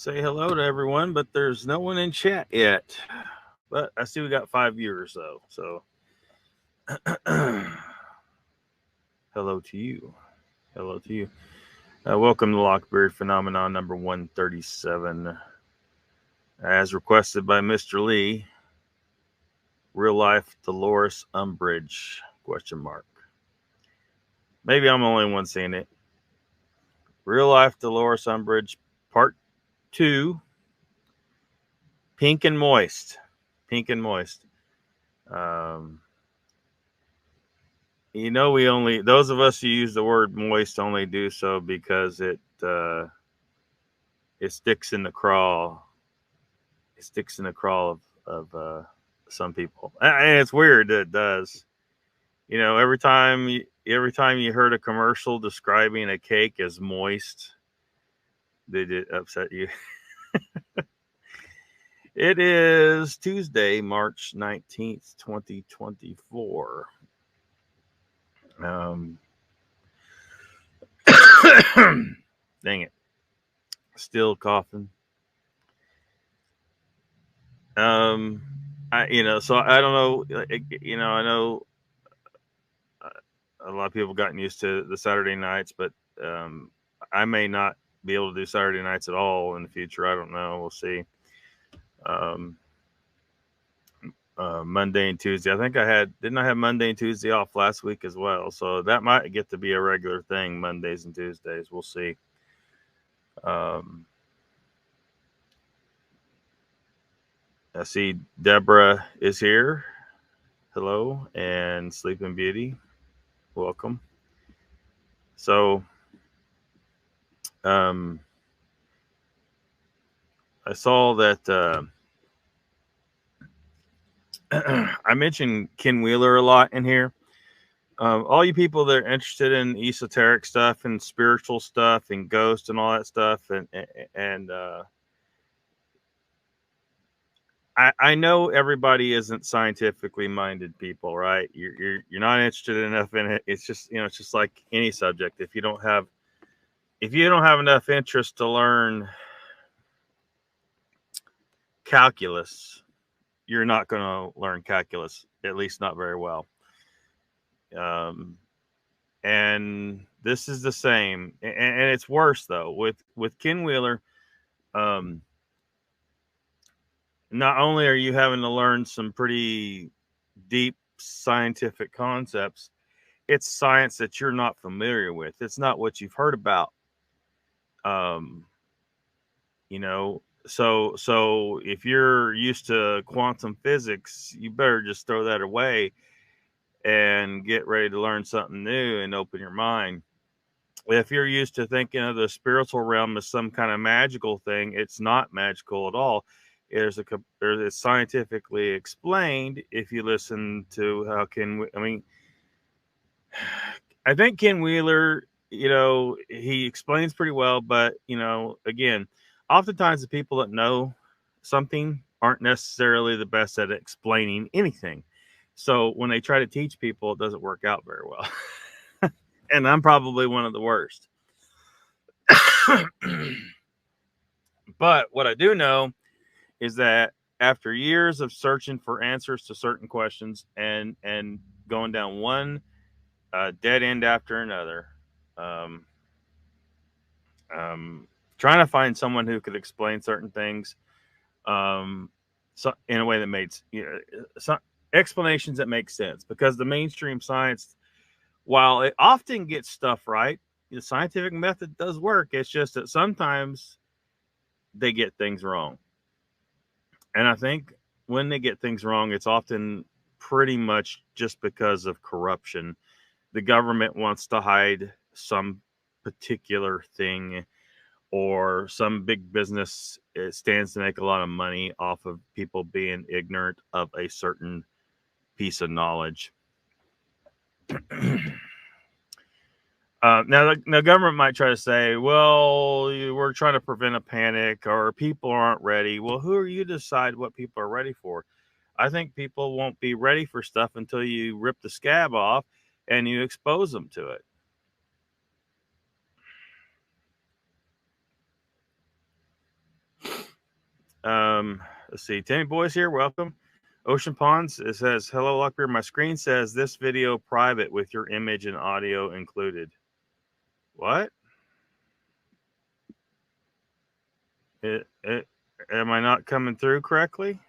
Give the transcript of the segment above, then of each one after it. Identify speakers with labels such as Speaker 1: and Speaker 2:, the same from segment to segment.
Speaker 1: say hello to everyone, but there's no one in chat yet. But I see we got 5 viewers though. So hello to you. Hello to you. Welcome to LOCKBEARD Phenomenon number 137. As requested by Mr. Lee, real life Dolores Umbridge, question mark. Maybe I'm the only one seeing it. Real life Dolores Umbridge, part 2. Pink and moist. Pink and moist. We only, those of us who use the word moist only do so because it sticks in the crawl. It sticks in the crawl of some people, and it's weird that it does. Every time you heard a commercial describing a cake as moist, did it upset you? It is Tuesday, March 19th, 2024. Dang it. Still coughing. So I don't know, I know a lot of people gotten used to the Saturday nights, but I may not be able to do Saturday nights at all in the future. I don't know. We'll see. Monday and Tuesday. I think didn't I have Monday and Tuesday off last week as well? So that might get to be a regular thing, Mondays and Tuesdays. We'll see. I see Deborah is here. Hello, and Sleeping Beauty, welcome. So, I saw that I mentioned Ken Wheeler a lot in here. All you people that are interested in esoteric stuff and spiritual stuff and ghosts and all that stuff, and I know everybody isn't scientifically minded people, right? You're not interested enough in it. It's just it's just like any subject. If you don't have enough interest to learn calculus, you're not going to learn calculus, at least not very well. And this is the same, and it's worse though with Ken Wheeler. Not only are you having to learn some pretty deep scientific concepts, it's science that you're not familiar with. It's not what you've heard about. So if you're used to quantum physics, you better just throw that away and get ready to learn something new and open your mind. If you're used to thinking of the spiritual realm as some kind of magical thing, it's not magical at all. It's scientifically explained if you listen to how I think Ken Wheeler, he explains pretty well, but again, oftentimes the people that know something aren't necessarily the best at explaining anything. So when they try to teach people, it doesn't work out very well. And I'm probably one of the worst. But what I do know is that after years of searching for answers to certain questions and going down one dead end after another, trying to find someone who could explain certain things so in a way that made some explanations that make sense, because the mainstream science, while it often gets stuff right, the scientific method does work. It's just that sometimes they get things wrong. And I think when they get things wrong, it's often pretty much just because of corruption. The government wants to hide some particular thing, or some big business stands to make a lot of money off of people being ignorant of a certain piece of knowledge. Now, the government might try to say, well, we're trying to prevent a panic, or people aren't ready. Well, who are you to decide what people are ready for? I think people won't be ready for stuff until you rip the scab off and you expose them to it. Let's see. Timmy Boy's here. Welcome. Ocean Ponds, it says, hello, Lockbeard. My screen says this video private with your image and audio included. What? Am I not coming through correctly?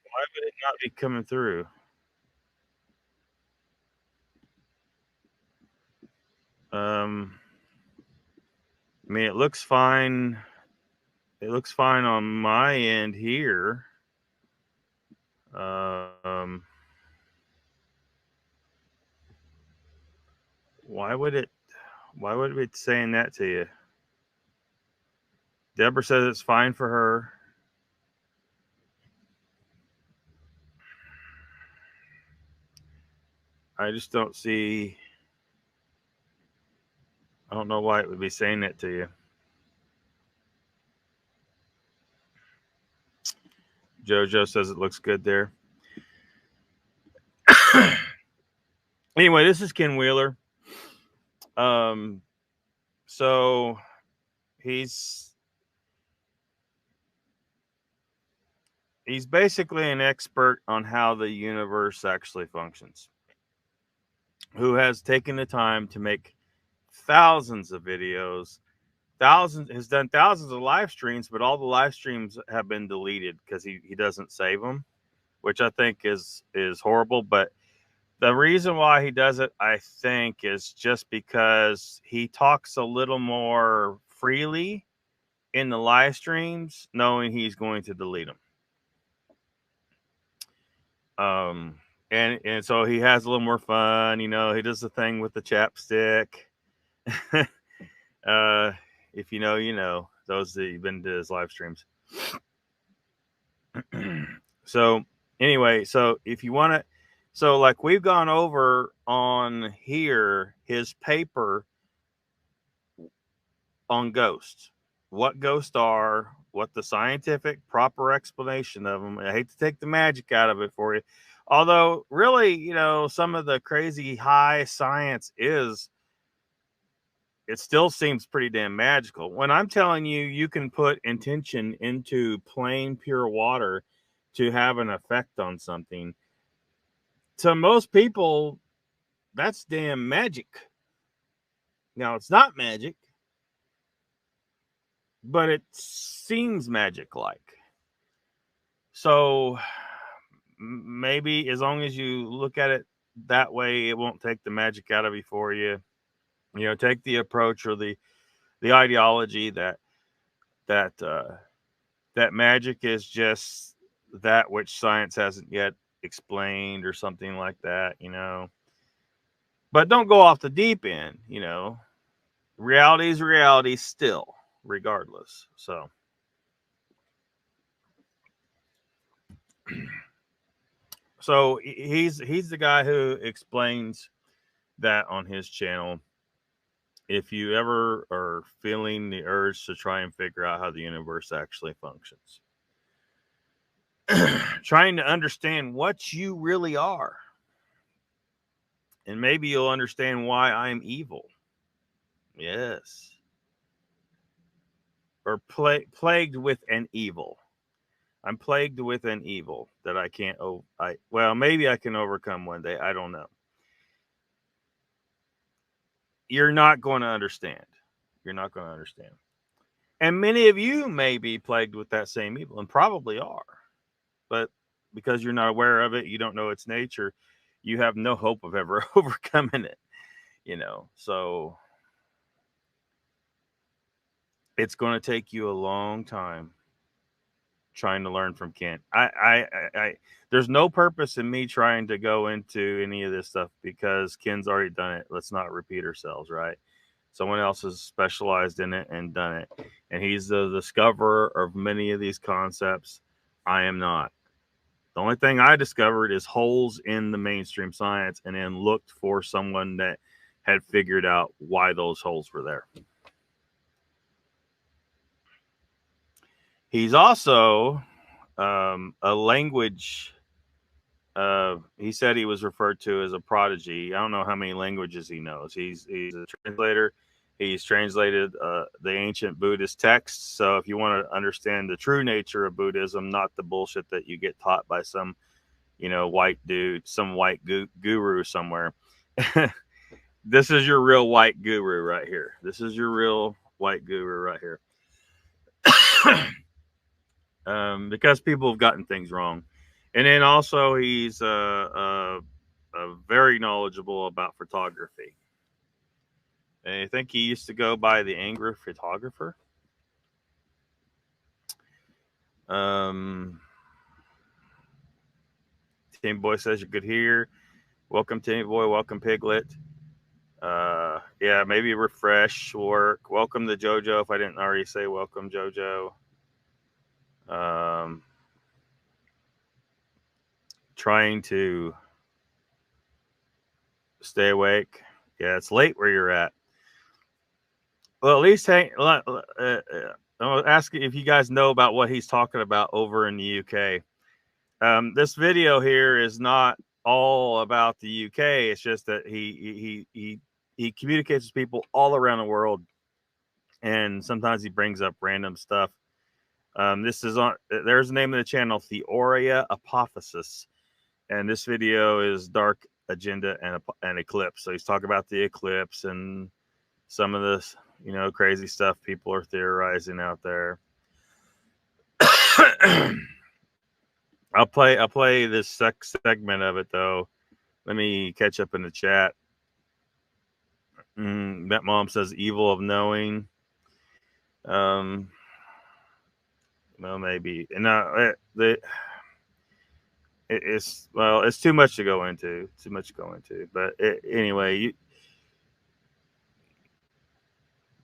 Speaker 1: Why would it not be coming through? I mean, it looks fine. It looks fine on my end here. Why would it be saying that to you? Deborah says it's fine for her. I just don't see. I don't know why it would be saying that to you. JoJo says it looks good there. Anyway, this is Ken Wheeler. So he's basically an expert on how the universe actually functions, who has taken the time to make thousands of videos, has done thousands of live streams, but all the live streams have been deleted because he doesn't save them, which I think is horrible. But the reason why he does it, I think, is just because he talks a little more freely in the live streams, knowing he's going to delete them. And so he has a little more fun, you know. He does the thing with the chapstick. If you know, you know, those that have been to his live streams. So anyway, so if you want to, so like we've gone over on here his paper on ghosts, what ghosts are, what the scientific proper explanation of them. I hate to take the magic out of it for you, although really, you know, some of the crazy high science is, it still seems pretty damn magical. When I'm telling you, you can put intention into plain pure water to have an effect on something, to most people, that's damn magic. Now, it's not magic, but it seems magic like. So maybe as long as you look at it that way, it won't take the magic out of you for you. You know, take the approach or the ideology that magic is just that which science hasn't yet explained or something like that, you know. But don't go off the deep end, you know. Reality is reality still, regardless. So he's the guy who explains that on his channel. If you ever are feeling the urge to try and figure out how the universe actually functions, trying to understand what you really are, and maybe you'll understand why I'm evil. Yes. Or plagued with an evil. I'm plagued with an evil that I can't. Well, maybe I can overcome one day. I don't know. You're not going to understand. You're not going to understand. And many of you may be plagued with that same evil, and probably are. But because you're not aware of it, you don't know its nature, you have no hope of ever overcoming it. You know, so it's going to take you a long time trying to learn from Ken. There's no purpose in me trying to go into any of this stuff because Ken's already done it. Let's not repeat ourselves, right? Someone else has specialized in it and done it, and he's the discoverer of many of these concepts. I am not. The only thing I discovered is holes in the mainstream science, and then looked for someone that had figured out why those holes were there. He's also a language he said he was referred to as a prodigy. I don't know how many languages he knows. He's a translator. He's translated the ancient Buddhist texts. So if you want to understand the true nature of Buddhism, not the bullshit that you get taught by some, white dude, some white guru somewhere. This is your real white guru right here. This is your real white guru right here. Because people have gotten things wrong. And then also he's very knowledgeable about photography. And I think he used to go by the Angry Photographer. Tim Boy says you're good here. Welcome, Timmy Boy. Welcome, Piglet. Yeah, maybe refresh work. Welcome to JoJo. If I didn't already say welcome, JoJo. Trying to stay awake. Yeah, it's late where you're at. Well, at least I'll ask if you guys know about what he's talking about over in the UK. This video here is not all about the UK. It's just that he communicates with people all around the world, and sometimes he brings up random stuff. This is on. There's the name of the channel, Theoria Apophysis, and this video is Dark Agenda and Eclipse. So he's talking about the eclipse and some of this, crazy stuff people are theorizing out there. I'll play this segment of it though. Let me catch up in the chat. That mom says evil of knowing. Well, maybe. And it's too much to go into. But anyway,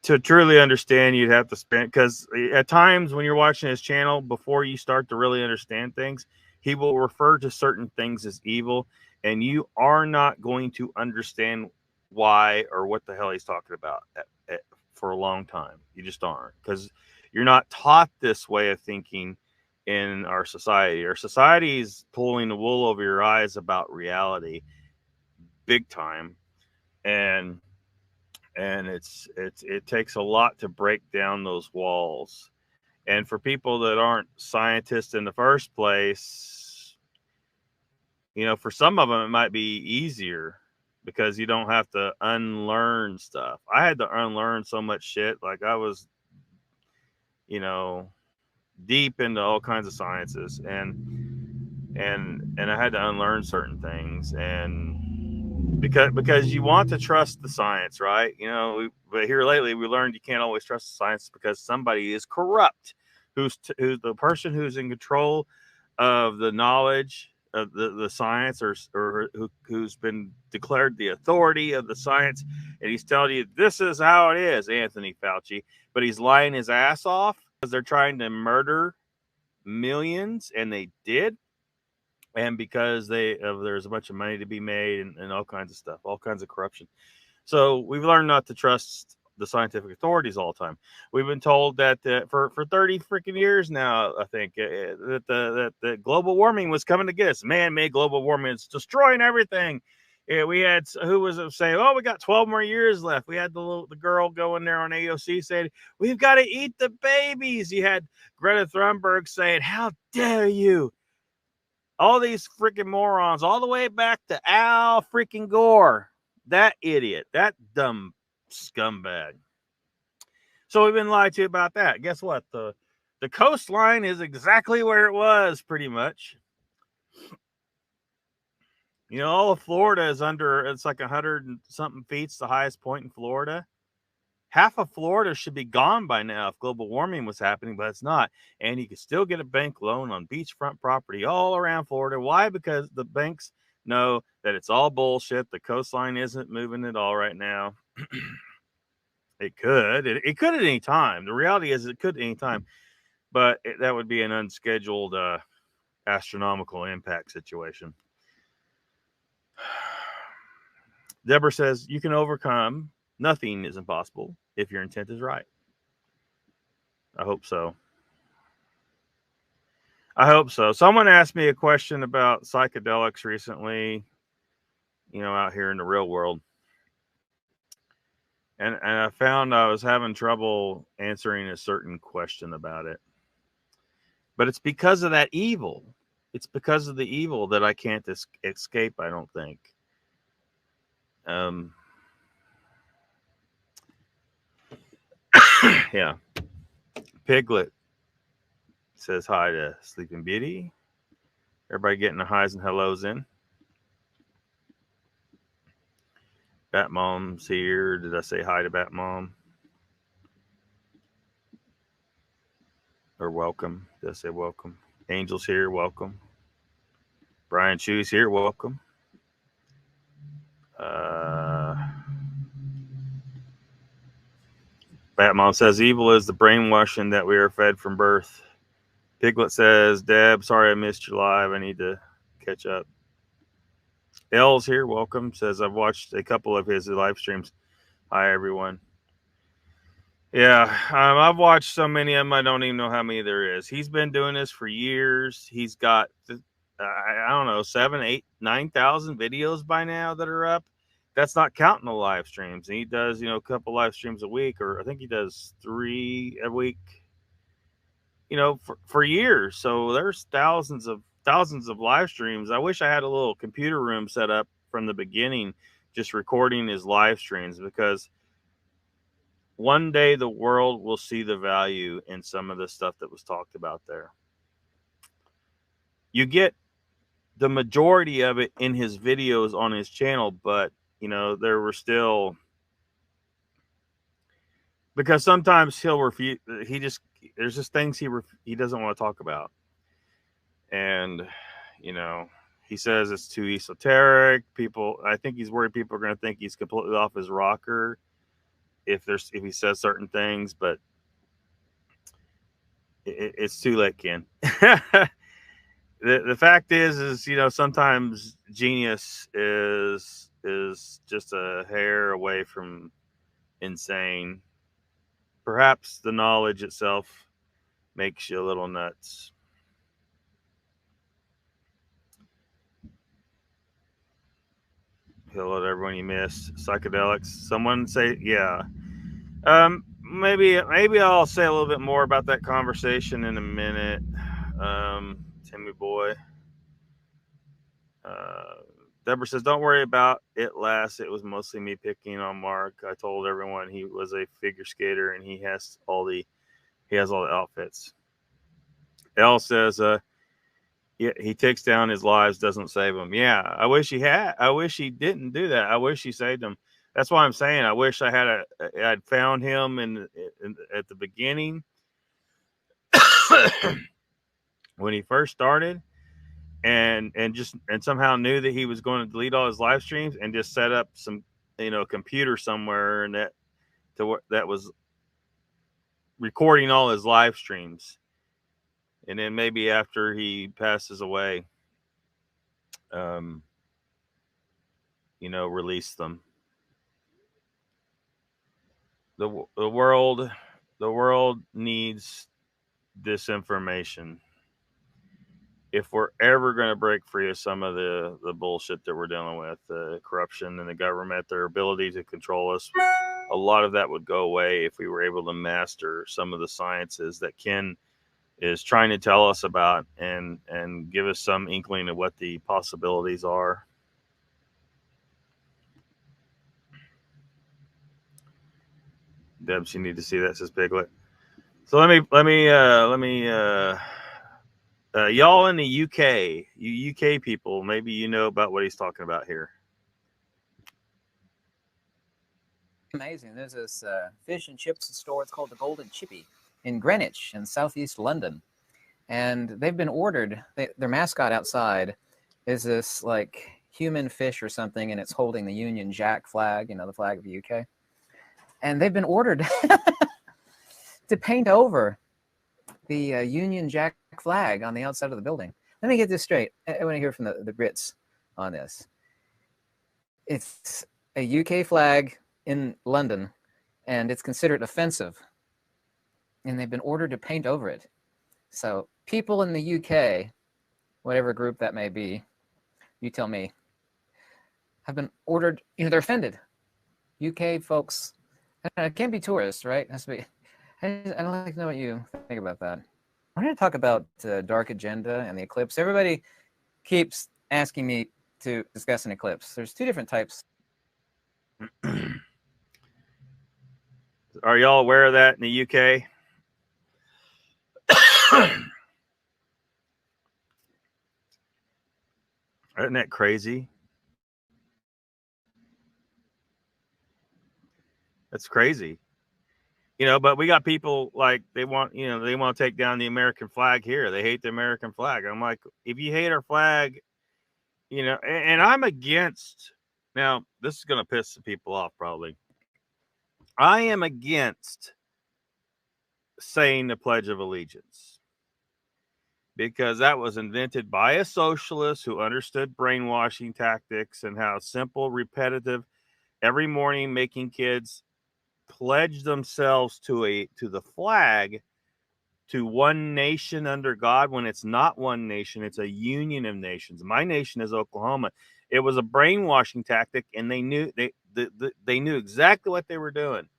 Speaker 1: to truly understand, you'd have to spend, because at times when you're watching his channel, before you start to really understand things, he will refer to certain things as evil, and you are not going to understand why or what the hell he's talking about for a long time. You just aren't, because you're not taught this way of thinking in our society. Our society is pulling the wool over your eyes about reality big time, and it takes a lot to break down those walls. And for people that aren't scientists in the first place, for some of them it might be easier because you don't have to unlearn stuff. I had to unlearn so much shit. Like I was, deep into all kinds of sciences, and I had to unlearn certain things, and because you want to trust the science, right? But here lately we learned you can't always trust the science because somebody is corrupt, who's the person who's in control of the knowledge of the science, or who's been declared the authority of the science, and he's telling you this is how it is, Anthony Fauci, but he's lying his ass off because they're trying to murder millions, and they did. And because there's a bunch of money to be made, and all kinds of stuff, all kinds of corruption. So we've learned not to trust the scientific authorities all the time. We've been told that for 30 freaking years now, I think, that the global warming was coming to get us. Man-made global warming is destroying everything. Yeah, we had, who was it saying, oh, we got 12 more years left. We had the girl going there on AOC saying, we've got to eat the babies. You had Greta Thunberg saying, how dare you? All these freaking morons, all the way back to Al freaking Gore, that idiot, that dumb scumbag. So we've been lied to about that. Guess what? The coastline is exactly where it was, pretty much. All of Florida is it's like 100 and something feet's the highest point in Florida. Half of Florida should be gone by now if global warming was happening, but it's not. And you can still get a bank loan on beachfront property all around Florida. Why? Because the banks know that it's all bullshit. The coastline isn't moving at all right now. It could. It could at any time. The reality is it could at any time. But that would be an unscheduled astronomical impact situation. Deborah says, you can overcome. Nothing is impossible if your intent is right. I hope so. I hope so. Someone asked me a question about psychedelics recently, out here in the real world. And I found I was having trouble answering a certain question about it. But it's because of that evil. It's because of the evil that I can't escape, I don't think. Yeah. Piglet says hi to Sleeping Beauty. Everybody getting the highs and hellos in. Bat Mom's here. Did I say hi to Bat Mom? Or welcome? Did I say welcome? Angel's here. Welcome. Brian Chu's here. Welcome. Bat Mom says evil is the brainwashing that we are fed from birth. Piglet says, Deb, sorry I missed your live. I need to catch up. L's here. Welcome. Says, I've watched a couple of his live streams. Hi, everyone. Yeah, I've watched so many of them, I don't even know how many there is. He's been doing this for years. He's got, I don't know, 7, 8, 9,000 videos by now that are up. That's not counting the live streams. And he does, a couple live streams a week, or I think he does 3 a week, for years. So there's thousands of live streams. I wish I had a little computer room set up from the beginning, just recording his live streams, because one day the world will see the value in some of the stuff that was talked about there. You get the majority of it in his videos on his channel, but there were still, because sometimes he'll refuse. There's just things he doesn't want to talk about, and he says it's too esoteric. I think he's worried people are going to think he's completely off his rocker if he says certain things, but it's too late, Ken. The fact is sometimes genius is just a hair away from insane. Perhaps the knowledge itself makes you a little nuts. Hello to everyone you missed. Psychedelics. Someone say, yeah. Maybe I'll say a little bit more about that conversation in a minute. Timmy boy. Deborah says, don't worry about it, lass. It was mostly me picking on Mark. I told everyone he was a figure skater and he has all the outfits. Elle says, yeah, he takes down his lives, doesn't save them. Yeah, I wish he had. I wish he didn't do that. I wish he saved them. That's why I'm saying I wish I'd found him at the beginning when he first started, and somehow knew that he was going to delete all his live streams and just set up some computer somewhere and that was recording all his live streams. And then maybe after he passes away, release them. The world needs this information. If we're ever going to break free of some of the bullshit that we're dealing with, the corruption in the government, their ability to control us, a lot of that would go away if we were able to master some of the sciences that Ken is trying to tell us about and give us some inkling of what the possibilities are. Debs, you need to see that, says Piglet. So let me y'all in the UK, you UK people, maybe you know about what he's talking about here.
Speaker 2: Amazing. There's this fish and chips store. It's called the Golden Chippy in Greenwich in southeast London. And they've been ordered. Their mascot outside is this like human fish or something, and it's holding the Union Jack flag, the flag of the UK. And they've been ordered to paint over the Union Jack flag on the outside of the building. Let me get this straight. I want to hear from the Brits on this. It's a UK flag in London, and it's considered offensive. And they've been ordered to paint over it. So people in the UK, whatever group that may be, you tell me, have been ordered, they're offended. UK folks, and it can't be tourists, right? It has to be. I'd like to know what you think about that. I'm going to talk about Dark Agenda and the eclipse. Everybody keeps asking me to discuss an eclipse. There's two different types.
Speaker 1: Are y'all aware of that in the UK? Isn't that crazy? That's crazy. But we got people like they want to take down the American flag here. They hate the American flag. I'm like, if you hate our flag, and I'm against. Now, this is going to piss some people off probably. I am against saying the Pledge of Allegiance because that was invented by a socialist who understood brainwashing tactics and how simple, repetitive, every morning making kids pledge themselves to the flag, to one nation under God, when it's not one nation, it's a union of nations. My nation is Oklahoma. It was a brainwashing tactic, and they knew they knew exactly what they were doing.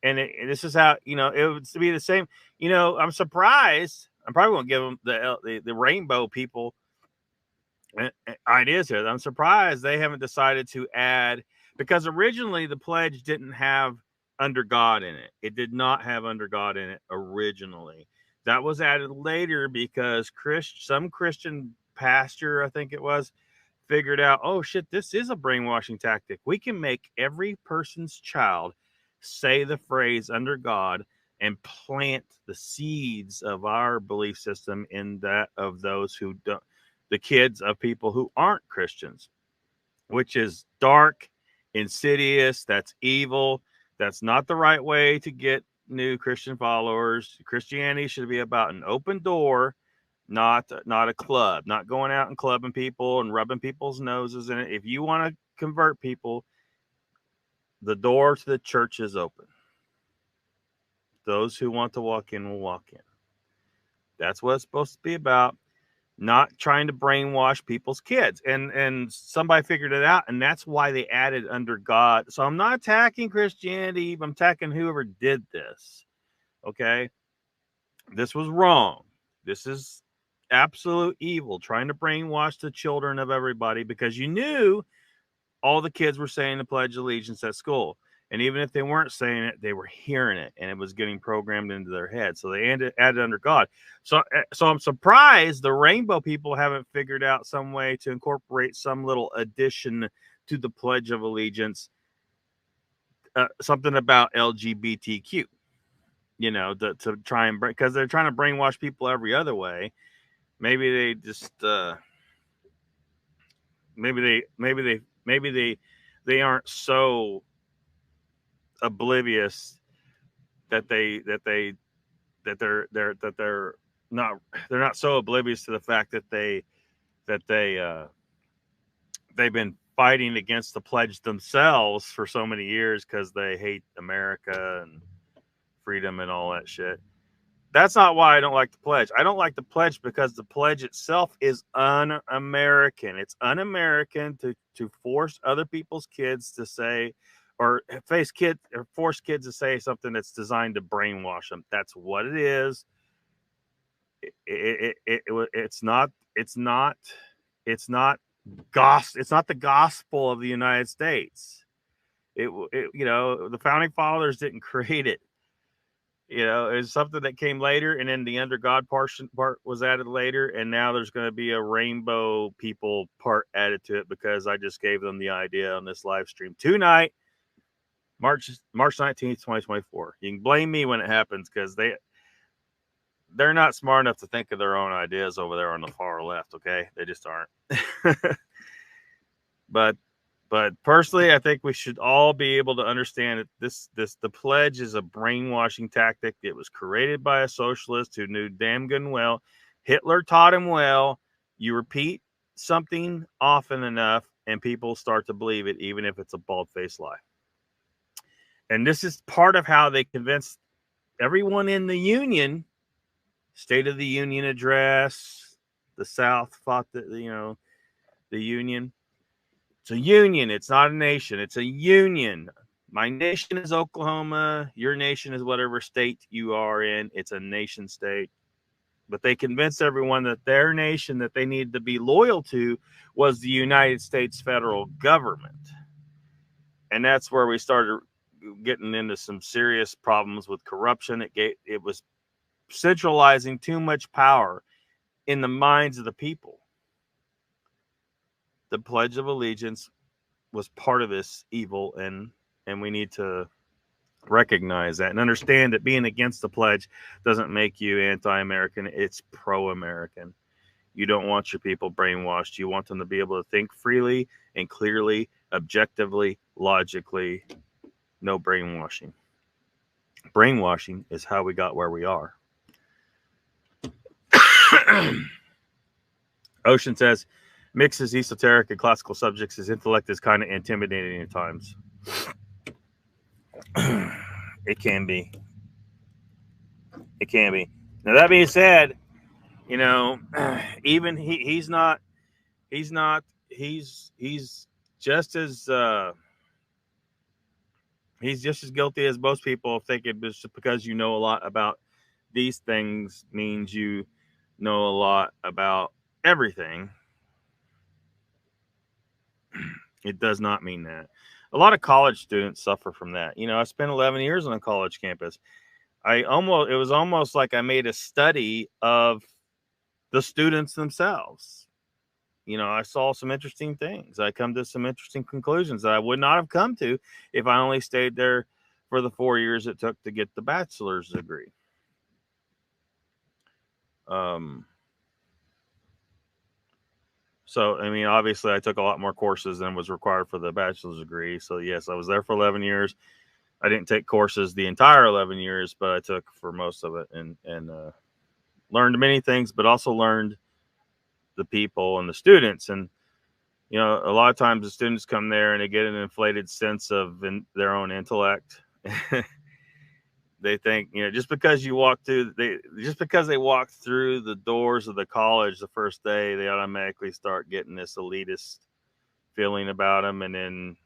Speaker 1: And this is how it would be the same. I'm surprised. I'm probably going to give them the rainbow people ideas here. I'm surprised they haven't decided to add, because originally the pledge didn't have under God in it. It did not have under God in it originally. That was added later because some Christian pastor, I think it was, figured out, oh shit, this is a brainwashing tactic. We can make every person's child say the phrase under God and plant the seeds of our belief system in that of those who don't, the kids of people who aren't Christians, which is dark, insidious, that's evil. That's not the right way to get new Christian followers. Christianity should be about an open door, not a club, not going out and clubbing people and rubbing people's noses in it. If you want to convert people, the door to the church is open. Those who want to walk in will walk in. That's what it's supposed to be about. Not trying to brainwash people's kids. And somebody figured it out, and that's why they added under God. So I'm not attacking Christianity, I'm attacking whoever did this. Okay? This was wrong. This is absolute evil, trying to brainwash the children of everybody, because you knew all the kids were saying the Pledge of Allegiance at school. And even if they weren't saying it, they were hearing it, and it was getting programmed into their head. So they added under God. So I'm surprised the rainbow people haven't figured out some way to incorporate some little addition to the Pledge of Allegiance, something about LGBTQ, to try and because they're trying to brainwash people every other way. Maybe they just maybe they aren't so oblivious that they're not so oblivious to the fact that they've been fighting against the pledge themselves for so many years because they hate America and freedom and all that shit. That's not why I don't like the pledge. I don't like the pledge because the pledge itself is un-American. It's un-American to force other people's kids to say, or force kids to say something that's designed to brainwash them. That's what it is. It's not the gospel of the United States. The founding fathers didn't create it. It's something that came later, and then the under God part was added later, and now there's going to be a rainbow people part added to it because I just gave them the idea on this live stream tonight, March 19th, 2024. You can blame me when it happens because they're not smart enough to think of their own ideas over there on the far left. Okay, they just aren't. But personally, I think we should all be able to understand that the pledge is a brainwashing tactic. It was created by a socialist who knew damn good and well. Hitler taught him well. You repeat something often enough, and people start to believe it, even if it's a bald-faced lie. And this is part of how they convinced everyone in the Union State of the Union address. The South fought the Union. It's a union. It's not a nation. It's a union. My nation is Oklahoma. Your nation is whatever state you are in. It's a nation state. But they convinced everyone that their nation that they needed to be loyal to was the United States federal government. And that's where we started getting into some serious problems with corruption. It was centralizing too much power in the minds of the people. The Pledge of Allegiance was part of this evil, and we need to recognize that and understand that being against the pledge doesn't make you anti-American. It's pro-American. You don't want your people brainwashed. You want them to be able to think freely and clearly, objectively, logically. No brainwashing. Brainwashing is how we got where we are. Ocean says, mixes esoteric and classical subjects. His intellect is kind of intimidating at times. It can be. It can be. Now, that being said, even he's just as guilty as most people think it just because you know a lot about these things means you know a lot about everything. It does not mean that. A lot of college students suffer from that. I spent 11 years on a college campus. It was almost like I made a study of the students themselves. I saw some interesting things. I come to some interesting conclusions that I would not have come to if I only stayed there for the 4 years it took to get the bachelor's degree. So, obviously I took a lot more courses than was required for the bachelor's degree. So yes, I was there for 11 years. I didn't take courses the entire 11 years, but I took for most of it and learned many things, but also learned the people and the students. And, a lot of times the students come there and they get an inflated sense of their own intellect. They think, just because they walk through the doors of the college the first day, they automatically start getting this elitist feeling about them. And then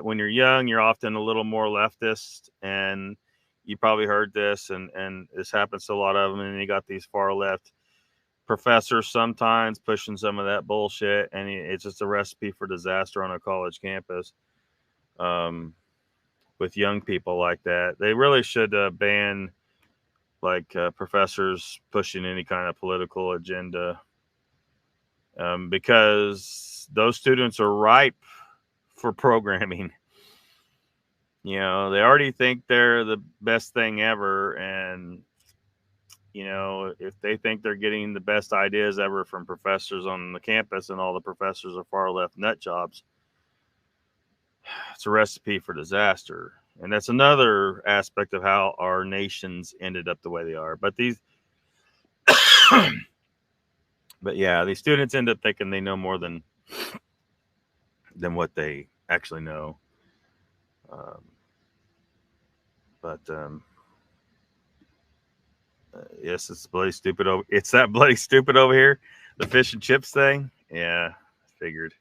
Speaker 1: when you're young, you're often a little more leftist, and you probably heard this, and this happens to a lot of them. And you got these far left professors sometimes pushing some of that bullshit, and it's just a recipe for disaster on a college campus. With young people like that, they really should ban professors pushing any kind of political agenda, because those students are ripe for programming. They already think they're the best thing ever, and if they think they're getting the best ideas ever from professors on the campus, and all the professors are far left nut jobs, it's a recipe for disaster. And that's another aspect of how our nations ended up the way they are. But these students end up thinking they know more than what they actually know. Yes, it's bloody stupid. It's that bloody stupid over here. The fish and chips thing. Yeah, I figured.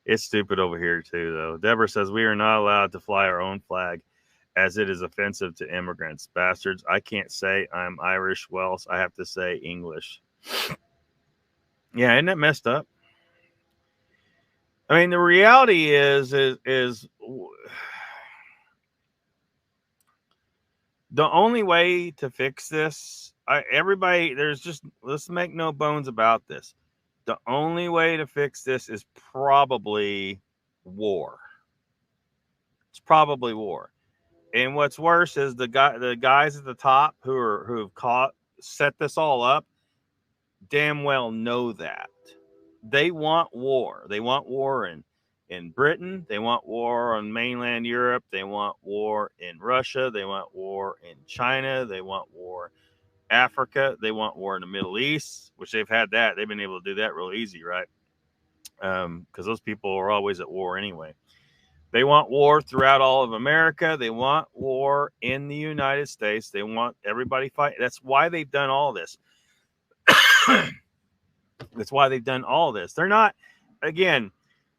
Speaker 1: It's stupid over here too, though. Deborah says we are not allowed to fly our own flag, as it is offensive to immigrants. Bastards. I can't say I'm Irish, Welsh. I have to say English. Yeah, isn't that messed up? The reality is the only way to fix this, let's make no bones about this. The only way to fix this is probably war. It's probably war. And what's worse is the guys at the top who've set this all up damn well know that. They want war. They want war in Britain. They want war on mainland Europe. They want war in Russia. They want war in China. They want war in Africa. They want war in the Middle East, which they've had that. They've been able to do that real easy, right? Because those people are always at war anyway. They want war throughout all of America. They want war in the United States. They want everybody fight. That's why they've done all this. That's why they've done all this. They're not, again,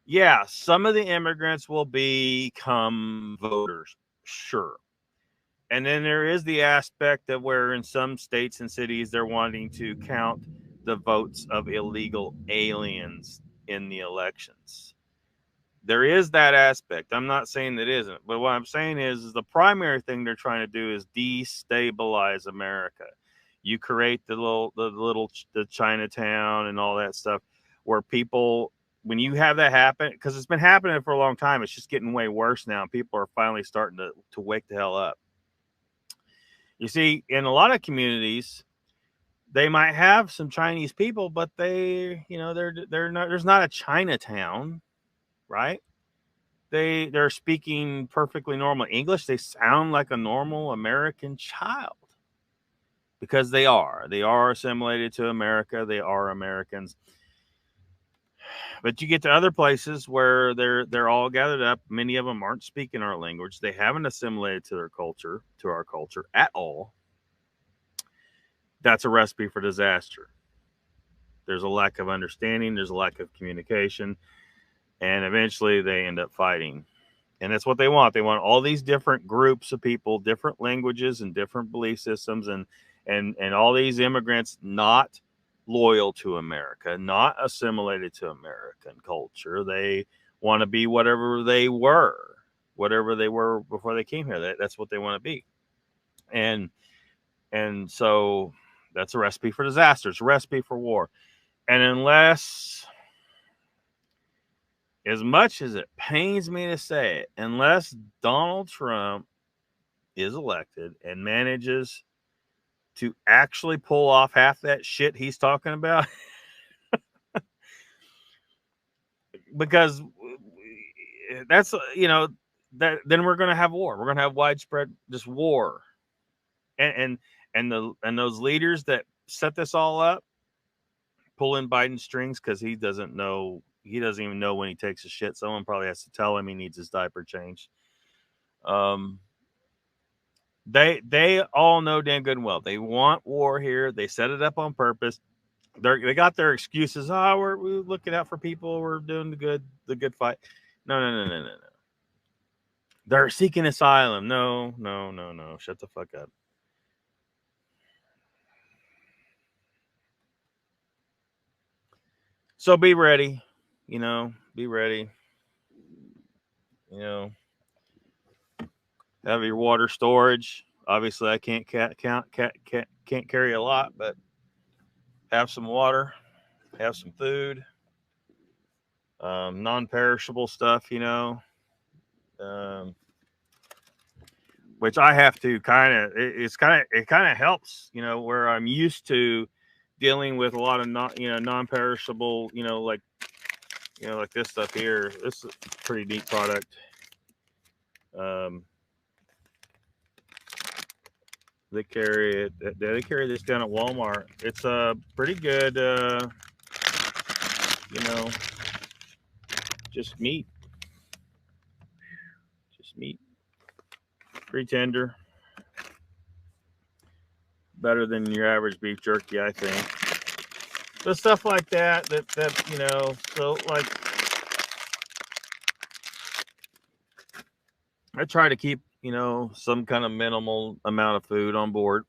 Speaker 1: yeah, some of the immigrants will become voters, sure. And then there is the aspect of where in some states and cities they're wanting to count the votes of illegal aliens in the elections. There is that aspect. I'm not saying that isn't, but what I'm saying is the primary thing they're trying to do is destabilize America. You create the Chinatown and all that stuff where people, when you have that happen, because it's been happening for a long time, it's just getting way worse now. People are finally starting to wake the hell up. You see, in a lot of communities, they might have some Chinese people, but they're not. There's not a Chinatown, right? They're speaking perfectly normal English. They sound like a normal American child because they are assimilated to America. They are Americans. But you get to other places where they're all gathered up. Many of them aren't speaking our language. They haven't assimilated to our culture at all. That's a recipe for disaster. There's a lack of understanding. There's a lack of communication. And eventually they end up fighting. And that's what they want. They want all these different groups of people, different languages and different belief systems, and all these immigrants not loyal to America, not assimilated to American culture. They want to be whatever they were before they came here. That's what they want to be. And so that's a recipe for disaster. It's a recipe for war. And unless, as much as it pains me to say it, unless Donald Trump is elected and manages to actually pull off half that shit he's talking about, because that's, that then we're going to have war. We're going to have widespread just war. And those leaders that set this all up pull in Biden's strings because he doesn't even know when he takes a shit. Someone probably has to tell him he needs his diaper changed. They all know damn good and well they want war here. They set it up on purpose. They got their excuses. Oh, we're looking out for people. We're doing the good fight. No. They're seeking asylum. No. Shut the fuck up. So be ready. Be ready. Have your water storage. Obviously, I can't carry a lot, but have some water, have some food, non-perishable stuff. Which I have to it kind of helps. Where I'm used to dealing with a lot of non-perishable. Like this stuff here. This is a pretty neat product. They carry it. They carry this down at Walmart. It's a pretty good, just meat. Pretty tender. Better than your average beef jerky, I think. But stuff like that, so like, I try to keep, some kind of minimal amount of food on board.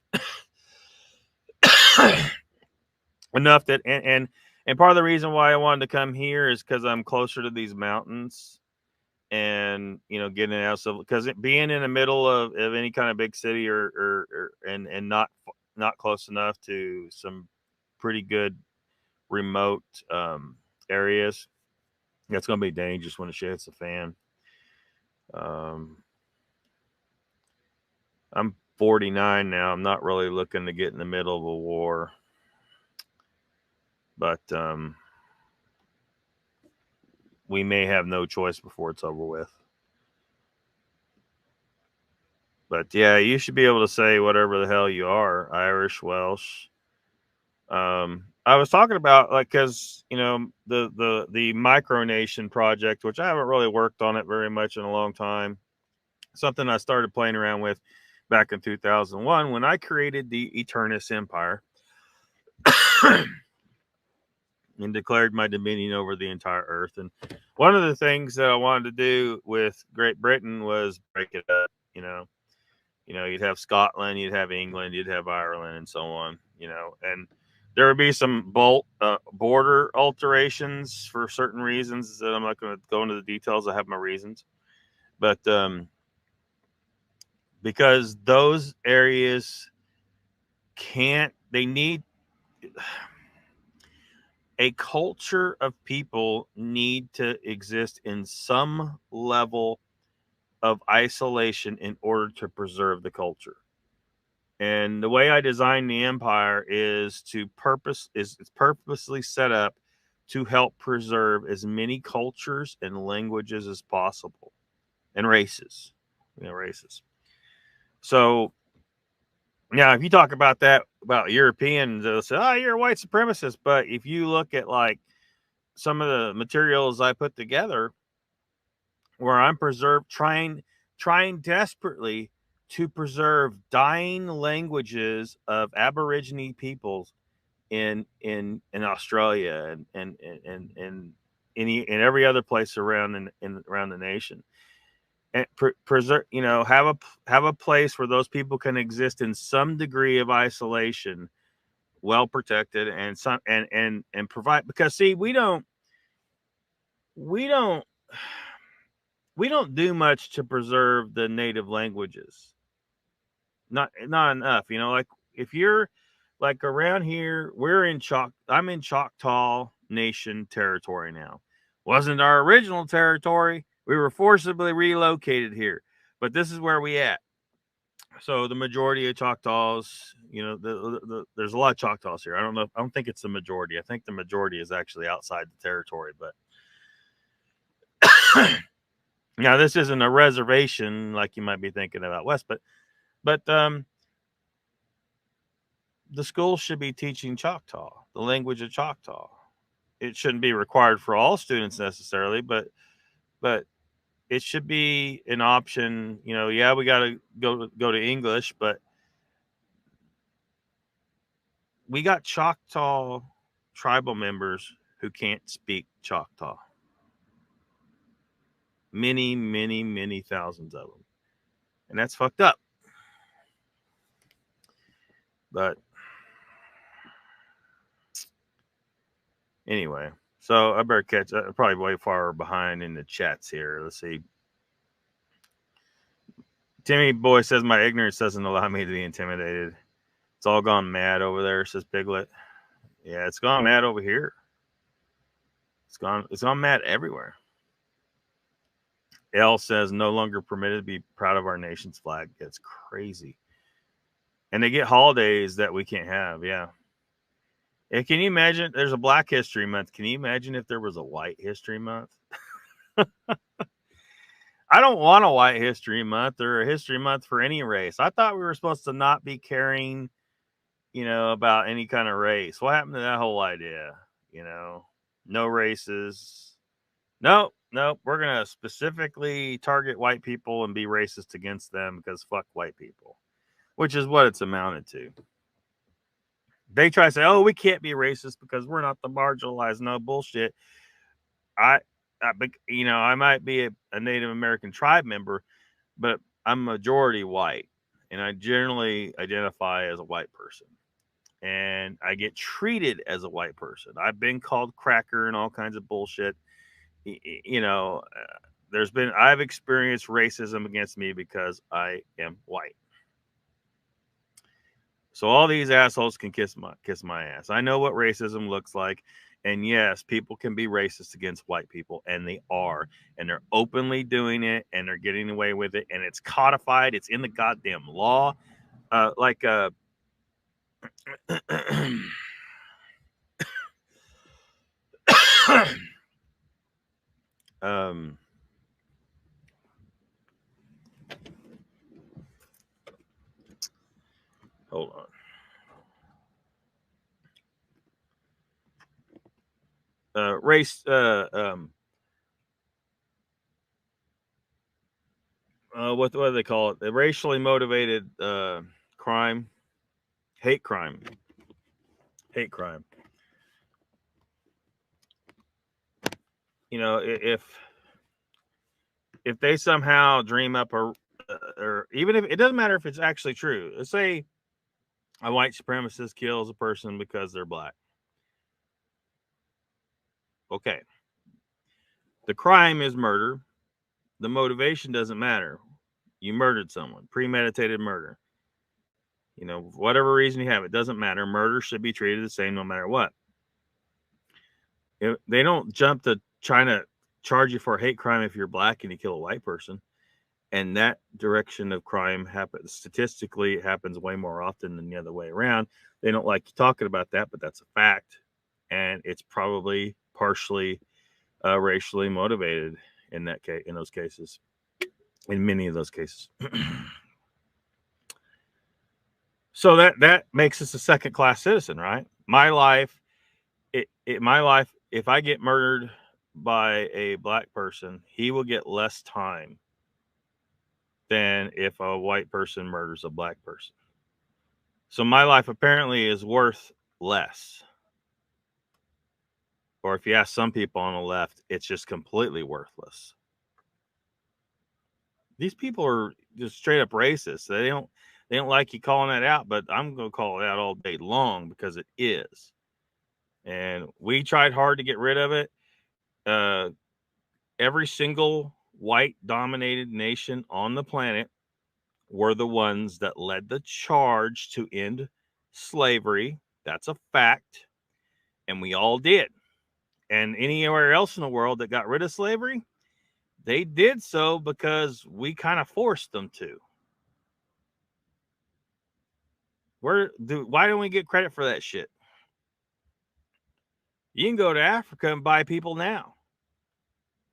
Speaker 1: Enough that, and part of the reason why I wanted to come here is because I'm closer to these mountains and, getting out. So, because being in the middle of any kind of big city and not close enough to some pretty good remote areas, that's going to be dangerous when the shit hits the fan. I'm 49 now. I'm not really looking to get in the middle of a war, but we may have no choice before it's over with. But yeah, you should be able to say whatever the hell you are, Irish, Welsh, I was talking about, like, because you know the micronation project, which I haven't really worked on it very much in a long time. Something I started playing around with back in 2001 when I created the Eternus Empire and declared my dominion over the entire earth. And one of the things that I wanted to do with Great Britain was break it up. You'd have Scotland, you'd have England, you'd have Ireland, and so on. And there would be some border alterations for certain reasons that I'm not going to go into the details. I have my reasons, but because those areas they need a culture of people need to exist in some level of isolation in order to preserve the culture. And the way I designed the empire is it's purposely set up to help preserve as many cultures and languages as possible, and races. So now, if you talk about Europeans, they'll say, "Oh, you're a white supremacist." But if you look at like some of the materials I put together, where I'm trying desperately to preserve dying languages of Aborigine peoples in Australia and in every other place around around the nation, and preserve, have a place where those people can exist in some degree of isolation, well protected, and provide, because see, we don't do much to preserve the native languages. Not enough. Like if you're like around here, I'm in Choctaw Nation territory now. Wasn't our original territory. We were forcibly relocated here, but this is where we at. So the majority of Choctaws, there's a lot of Choctaws here. I don't think it's the majority. I think the majority is actually outside the territory, but now this isn't a reservation like you might be thinking about West, but the school should be teaching Choctaw, the language of Choctaw. It shouldn't be required for all students necessarily, but it should be an option. Yeah, we got to go to English, but we got Choctaw tribal members who can't speak Choctaw. Many, many, many thousands of them. And that's fucked up. But anyway, so I better catch. Probably way far behind in the chats here. Let's see. Timmy Boy says my ignorance doesn't allow me to be intimidated. It's all gone mad over there, says Piglet. Yeah, it's gone mad over here. It's gone mad everywhere. L says no longer permitted to be proud of our nation's flag. It's crazy. And they get holidays that we can't have. Yeah. And can you imagine? There's a Black History Month. Can you imagine if there was a White History Month? I don't want a White History Month or a History Month for any race. I thought we were supposed to not be caring, about any kind of race. What happened to that whole idea? No races. Nope. We're going to specifically target white people and be racist against them because fuck white people, which is what it's amounted to. They try to say, "Oh, we can't be racist because we're not the marginalized." No bullshit. I might be a Native American tribe member, but I'm majority white, and I generally identify as a white person, and I get treated as a white person. I've been called cracker and all kinds of bullshit. I've experienced racism against me because I am white. So all these assholes can kiss my ass. I know what racism looks like. And yes, people can be racist against white people, and they are. And they're openly doing it, and they're getting away with it. And it's codified. It's in the goddamn law. Hold on. race what do they call it? The racially motivated crime, hate crime, hate crime. You know, if they somehow dream up or even if it doesn't matter if it's actually true. Let's say a white supremacist kills a person because they're black. Okay. The crime is murder. The motivation doesn't matter. You murdered someone, premeditated murder. You know, whatever reason you have, it doesn't matter. Murder should be treated the same no matter what. They don't jump to trying to charge you for a hate crime if you're black and you kill a white person. And that direction of crime happens statistically. It happens way more often than the other way around. They don't like you talking about that, but that's a fact. And it's probably partially racially motivated in that case, in those cases, in many of those cases. So that makes us a second-class citizen, right? My life, if I get murdered by a black person, he will get less time than if a white person murders a black person. So my life apparently is worth less. Or if you ask some people on the left, it's just completely worthless. These people are just straight up racist. They don't like you calling that out, but I'm going to call it out all day long because it is. And we tried hard to get rid of it. Every single white dominated nation on the planet were the ones that led the charge to end slavery. That's a fact. And we all did. And anywhere else in the world that got rid of slavery, they did so because we kind of forced them to. Why don't we get credit for that shit? You can go to Africa and buy people now.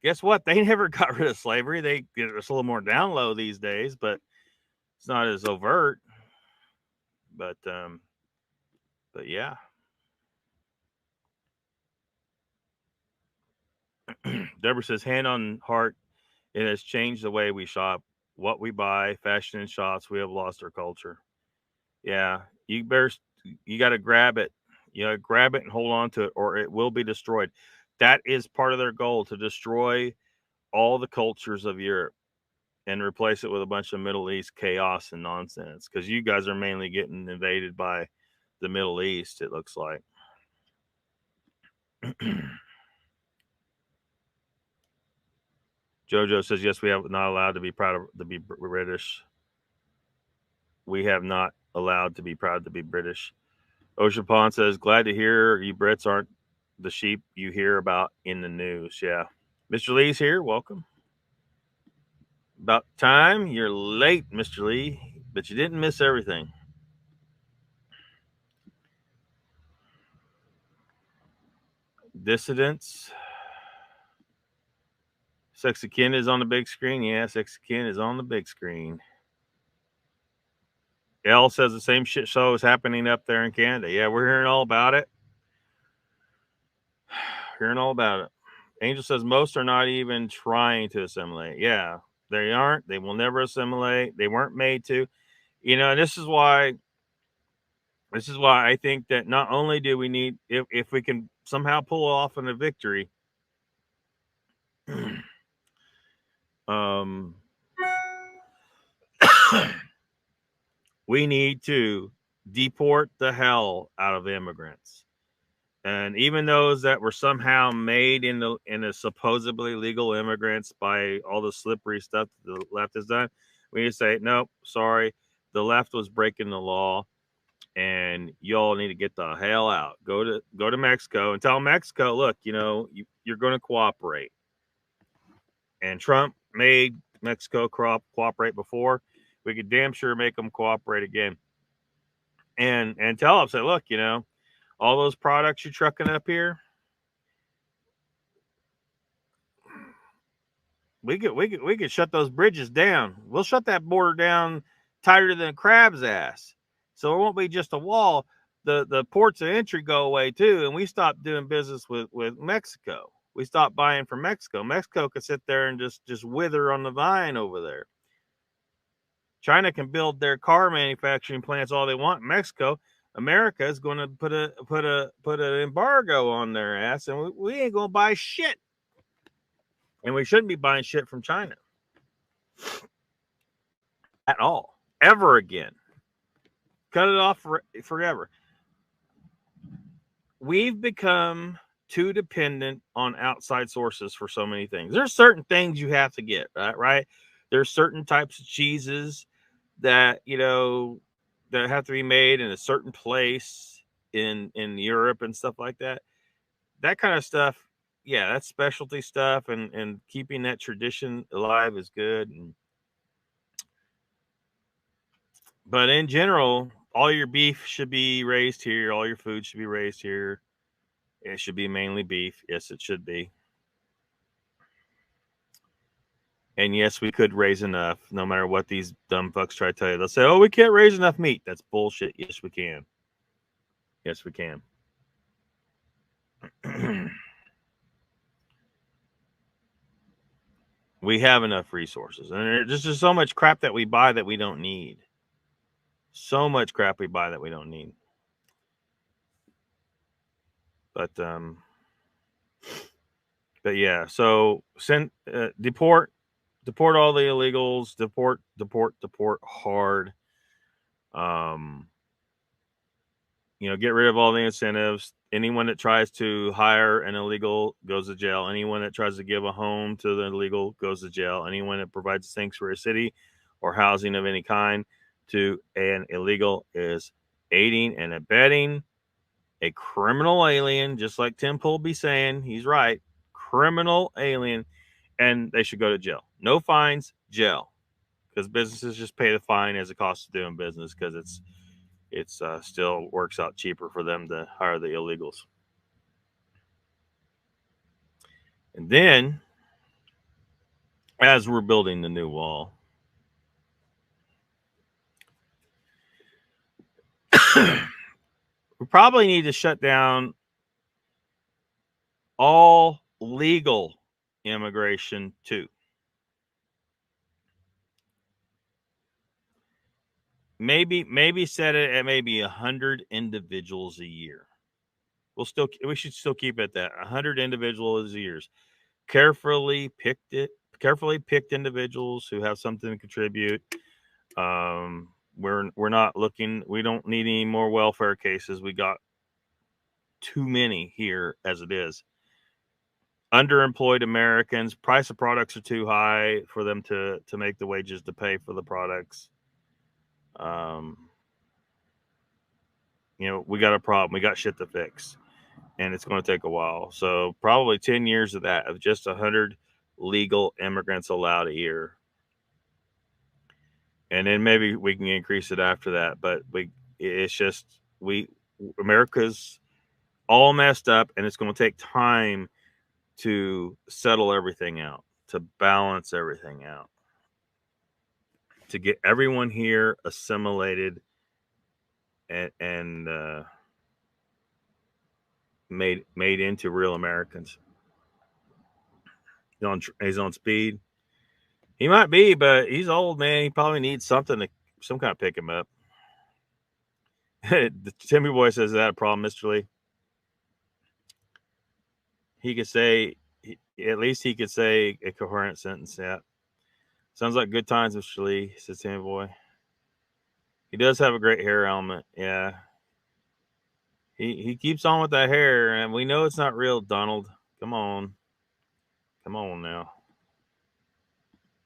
Speaker 1: Guess what? They never got rid of slavery. It's a little more down low these days, but it's not as overt. But yeah. Deborah says, hand on heart, it has changed the way we shop, what we buy, fashion and shops. We have lost our culture. Yeah, you got to grab it. You know, grab it and hold on to it, or it will be destroyed. That is part of their goal, to destroy all the cultures of Europe and replace it with a bunch of Middle East chaos and nonsense. Because you guys are mainly getting invaded by the Middle East, it looks like. Jojo says, yes, we have not allowed to be proud to be British. We have not allowed to be proud to be British. Ocean Pond says, glad to hear you Brits aren't the sheep you hear about in the news. Yeah. Mr. Lee's here. Welcome. About time. You're late, Mr. Lee, but you didn't miss everything. Dissidents. Sexy Kin is on the big screen. Yeah, Sexy Kin is on the big screen. L says the same shit show is happening up there in Canada. Yeah, we're hearing all about it. Hearing all about it. Angel says most are not even trying to assimilate. Yeah, they aren't. They will never assimilate. They weren't made to. You know, and this is why I think that not only do we need, if we can somehow pull off a victory, we need to deport the hell out of immigrants. And even those that were somehow made in the supposedly legal immigrants by all the slippery stuff the left has done, we need to say, nope, sorry, the left was breaking the law, and y'all need to get the hell out. Go to Mexico and tell Mexico, look, you know, you're going to cooperate. And Trump made Mexico cooperate before. We could damn sure make them cooperate again. And tell them, say, look, you know, all those products you're trucking up here, we could shut those bridges down. We'll shut that border down tighter than a crab's ass. So it won't be just a wall. the ports of entry go away too, and we stopped doing business with Mexico. We stopped buying from Mexico. Mexico could sit there and just wither on the vine over there. China can build their car manufacturing plants all they want in Mexico. America is going to put an embargo on their ass, and we ain't going to buy shit. And we shouldn't be buying shit from China at all, ever again. Cut it off forever. We've become too dependent on outside sources for so many things. There's certain things you have to get, right? There's certain types of cheeses that, you know, that have to be made in a certain place in Europe and stuff like that. That kind of stuff, yeah, that's specialty stuff, and keeping that tradition alive is good. But in general, all your beef should be raised here. All your food should be raised here. It should be mainly beef. Yes, it should be. And yes, we could raise enough, no matter what these dumb fucks try to tell you. They'll say, oh, we can't raise enough meat. That's bullshit. Yes, we can. Yes, we can. We have enough resources. And there's just so much crap that we buy that we don't need. So much crap we buy that we don't need. But yeah, so deport all the illegals, deport hard. You know, get rid of all the incentives. Anyone that tries to hire an illegal goes to jail. Anyone that tries to give a home to the illegal goes to jail. Anyone that provides a sanctuary city or housing of any kind to an illegal is aiding and abetting a criminal alien, just like Tim Pool be saying. He's right. Criminal alien, and they should go to jail. No fines, jail. Because businesses just pay the fine as a cost of doing business, because it's still works out cheaper for them to hire the illegals. And then, as we're building the new wall, we probably need to shut down all legal immigration too. Maybe set it at maybe 100 individuals a year. We should still keep it that 100 individuals a year. Carefully picked individuals who have something to contribute. We're not looking. We don't need any more welfare cases. We got too many here as it is. Underemployed Americans. Price of products are too high for them to make the wages to pay for the products. You know, we got a problem. We got shit to fix, and it's going to take a while. So probably 10 years of that, of just 100 legal immigrants allowed a year. And then maybe we can increase it after that. But America's all messed up, and it's going to take time to settle everything out, to balance everything out, to get everyone here assimilated and made into real Americans. He's on speed. He might be, but he's old, man. He probably needs some kind of pick him up. The Timmy boy says, is that a problem, Mr. Lee? He could say, at least he could say a coherent sentence. Yeah. Sounds like good times, Mr. Lee, says Timmy boy. He does have a great hair element. Yeah. He keeps on with that hair, and we know it's not real, Donald. Come on. Come on now.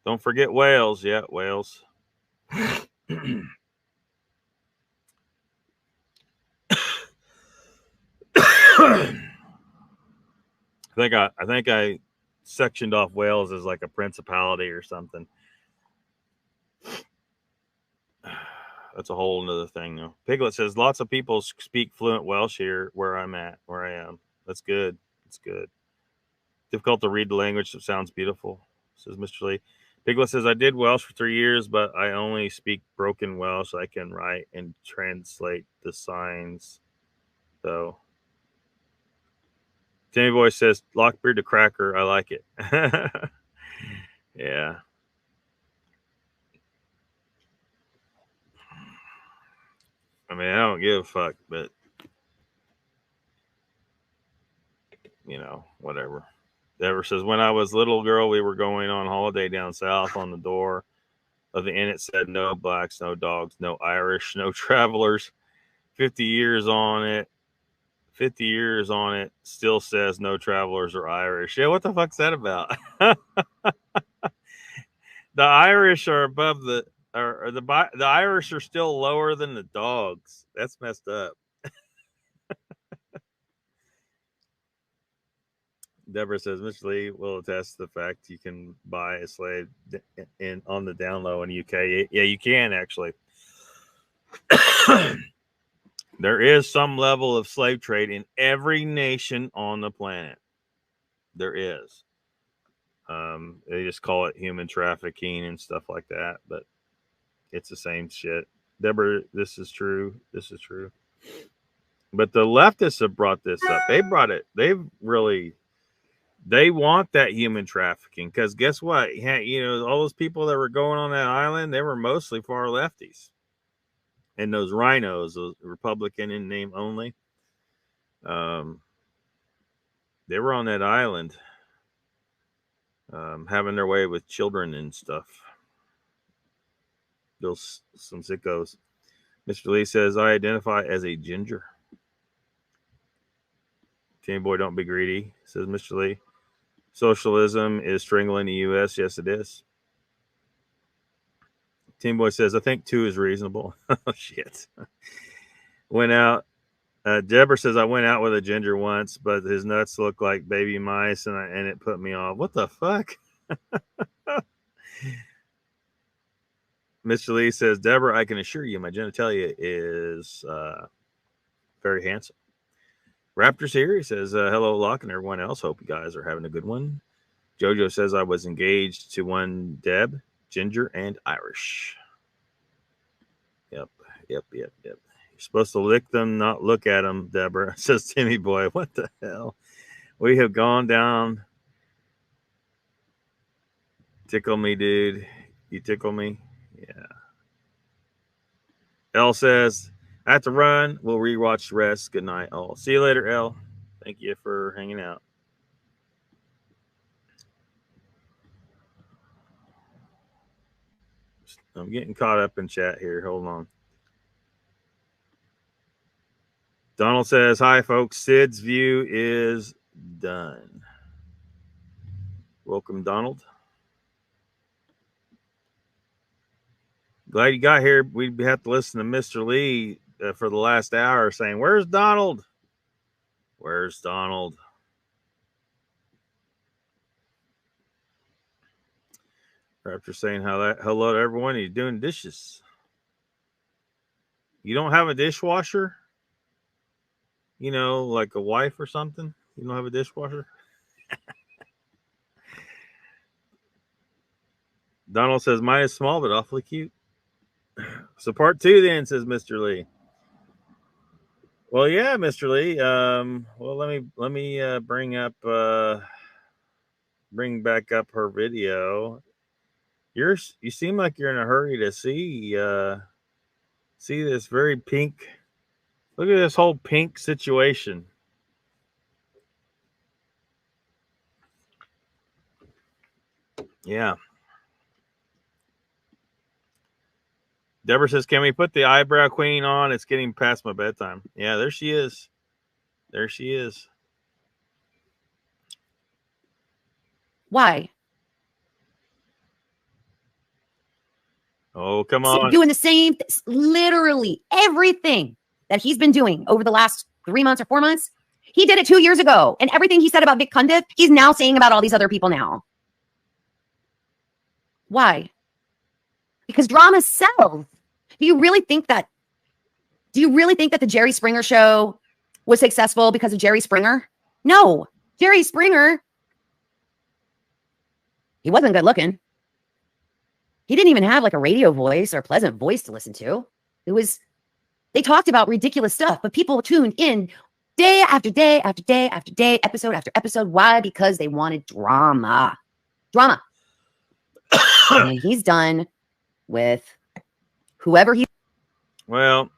Speaker 1: Don't forget Wales. Yeah, Wales. I think I sectioned off Wales as like a principality or something. That's a whole other thing, though. Piglet says lots of people speak fluent Welsh here where I am. That's good. It's good. Difficult to read the language, so it sounds beautiful, says Mr. Lee. Piglet says, I did Welsh for 3 years, but I only speak broken Welsh. I can write and translate the signs. So Timmy Boy says, Lockbeard to cracker. I like it. Yeah. I mean, I don't give a fuck, but, you know, whatever. Deborah says, when I was little girl, we were going on holiday down south. On the door of the inn, it said, no blacks, no dogs, no Irish, no travelers. 50 years on it. 50 years on it. Still says no travelers or Irish. Yeah, what the fuck's that about? The Irish are above the, or the Irish are still lower than the dogs. That's messed up. Deborah says, Mr. Lee will attest to the fact you can buy a slave on the down low in the UK. Yeah, you can actually. There is some level of slave trade in every nation on the planet. There is. They just call it human trafficking and stuff like that, but it's the same shit. Deborah, this is true. This is true. But the leftists have brought this up. They brought it. They want that human trafficking because guess what? You know, all those people that were going on that island, they were mostly far lefties. And those rhinos, those Republican in name only, they were on that island having their way with children and stuff. Those some sickos. Mr. Lee says, I identify as a ginger. Team boy, don't be greedy, says Mr. Lee. Socialism is strangling the U.S. Yes, it is. Team boy says, I think 2 is reasonable. Oh, shit. Went out. Deborah says, I went out with a ginger once, but his nuts look like baby mice, and it put me off. What the fuck? Mr. Lee says, Deborah, I can assure you my genitalia is very handsome. Raptor's here. He says, hello, Locke, and everyone else. Hope you guys are having a good one. Jojo says, I was engaged to one Deb, ginger, and Irish. Yep. You're supposed to lick them, not look at them, Deborah, says Timmy Boy. What the hell? We have gone down. Tickle me, dude. You tickle me? Yeah. L says, I have to run. We'll rewatch the rest. Good night, all. See you later, L. Thank you for hanging out. I'm getting caught up in chat here. Hold on. Donald says, hi, folks. Sid's view is done. Welcome, Donald. Glad you got here. We'd have to listen to Mr. Lee for the last hour saying, where's Donald? Where's Donald? After saying hello to everyone, he's doing dishes. You don't have a dishwasher? You know, like a wife or something? You don't have a dishwasher? Donald says, mine is small, but awfully cute. So part 2 then, says Mr. Lee. Well, yeah, Mr. Lee. Well, let me bring back up her video. You seem like you're in a hurry to see this very pink. Look at this whole pink situation. Yeah. Deborah says, can we put the eyebrow queen on? It's getting past my bedtime. Yeah, there she is. There she is.
Speaker 3: Why?
Speaker 1: Oh, come on.
Speaker 3: Doing the same, literally everything that he's been doing over the last 3 months or 4 months. He did it 2 years ago. And everything he said about Vic Cundiff, he's now saying about all these other people now. Why? Because drama sells. Do you really think that the Jerry Springer show was successful because of Jerry Springer? No. Jerry Springer, he wasn't good looking. He didn't even have like a radio voice or a pleasant voice to listen to. They talked about ridiculous stuff, but people tuned in day after day after day after day, episode after episode. Why? Because they wanted drama. Drama. And when he's done with whoever he...
Speaker 1: Well,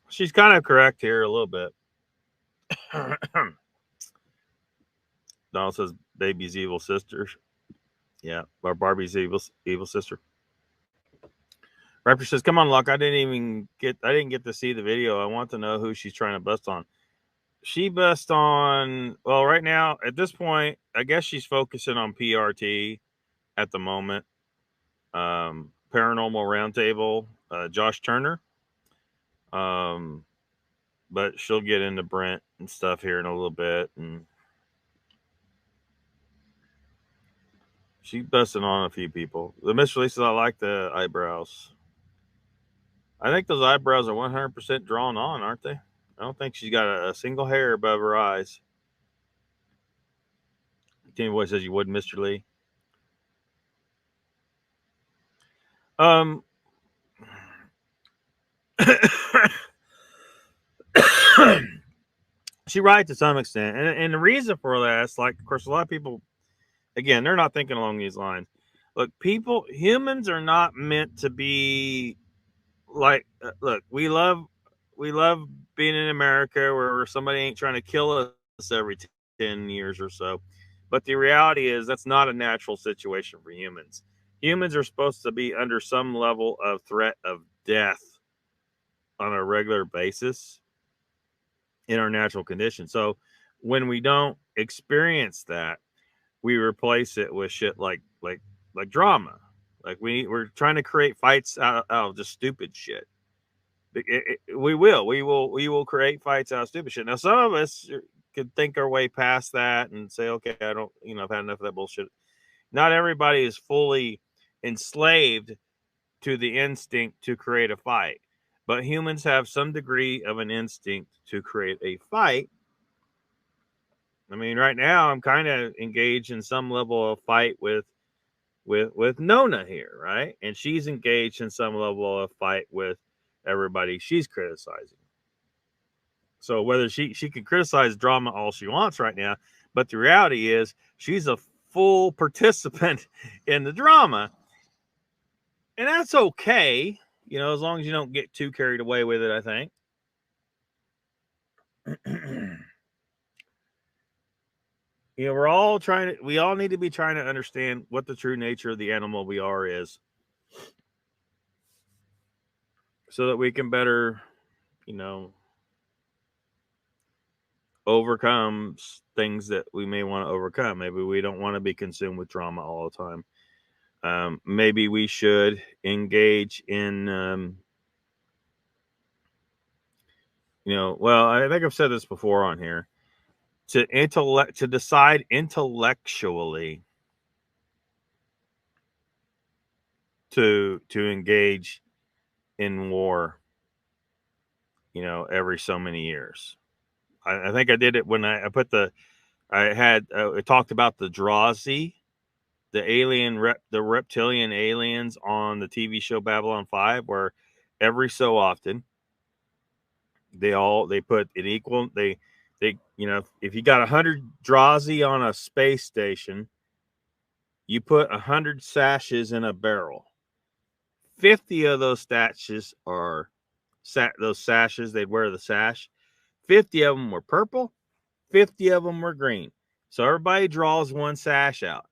Speaker 1: she's kind of correct here a little bit. Donald says baby's evil sister. Yeah, or Barbie's evil sister. Raptor says, "Come on, Luck. I didn't get to see the video. I want to know who she's trying to bust on." She bust on, well, right now at this point, I guess she's focusing on PRT at the moment. Paranormal Roundtable, Josh Turner. But she'll get into Brent and stuff here in a little bit, and she's busting on a few people. The Miss Release says, "I like the eyebrows." I think those eyebrows are 100% drawn on, aren't they? I don't think she's got a single hair above her eyes. Team Boy says you would, Mr. Lee. She right to some extent, and the reason for that is, like, of course, a lot of people, again, they're not thinking along these lines. Look, humans are not meant to be like, look, we love being in America where somebody ain't trying to kill us every 10 years or so. But the reality is that's not a natural situation for humans. Humans are supposed to be under some level of threat of death on a regular basis in our natural condition. So when we don't experience that, we replace it with shit like drama. Like we're trying to create fights out of just stupid shit. We will create fights out of stupid shit. Now, some of us could think our way past that and say, okay, I've had enough of that bullshit. Not everybody is fully enslaved to the instinct to create a fight, but humans have some degree of an instinct to create a fight. I mean, right now I'm kind of engaged in some level of fight with Nona here, right? And she's engaged in some level of fight with everybody she's criticizing. So whether she can criticize drama all she wants right now, but the reality is she's a full participant in the drama. And that's okay, as long as you don't get too carried away with it, I think. We all need to be trying to understand what the true nature of the animal we are is, so that we can better, overcome things that we may want to overcome. Maybe we don't want to be consumed with drama all the time. Maybe we should engage in, well, I think I've said this before on here, to decide intellectually to engage in war, every so many years. I think I did it when I talked about the Drazi, the reptilian aliens on the TV show Babylon 5, where every so often they put it equal. They if you got 100 Drazi on a space station, you put 100 sashes in a barrel. 50 of those sashes are those sashes. They'd wear the sash. 50 of them were purple. 50 of them were green. So everybody draws one sash out.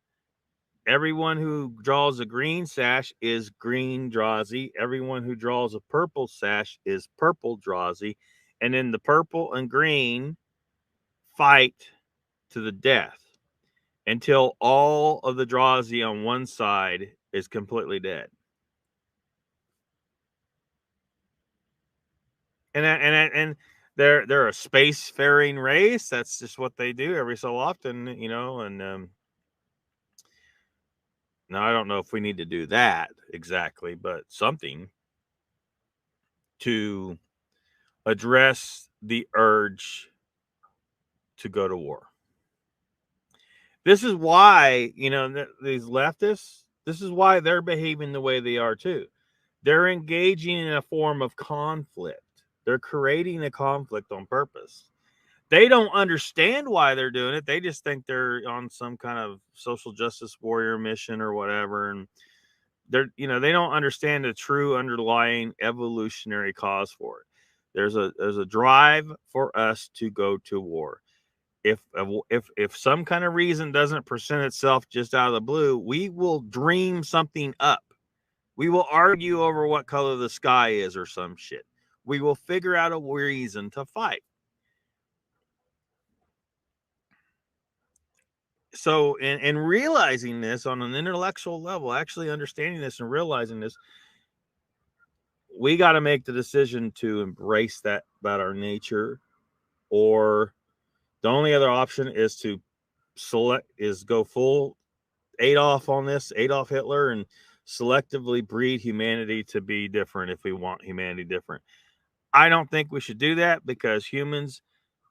Speaker 1: Everyone who draws a green sash is green Drazi. Everyone who draws a purple sash is purple Drazi. And then the purple and green fight to the death until all of the Drazi on one side is completely dead. And they're a spacefaring race. That's just what they do every so often, and now I don't know if we need to do that exactly, but something to address the urge to go to war. This is why, these leftists, this is why they're behaving the way they are too. They're engaging in a form of conflict. They're creating a conflict on purpose. They don't understand why they're doing it. They just think they're on some kind of social justice warrior mission or whatever. And they're, you know, they don't understand the true underlying evolutionary cause for it. There's a drive for us to go to war. If some kind of reason doesn't present itself just out of the blue, we will dream something up. We will argue over what color the sky is or some shit. We will figure out a reason to fight. So, in realizing this on an intellectual level, actually understanding this and realizing this, we got to make the decision to embrace that about our nature, or the only other option is to go full Adolf on this, Adolf Hitler, and selectively breed humanity to be different if we want humanity different. I don't think we should do that, because humans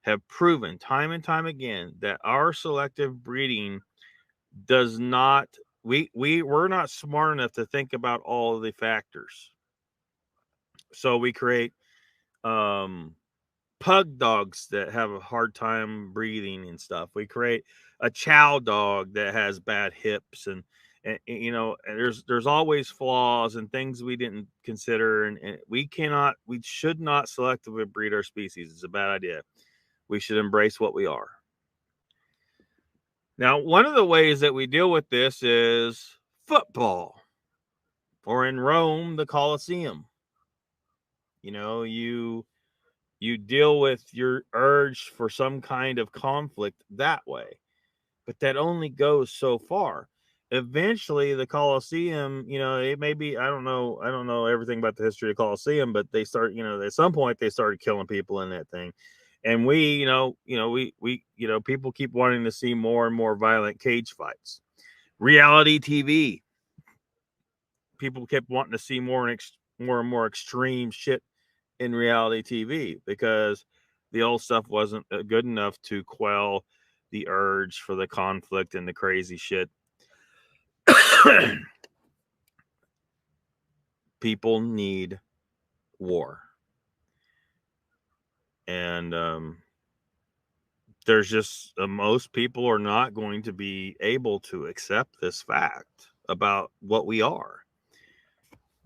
Speaker 1: have proven time and time again that our selective breeding does not, we're not smart enough to think about all of the factors. So we create pug dogs that have a hard time breathing and stuff. We create a chow dog that has bad hips, and you know, there's always flaws and things we didn't consider, and we should not selectively breed our species. It's a bad idea. We should embrace what we are. Now, one of the ways that we deal with this is football, or in Rome, the Colosseum. You know, you deal with your urge for some kind of conflict that way, but that only goes so far. Eventually, the Colosseum, you know, it may be, I don't know everything about the history of the Colosseum, but they start, you know, at some point they started killing people in that thing. And we, people keep wanting to see more and more violent cage fights. Reality TV, people kept wanting to see more and more extreme shit in reality TV, because the old stuff wasn't good enough to quell the urge for the conflict and the crazy shit. People need war. And there's just most people are not going to be able to accept this fact about what we are.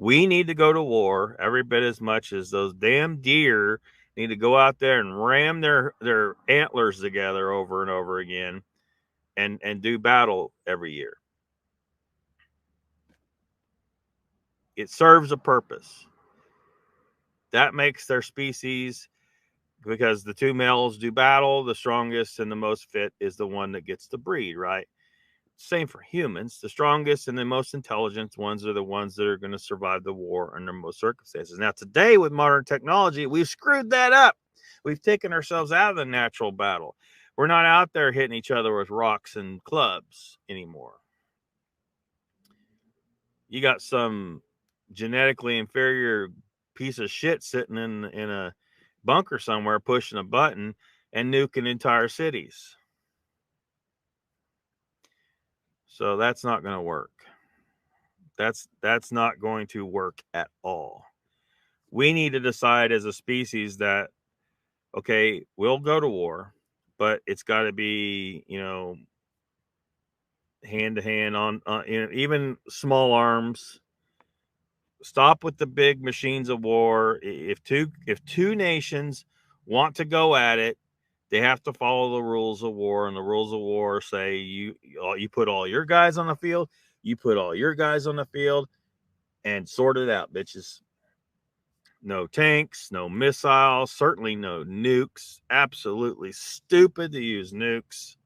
Speaker 1: We need to go to war every bit as much as those damn deer need to go out there and ram their antlers together over and over again and do battle every year. It serves a purpose. That makes their species, because the two males do battle, the strongest and the most fit is the one that gets to breed, right? Same for humans. The strongest and the most intelligent ones are the ones that are going to survive the war under most circumstances. Now, today with modern technology, we've screwed that up. We've taken ourselves out of the natural battle. We're not out there hitting each other with rocks and clubs anymore. You got some genetically inferior piece of shit sitting in a bunker somewhere pushing a button and nuking entire cities. So that's not going to work. That's not going to work at all. We need to decide as a species that, okay, we'll go to war, but it's got to be, you know, hand to hand on you know, even small arms. Stop with the big machines of war. If two nations want to go at it, they have to follow the rules of war, and the rules of war say you put all your guys on the field, you put all your guys on the field, and sort it out, bitches. No tanks, no missiles, certainly no nukes. Absolutely stupid to use nukes.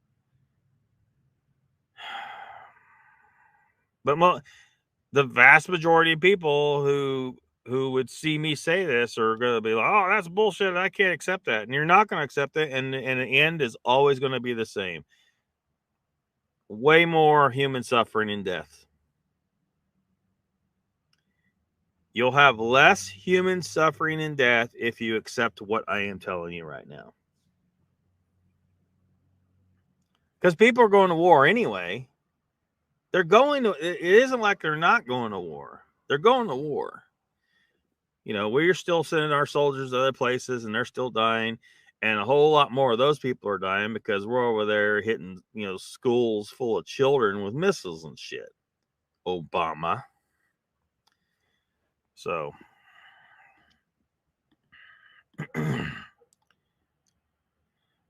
Speaker 1: But the vast majority of people who would see me say this are going to be like, oh, that's bullshit. I can't accept that. And you're not going to accept it. And the end is always going to be the same. Way more human suffering and death. You'll have less human suffering and death if you accept what I am telling you right now. Because people are going to war anyway. They're going to, it isn't like they're not going to war. They're going to war. You know, we're still sending our soldiers to other places and they're still dying. And a whole lot more of those people are dying because we're over there hitting, you know, schools full of children with missiles and shit. Obama. So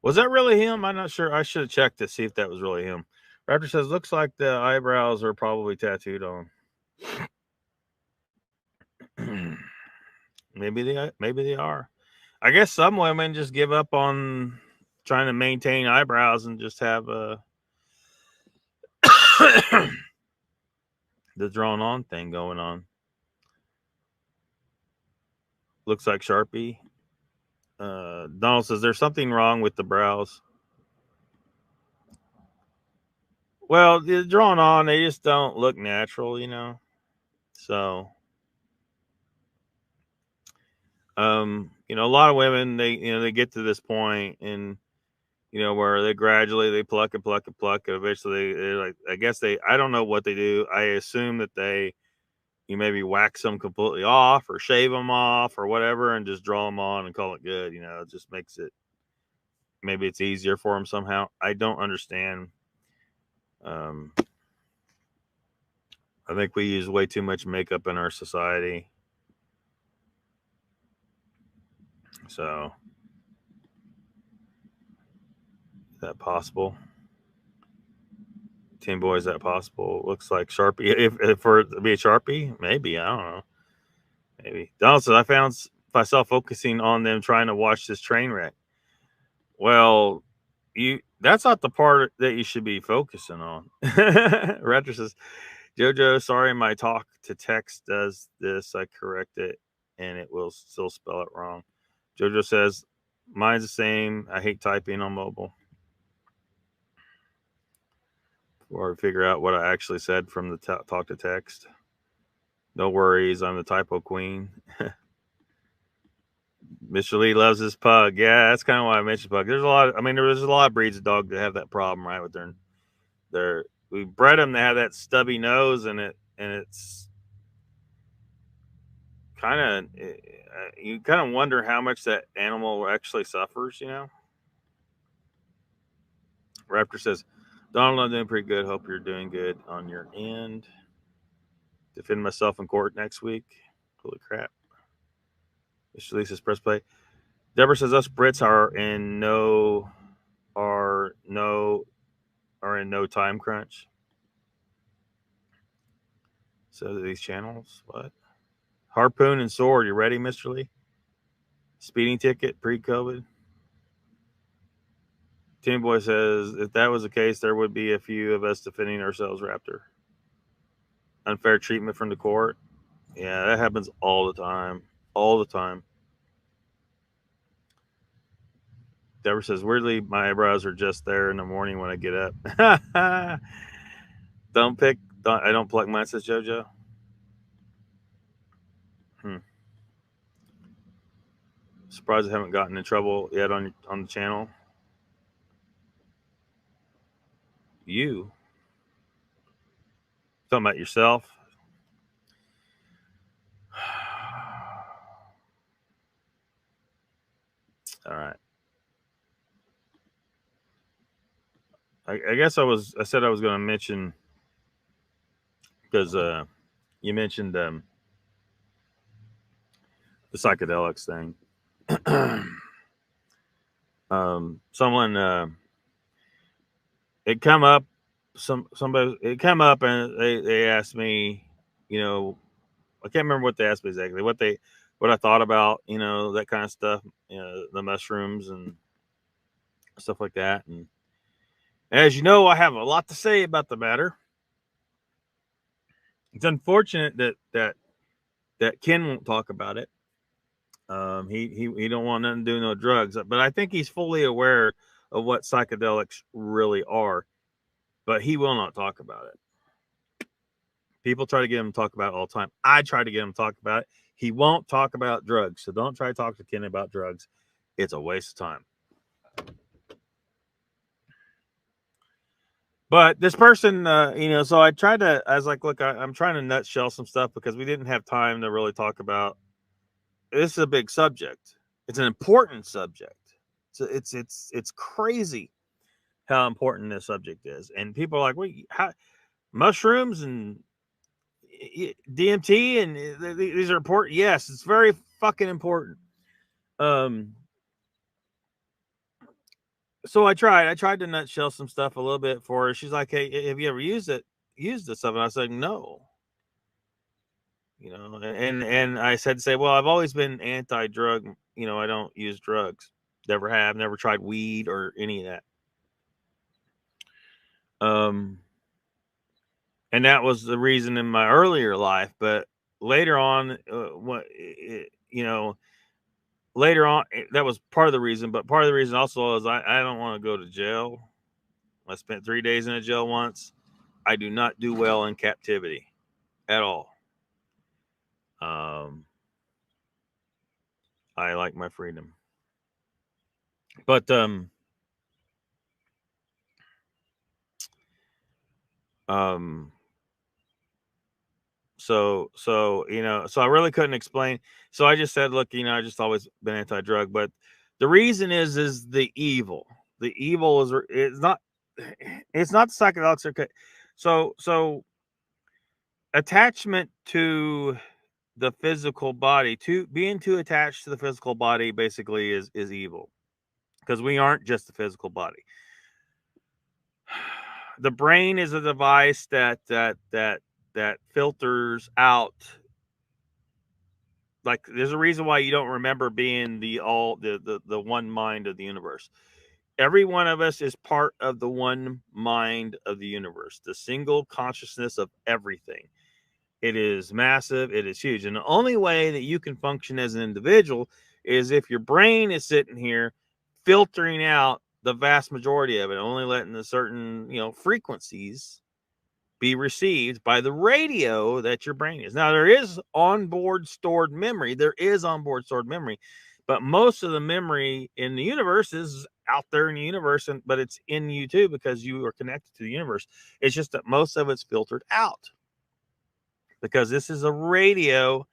Speaker 1: was that really him? I'm not sure. I should have checked to see if that was really him. Raptor says, looks like the eyebrows are probably tattooed on. Maybe they are. I guess some women just give up on trying to maintain eyebrows and just have the drawn on thing going on. Looks like Sharpie. Donald says there's something wrong with the brows. Well, they're drawn on, they just don't look natural, you know. So you know, a lot of women, they get to this point and you know, where they gradually they pluck and eventually they're like, I don't know what they do. I assume that you maybe wax them completely off or shave them off or whatever and just draw them on and call it good. You know, it just makes it, maybe it's easier for them somehow. I don't understand. I think we use way too much makeup in our society. So, is that possible? Team Boy, is that possible? Looks like Sharpie. If for it to be a Sharpie, maybe. I don't know. Maybe. Donald says, I found myself focusing on them trying to watch this train wreck. Well, that's not the part that you should be focusing on. Raptor says, Jojo, sorry, my talk to text does this. I correct it and it will still spell it wrong. Jojo says, mine's the same. I hate typing on mobile. Or figure out what I actually said from the talk to text. No worries, I'm the typo queen. Mr. Lee loves his pug. Yeah, that's kind of why I mentioned pug. There's a lot of breeds of dog that have that problem, right? With their we bred them to have that stubby nose, and it's kind of, you kind of wonder how much that animal actually suffers, you know. Raptor says, Donald, I'm doing pretty good. Hope you're doing good on your end. Defend myself in court next week. Holy crap. Mr. Lee says, press play. Deborah says, us Brits are in no time crunch. So these channels, what? Harpoon and sword. You ready, Mr. Lee? Speeding ticket pre-COVID. Team Boy says, if that was the case, there would be a few of us defending ourselves, Raptor. Unfair treatment from the court. Yeah, that happens all the time. All the time. Deborah says, weirdly, my eyebrows are just there in the morning when I get up. I don't pluck mine, says JoJo. Surprised I haven't gotten in trouble yet on the channel. You talking about yourself? All right. I guess I said I was going to mention, because you mentioned the psychedelics thing. Someone it come up and they asked me, you know, I can't remember what they asked me exactly, what I thought about, you know, that kind of stuff, you know, the mushrooms and stuff like that. And as you know, I have a lot to say about the matter. It's unfortunate that Ken won't talk about it. He don't want nothing to do with no drugs, but I think he's fully aware of what psychedelics really are, but he will not talk about it. People try to get him to talk about it all the time. I try to get him to talk about it. He won't talk about drugs, so don't try to talk to Ken about drugs. It's a waste of time. But this person, you know, so I was like, look, I'm trying to nutshell some stuff because we didn't have time to really talk about this is a big subject. It's an important subject. So it's crazy how important this subject is. And people are like, wait, how mushrooms and DMT and these are important. Yes, it's very fucking important. So I tried to nutshell some stuff a little bit for her. She's like, hey, have you ever used this stuff? And I said, no. You know, and I said to say, well, I've always been anti-drug. You know, I don't use drugs. Never have. Never tried weed or any of that. And that was the reason in my earlier life. But later on, later on, that was part of the reason. But part of the reason also is I don't want to go to jail. I spent 3 days in a jail once. I do not do well in captivity at all. I like my freedom. But so I really couldn't explain. So I just said, look, I just always been anti-drug, but the reason is the evil. The evil is not the psychedelics. So attachment to the physical body, to being too attached to the physical body, basically is evil, because we aren't just the physical body. The brain is a device that filters out. Like, there's a reason why you don't remember being the one mind of the universe. Every one of us is part of the one mind of the universe, the single consciousness of everything. It is massive. It is huge. And the only way that you can function as an individual is if your brain is sitting here filtering out the vast majority of it, only letting the certain, frequencies be received by the radio that your brain is. Now, there is onboard stored memory. But most of the memory in the universe is out there in the universe, but it's in you too, because you are connected to the universe. It's just that most of it's filtered out, because this is a radio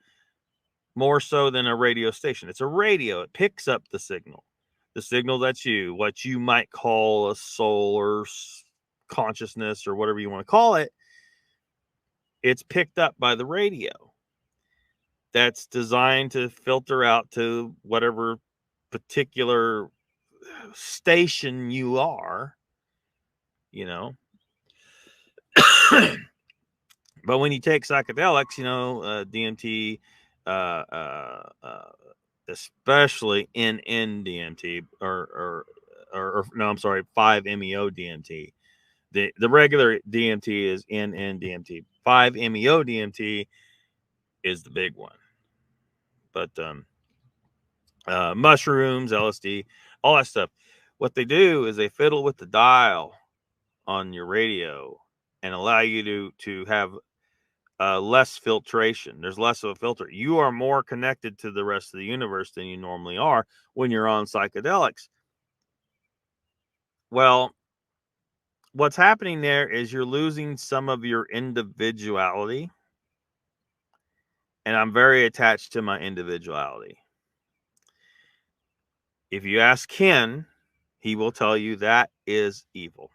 Speaker 1: more so than a radio station. It's a radio. It picks up the signal that's what you might call a soul or consciousness or whatever you want to call it. It's picked up by the radio. That's designed to filter out to whatever particular station you are, But when you take psychedelics, DMT, especially NN-DMT, or no, I'm sorry, 5-MeO-DMT. The regular DMT is NN-DMT. 5-MeO-DMT is the big one. But mushrooms, LSD, all that stuff, what they do is they fiddle with the dial on your radio and allow you to have less filtration. There's less of a filter. You are more connected to the rest of the universe than you normally are when you're on psychedelics. Well, what's happening there is you're losing some of your individuality. And I'm very attached to my individuality. If you ask Ken, he will tell you that is evil.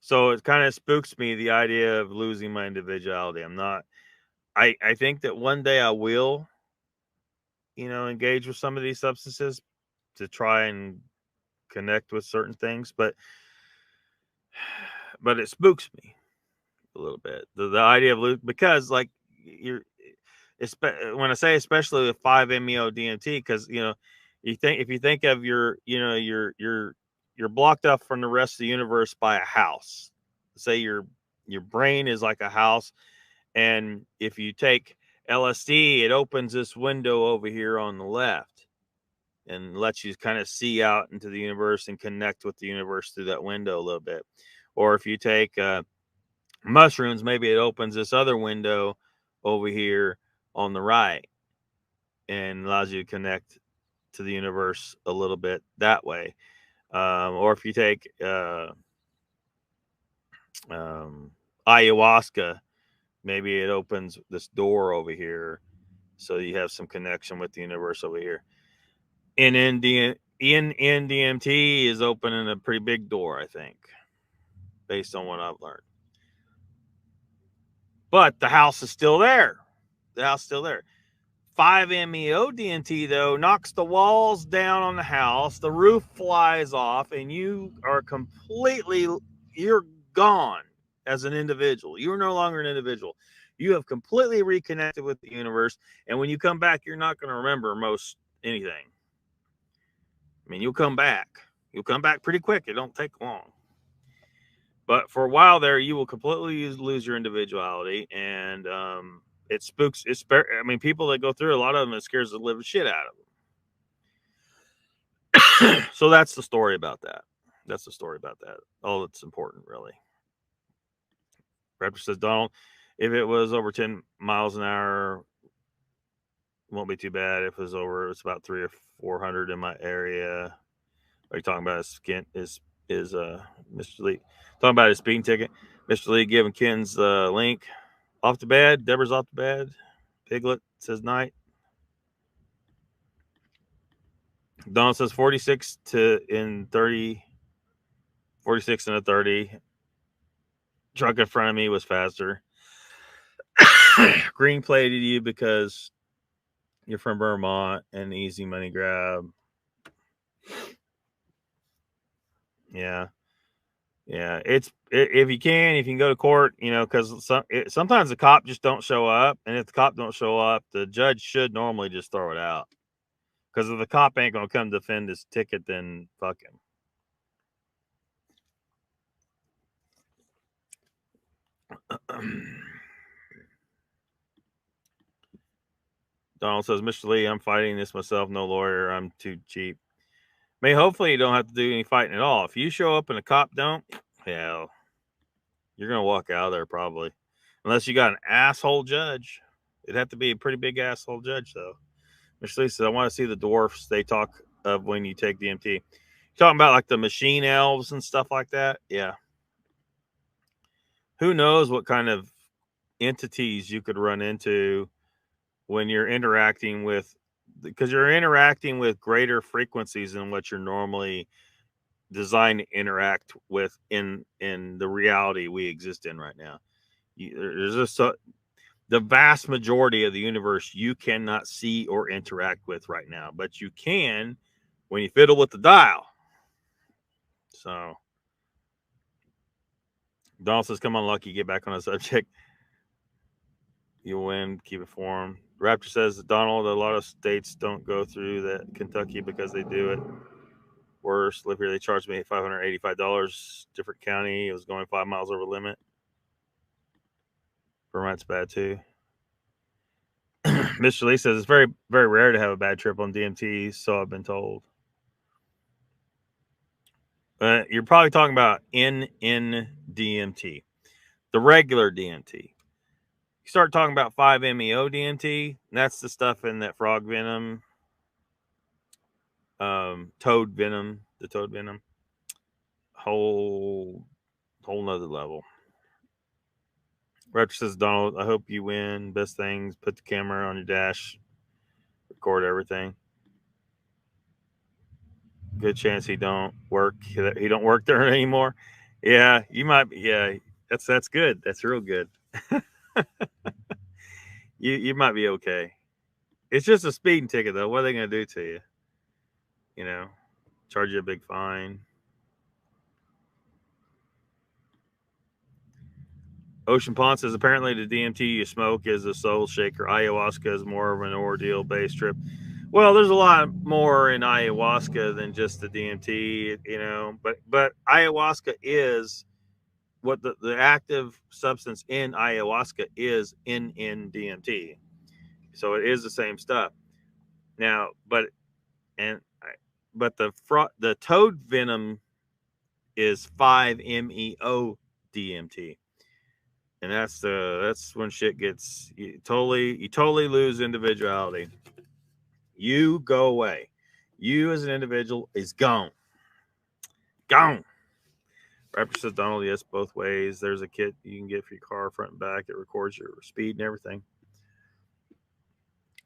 Speaker 1: So it kind of spooks me, the idea of losing my individuality. I think that one day I will, engage with some of these substances to try and connect with certain things, but it spooks me a little bit. The idea of because when I say especially with 5-MeO-DMT, because if you think of you're blocked off from the rest of the universe by a house. Say your brain is like a house, and if you take LSD, it opens this window over here on the left and lets you kind of see out into the universe and connect with the universe through that window a little bit. Or if you take mushrooms, maybe it opens this other window over here on the right and allows you to connect to the universe a little bit that way. Or if you take ayahuasca, maybe it opens this door over here So you have some connection with the universe over here. NDMT is opening a pretty big door, I think, based on what I've learned. But the house is still there. The house is still there. 5-MeO DMT, though, knocks the walls down on the house. The roof flies off, and you are you're gone as an individual. You're no longer an individual. You have completely reconnected with the universe. And when you come back, you're not going to remember most anything. I mean, you'll come back. You'll come back pretty quick. It don't take long. But for a while there, you will completely lose your individuality. And it spooks. I mean, people that go through, a lot of them, it scares the living shit out of them. So that's the story about that. That's the story about that. All that's important, really. Raptor says, Donald, if it was over 10 miles an hour, won't be too bad. If it was over, it's about 300 or 400 in my area. Are you talking about his skin? Is Mr. Lee talking about his speeding ticket? Mr. Lee giving Ken's link. Off to bed. Deborah's off to bed. Piglet says night. Donald says 46 in 30. 46 and a 30. Truck in front of me was faster. Green plated you because you're from Vermont and easy money grab. Yeah. If you can go to court, because sometimes the cop just don't show up, and if the cop don't show up, the judge should normally just throw it out. Because if the cop ain't gonna come defend his ticket, then fuck him. Donald says, Mr. Lee, I'm fighting this myself. No lawyer. I'm too cheap. Hopefully you don't have to do any fighting at all. If you show up and a cop don't, hell, you're going to walk out of there probably. Unless you got an asshole judge. It'd have to be a pretty big asshole judge, though. Mr. Lee says, I want to see the dwarfs they talk of when you take DMT. You're talking about like the machine elves and stuff like that? Yeah. Who knows what kind of entities you could run into when you're interacting with, because you're interacting with greater frequencies than what you're normally designed to interact with in the reality we exist in right now. There's just the vast majority of the universe you cannot see or interact with right now, but you can when you fiddle with the dial. So Donald says, come on, Lucky, get back on the subject. You'll win, keep it form. Raptor says, Donald, a lot of states don't go through that Kentucky because they do it worse. Live here, they charged me $585. Different county. It was going 5 miles over limit. Vermont's bad too. Mr. Lee says it's very, very rare to have a bad trip on DMT, so I've been told. You're probably talking about NN-DMT, the regular DMT. You start talking about 5-MeO DMT, and that's the stuff in that frog venom, toad venom, the toad venom, whole nother level. Raptor says, Donald, I hope you win. Best things, put the camera on your dash, record everything. Good chance he don't work. He don't work there anymore. Yeah, you might. Yeah, that's good. That's real good. You might be okay. It's just a speeding ticket, though. What are they going to do to you? Charge you a big fine. Ocean Pond says, apparently the DMT you smoke is a soul shaker. Ayahuasca is more of an ordeal-based trip. Well, there's a lot more in ayahuasca than just the DMT, but ayahuasca is what the active substance in ayahuasca is in DMT. So it is the same stuff. Now, but the toad venom is 5-MeO DMT. And that's when shit gets you totally lose individuality. You go away. You as an individual is gone. Gone. Raptor says, Donald, yes, both ways. There's a kit you can get for your car front and back. It records your speed and everything.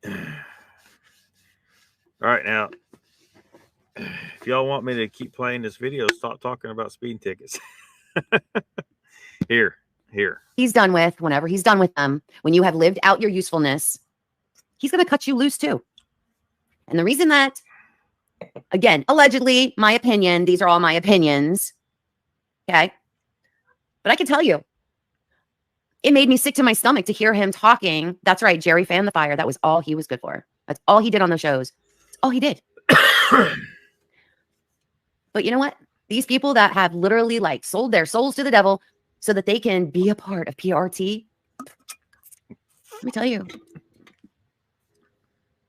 Speaker 1: All right, now, if y'all want me to keep playing this video, stop talking about speeding tickets. Here.
Speaker 3: He's done with, whenever he's done with them, when you have lived out your usefulness, he's going to cut you loose too. And the reason that, again, allegedly, my opinion, these are all my opinions. Okay. But I can tell you, it made me sick to my stomach to hear him talking. That's right. Jerry fanned the fire. That was all he was good for. That's all he did on the shows. That's all he did. But you know what? These people that have literally like sold their souls to the devil so that they can be a part of PRT. Let me tell you.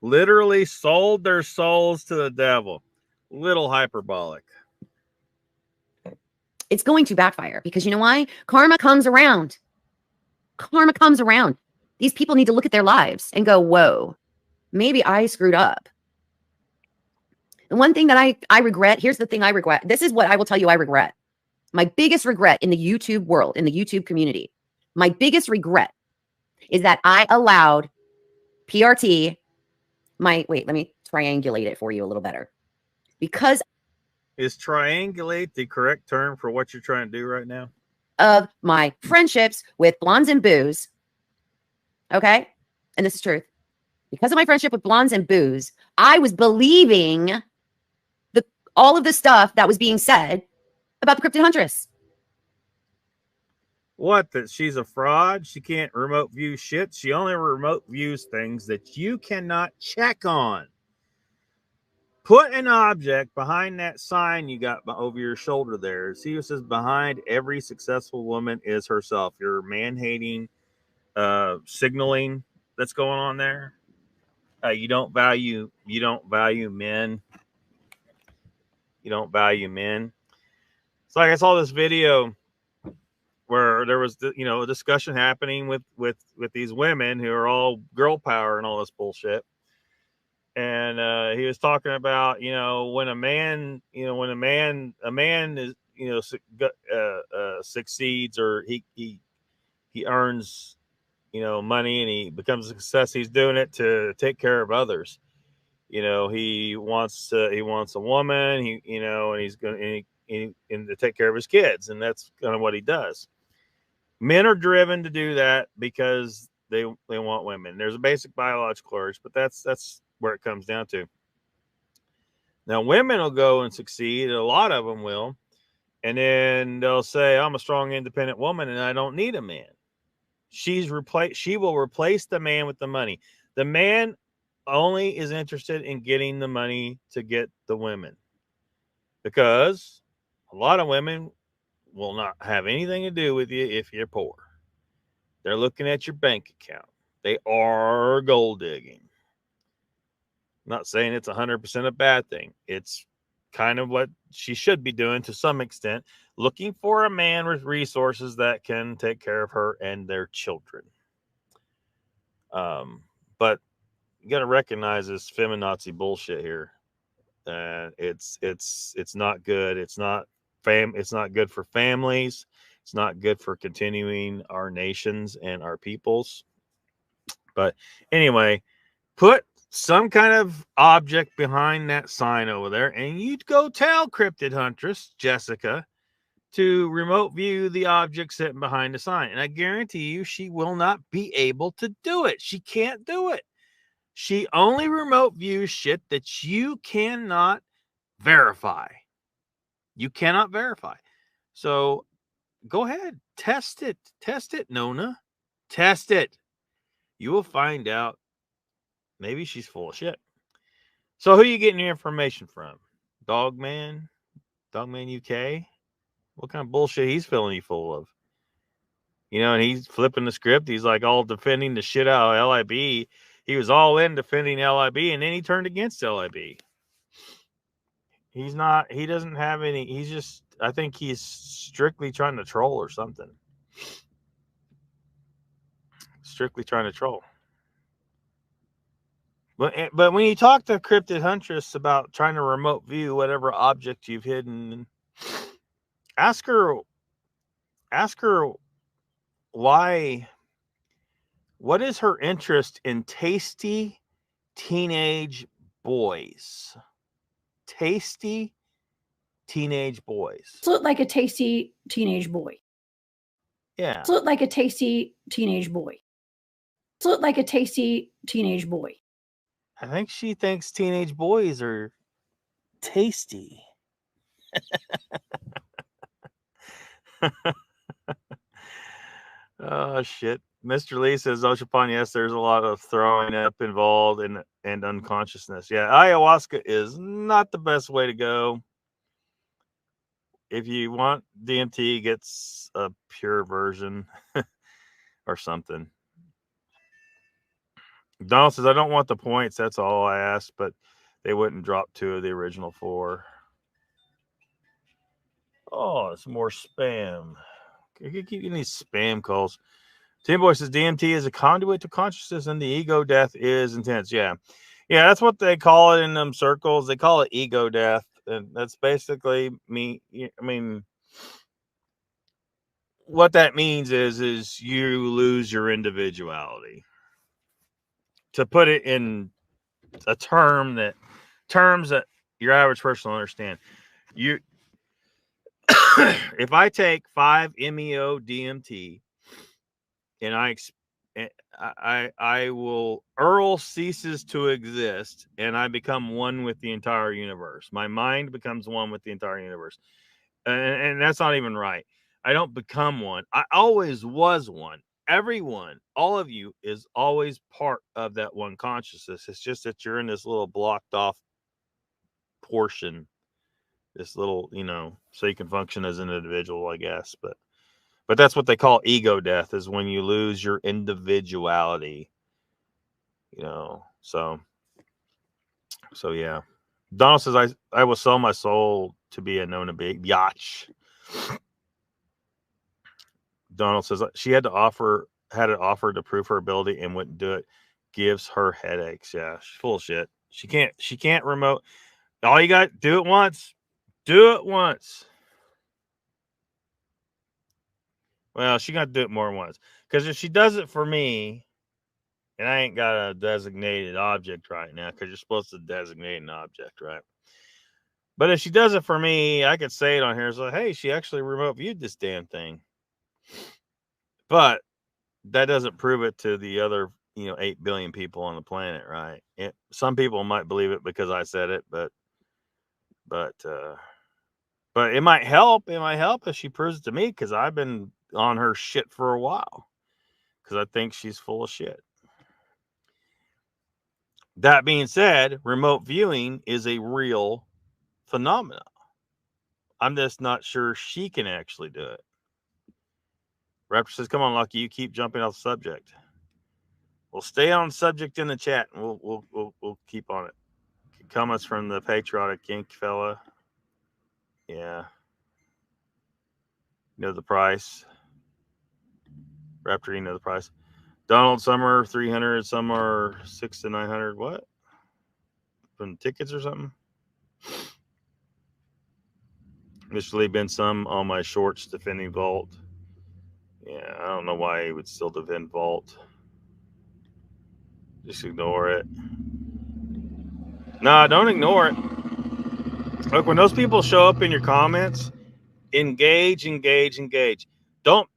Speaker 1: Literally sold their souls to the devil. Little hyperbolic.
Speaker 3: It's going to backfire because you know why? Karma comes around. Karma comes around. These people need to look at their lives and go, whoa, maybe I screwed up. The one thing that I regret, here's the thing I regret. This is what I will tell you I regret. My biggest regret in the YouTube world, in the YouTube community, my biggest regret is that I allowed PRT, wait, let me triangulate it for you a little better. Because
Speaker 1: is triangulate the correct term for what you're trying to do right now?
Speaker 3: Of my friendships with blondes and booze. Okay. And this is truth. Because of my friendship with blondes and booze, I was believing all of the stuff that was being said about the Cryptid Huntress.
Speaker 1: What? That she's a fraud? She can't remote view shit? She only remote views things that you cannot check on. Put an object behind that sign you got over your shoulder there. See what says behind every successful woman is herself. Your man-hating signaling that's going on there. You don't value men. You don't value men. So like I saw this video where there was a discussion happening with these women who are all girl power and all this bullshit. And he was talking about, when a man is, succeeds, or he earns, money, and he becomes a success. He's doing it to take care of others. He wants a woman, and he's going to take care of his kids. And that's kind of what he does. Men are driven to do that because they want women. There's a basic biological urge, but that's where it comes down to. Now, women will go and succeed. A lot of them will. And then they'll say, I'm a strong, independent woman and I don't need a man. She will replace the man with the money. The man only is interested in getting the money to get the women, because a lot of women will not have anything to do with you if you're poor. They're looking at your bank account. They are gold digging. I'm not saying it's 100% a bad thing. It's kind of what she should be doing to some extent, looking for a man with resources that can take care of her and their children. But you got to recognize this feminazi bullshit here. It's not good. It's not good for families. It's not good for continuing our nations and our peoples. But anyway, put some kind of object behind that sign over there, and you'd go tell Cryptid Huntress Jessica to remote view the object sitting behind the sign. And I guarantee you she will not be able to do it. She can't do it. She only remote views shit that you cannot verify. You cannot verify. So go ahead. Test it. Test it, Nona. Test it. You will find out maybe she's full of shit. So who are you getting your information from? Dogman UK? What kind of bullshit he's filling you full of? And he's flipping the script. He's like all defending the shit out of LIB. He was all in defending LIB, and then he turned against LIB. He doesn't have any, I think he's strictly trying to troll or something. Strictly trying to troll. But when you talk to Cryptid Huntress about trying to remote view whatever object you've hidden, ask her why. What is her interest in tasty teenage boys. Tasty teenage boys.
Speaker 4: Look like a tasty teenage boy.
Speaker 1: Yeah.
Speaker 4: Look like a tasty teenage boy. Look like a tasty teenage boy.
Speaker 1: I think she thinks teenage boys are tasty. Oh, shit. Mr. Lee says, Oshapon, yes, there's a lot of throwing up involved and unconsciousness. Yeah, ayahuasca is not the best way to go. If you want DMT, gets a pure version or something. Donald says, I don't want the points. That's all I asked, but they wouldn't drop 2 of the original 4. Oh, it's more spam. I keep getting these spam calls. Tim Boy says DMT is a conduit to consciousness and the ego death is intense. Yeah. Yeah, that's what they call it in them circles. They call it ego death. And that's basically me. I mean, what that means is you lose your individuality. To put it in a terms that your average person will understand. If I take 5 MEO DMT and I will Earl ceases to exist and I become one with the entire universe. My mind becomes one with the entire universe. And that's not even right. I don't become one. I always was one. Everyone, all of you is always part of that one consciousness. It's just that you're in this little blocked off portion, this little, so you can function as an individual, I guess. But that's what they call ego death, is when you lose your individuality, so yeah. Donald says, I will sell my soul to be a Nona big biatch. Donald says she had it offered to prove her ability and wouldn't do it. Gives her headaches. Yeah, she's full of shit. She can't remote. All you got, do it once. Do it once. Well, she got to do it more than once. Because if she does it for me, and I ain't got a designated object right now, because you're supposed to designate an object, right? But if she does it for me, I could say it on here. So, hey, she actually remote viewed this damn thing. But that doesn't prove it to the other, 8 billion people on the planet, right? Some people might believe it because I said it, but it might help. It might help if she proves it to me, because I've been on her shit for a while, because I think she's full of shit. That being said, remote viewing is a real phenomenon. I'm just not sure she can actually do it. Raptor says, come on, Lucky, you keep jumping off the subject. We'll stay on subject in the chat, and we'll keep on it. Comments from the patriotic kink fella. Yeah. You know the price. Raptor, you know the price. Donald, some are 300, some are 600 to 900. What? From tickets or something? Mr. Lee, been some on my shorts defending Vault. Yeah, I don't know why he would still defend Vault. Just ignore it. Nah, don't ignore it. Look, when those people show up in your comments, engage. Don't,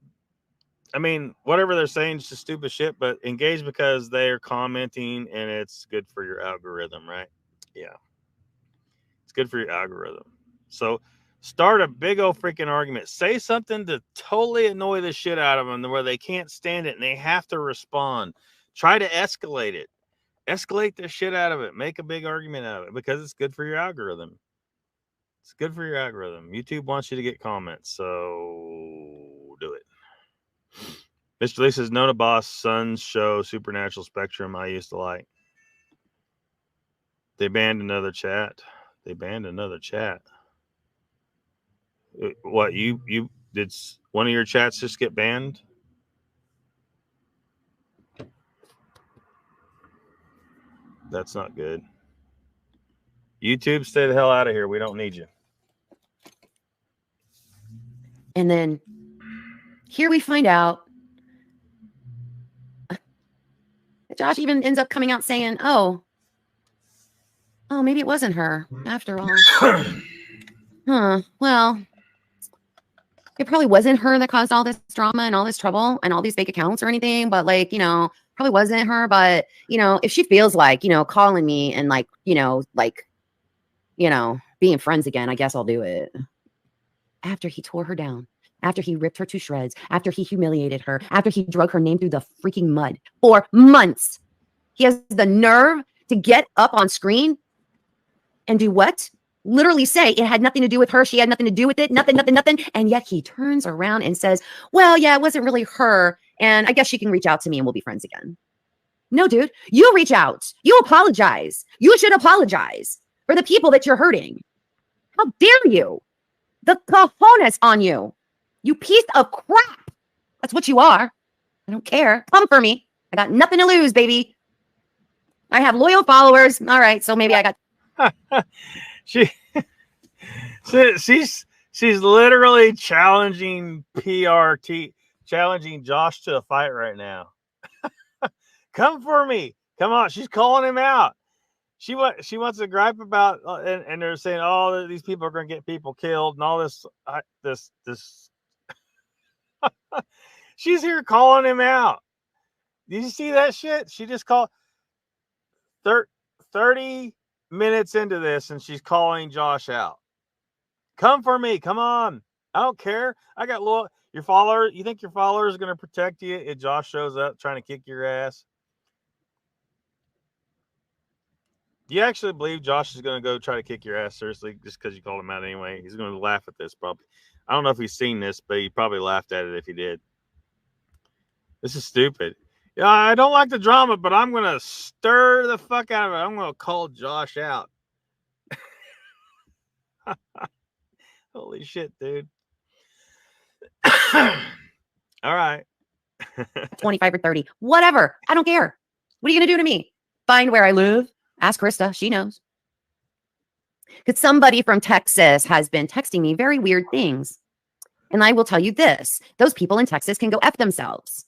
Speaker 1: whatever they're saying is just stupid shit, but engage because they're commenting and it's good for your algorithm, right? Yeah. It's good for your algorithm. So start a big old freaking argument. Say something to totally annoy the shit out of them where they can't stand it and they have to respond. Try to escalate it. Escalate the shit out of it. Make a big argument out of it because it's good for your algorithm. It's good for your algorithm. YouTube wants you to get comments, so do it. Mr. Lee says, Nona Boss Son's show, Supernatural Spectrum, I used to like. They banned another chat. What, you did one of your chats just get banned? That's not good. YouTube, stay the hell out of here. We don't need you.
Speaker 3: And then here we find out Josh even ends up coming out saying, oh, Oh, maybe it wasn't her after all. Huh. Well, it probably wasn't her that caused all this drama and all this trouble and all these fake accounts or anything, but like, probably wasn't her. But, if she feels like, calling me and like, being friends again, I guess I'll do it. After he tore her down, after he ripped her to shreds, after he humiliated her, after he drug her name through the freaking mud for months, he has the nerve to get up on screen and do what? Literally say it had nothing to do with her. She had nothing to do with it. Nothing. And yet he turns around and says, well, yeah, it wasn't really her. And I guess she can reach out to me and we'll be friends again. No, dude, you reach out. You apologize. You should apologize for the people that you're hurting. How dare you? The cojones on you. You piece of crap. That's what you are. I don't care. Come for me. I got nothing to lose, baby. I have loyal followers. All right, so maybe I got...
Speaker 1: she's literally challenging challenging Josh to a fight right now. Come for me. Come on. She's calling him out. She wants to gripe about, and they're saying, oh, these people are going to get people killed and all this. She's here calling him out. Did you see that shit? She just called 30 minutes into this and she's calling Josh out. Come for me. Come on. I don't care. I got your follower. You think your follower is going to protect you if Josh shows up trying to kick your ass? Do you actually believe Josh is going to go try to kick your ass seriously just because you called him out anyway? He's going to laugh at this probably. I don't know if he's seen this, but he probably laughed at it if he did. This is stupid. Yeah, I don't like the drama, but I'm going to stir the fuck out of it. I'm going to call Josh out. Holy shit, dude. All right.
Speaker 3: 25 or 30. Whatever. I don't care. What are you going to do to me? Find where I live. Ask Krista. She knows. Because somebody from Texas has been texting me very weird things. And I will tell you this. Those people in Texas can go F themselves.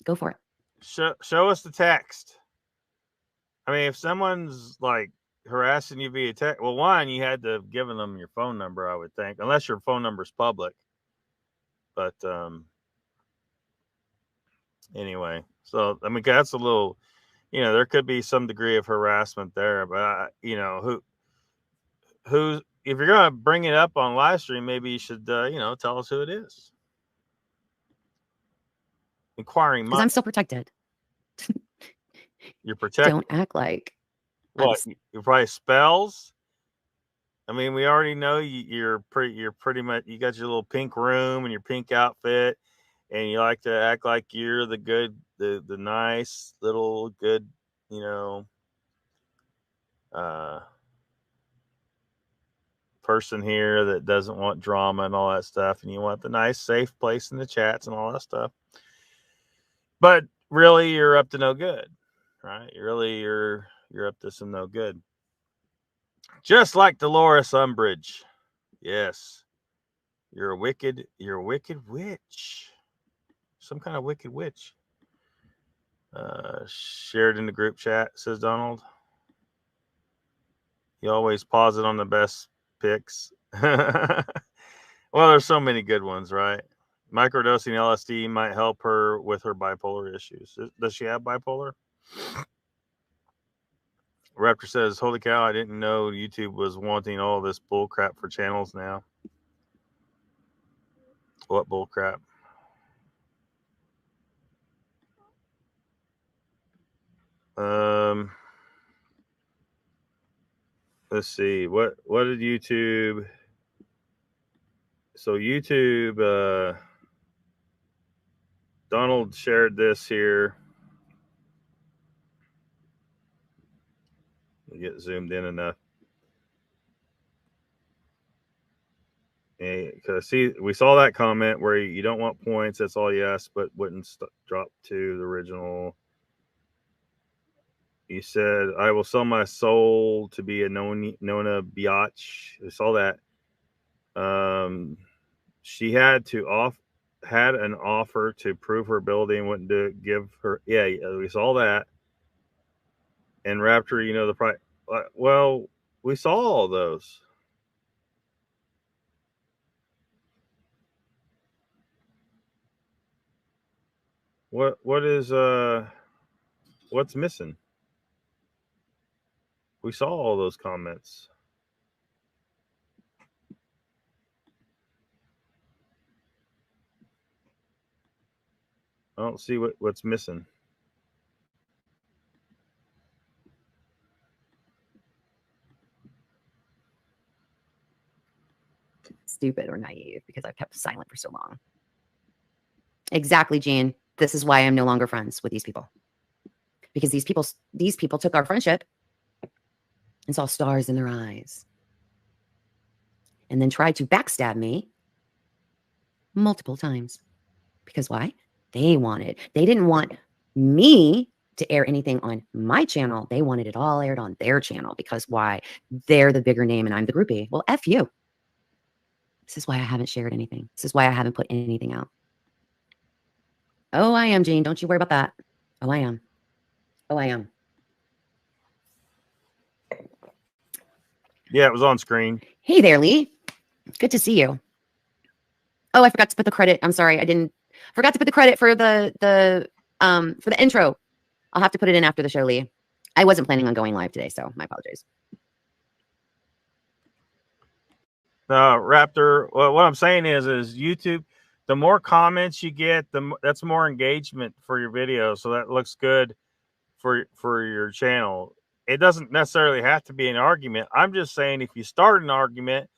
Speaker 3: Go for it.
Speaker 1: Show us the text. I mean, if someone's like harassing you via text, well, one, you had to have given them your phone number, I would think, unless your phone number is public. But anyway, so I mean, that's a little, there could be some degree of harassment there, but who if you're gonna bring it up on live stream, maybe you should tell us who it is. Inquiring
Speaker 3: because I'm still protected.
Speaker 1: You're protected.
Speaker 3: Don't act like
Speaker 1: what you probably spells. I mean, we already know you're pretty much, you got your little pink room and your pink outfit, and you like to act like you're the good, the nice little good, person here that doesn't want drama and all that stuff, and you want the nice, safe place in the chats and all that stuff. But really, you're up to no good, right? You're up to some no good. Just like Dolores Umbridge. Yes. You're a wicked witch. Some kind of wicked witch. Shared in the group chat, says Donald. You always pause it on the best picks. Well, there's so many good ones, right? Microdosing LSD might help her with her bipolar issues. Does she have bipolar? Raptor says, holy cow, I didn't know YouTube was wanting all this bull crap for channels now. What bull crap? Let's see. What did YouTube? So YouTube, Donald shared this here. Get zoomed in enough. Because see, we saw that comment where you don't want points. That's all yes, but wouldn't drop to the original. You said, I will sell my soul to be a Nona biatch. We saw that. She had an offer to prove her ability and wouldn't give her. Yeah, we saw that. And Raptor, you know, the price. Well, we saw all those. What is what's missing? We saw all those comments. I don't see what's missing.
Speaker 3: Stupid or naive because I've kept silent for so long. Exactly, Gene. This is why I'm no longer friends with these people. Because these people took our friendship and saw stars in their eyes. And then tried to backstab me multiple times. Because why? They didn't want me to air anything on my channel. They wanted it all aired on their channel. Because why? They're the bigger name and I'm the groupie. Well, F you. This is why I haven't shared anything. This is why I haven't put anything out. Oh, I am, Gene. Don't you worry about that. Oh, I am. Oh, I am.
Speaker 1: Yeah, it was on screen.
Speaker 3: Hey there, Lee. Good to see you. Oh, I forgot to put the credit. I'm sorry. Forgot to put the credit for the intro. I'll have to put it in after the show, Lee. I wasn't planning on going live today, so my apologies.
Speaker 1: Raptor, well, what I'm saying is YouTube, the more comments you get, that's more engagement for your video. So that looks good for your channel. It doesn't necessarily have to be an argument. I'm just saying if you start an argument,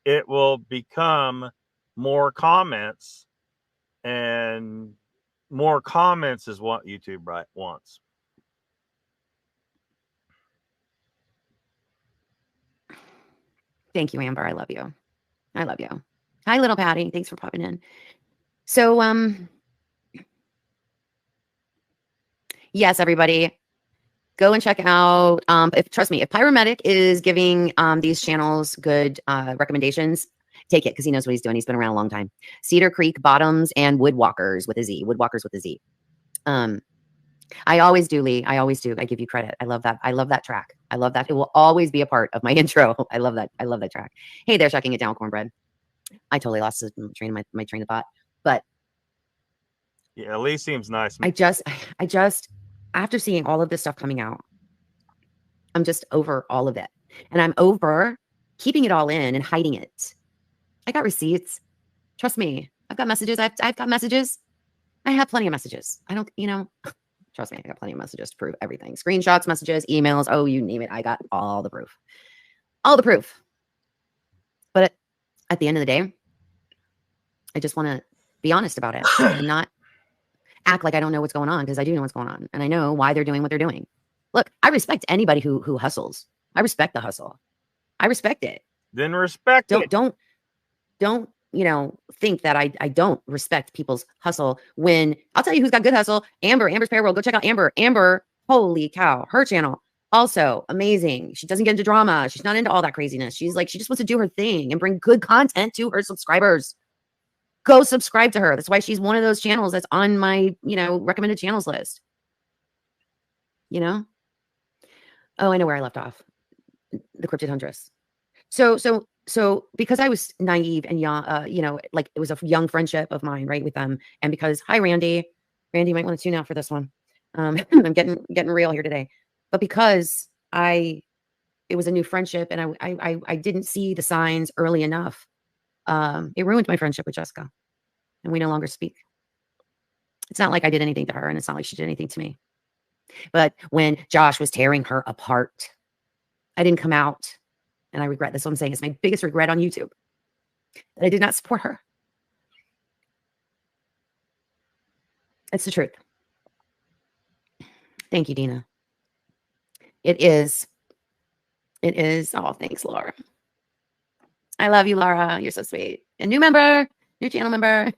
Speaker 1: it will become more comments, and more comments is what YouTube wants.
Speaker 3: Thank you, Amber. I love you. I love you. Hi, little Patty. Thanks for popping in. So, yes, everybody, go and check out. Trust me, if Pyromedic is giving these channels good recommendations, take it because he knows what he's doing. He's been around a long time. Cedar Creek Bottoms and Woodwalkers with a Z. Woodwalkers with a Z. I always do, Lee. I always do. I give you credit. I love that. I love that track. I love that. It will always be a part of my intro. I love that. I love that track. Hey there, shucking it down, cornbread. I totally lost my train of thought. But
Speaker 1: yeah, Lee seems nice.
Speaker 3: I just after seeing all of this stuff coming out, I'm just over all of it. And I'm over keeping it all in and hiding it. I got receipts. Trust me. I've got messages. I've got messages. I have plenty of messages. I don't, trust me, I got plenty of messages to prove everything. Screenshots, messages, emails. Oh, you name it. I got all the proof. All the proof. But at the end of the day, I just want to be honest about it and not act like I don't know what's going on, because I do know what's going on. And I know why they're doing what they're doing. Look, I respect anybody who hustles. I respect the hustle. I respect it.
Speaker 1: Then respect it.
Speaker 3: Don't think that I don't respect people's hustle. When I'll tell you who's got good hustle. Amber's Payroll. Go check out Amber, holy cow, her channel also amazing. She doesn't get into drama. She's not into all that craziness. She's like, she just wants to do her thing and bring good content to her subscribers. Go subscribe to her. That's why she's one of those channels that's on my recommended channels list. Oh, I know where I left off. The Cryptid Huntress. So because I was naive and young, like it was a young friendship of mine, right, with them. And because, hi, Randy might want to tune out for this one. I'm getting real here today. But because it was a new friendship and I didn't see the signs early enough, it ruined my friendship with Jessica. And we no longer speak. It's not like I did anything to her, and it's not like she did anything to me. But when Josh was tearing her apart, I didn't come out. And I regret this. What I'm saying is my biggest regret on YouTube, that I did not support her. It's the truth. Thank you, Dina. It is. Oh, thanks, Laura. I love you, Laura. You're so sweet. A new member, new channel member.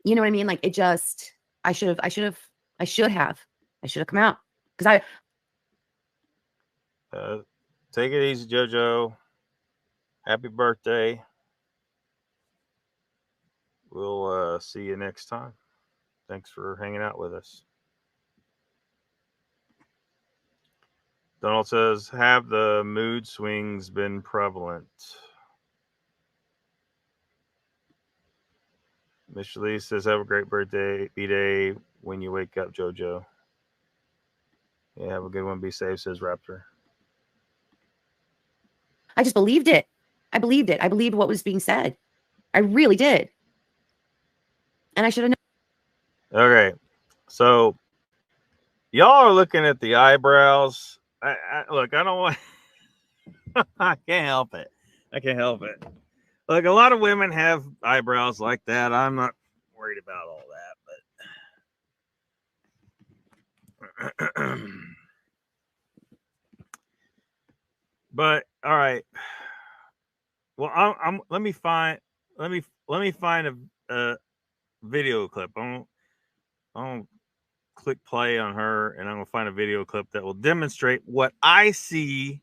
Speaker 3: You know what I mean? Like it just, I should have come out because
Speaker 1: take it easy, JoJo. Happy birthday. We'll see you next time. Thanks for hanging out with us. Donald says, have the mood swings been prevalent? Mr. Lee says, have a great birthday, B-Day when you wake up, JoJo. Yeah, have a good one. Be safe, says Raptor.
Speaker 3: I just believed it. I believed it. I believed what was being said. I really did. And I should have known.
Speaker 1: Okay. So y'all are looking at the eyebrows. Look, I don't want I can't help it. I can't help it. Like, a lot of women have eyebrows like that. I'm not worried about all that, but but all right. Well, I'm let me find a video clip. I'll click play on her, and I'm gonna find a video clip that will demonstrate what I see.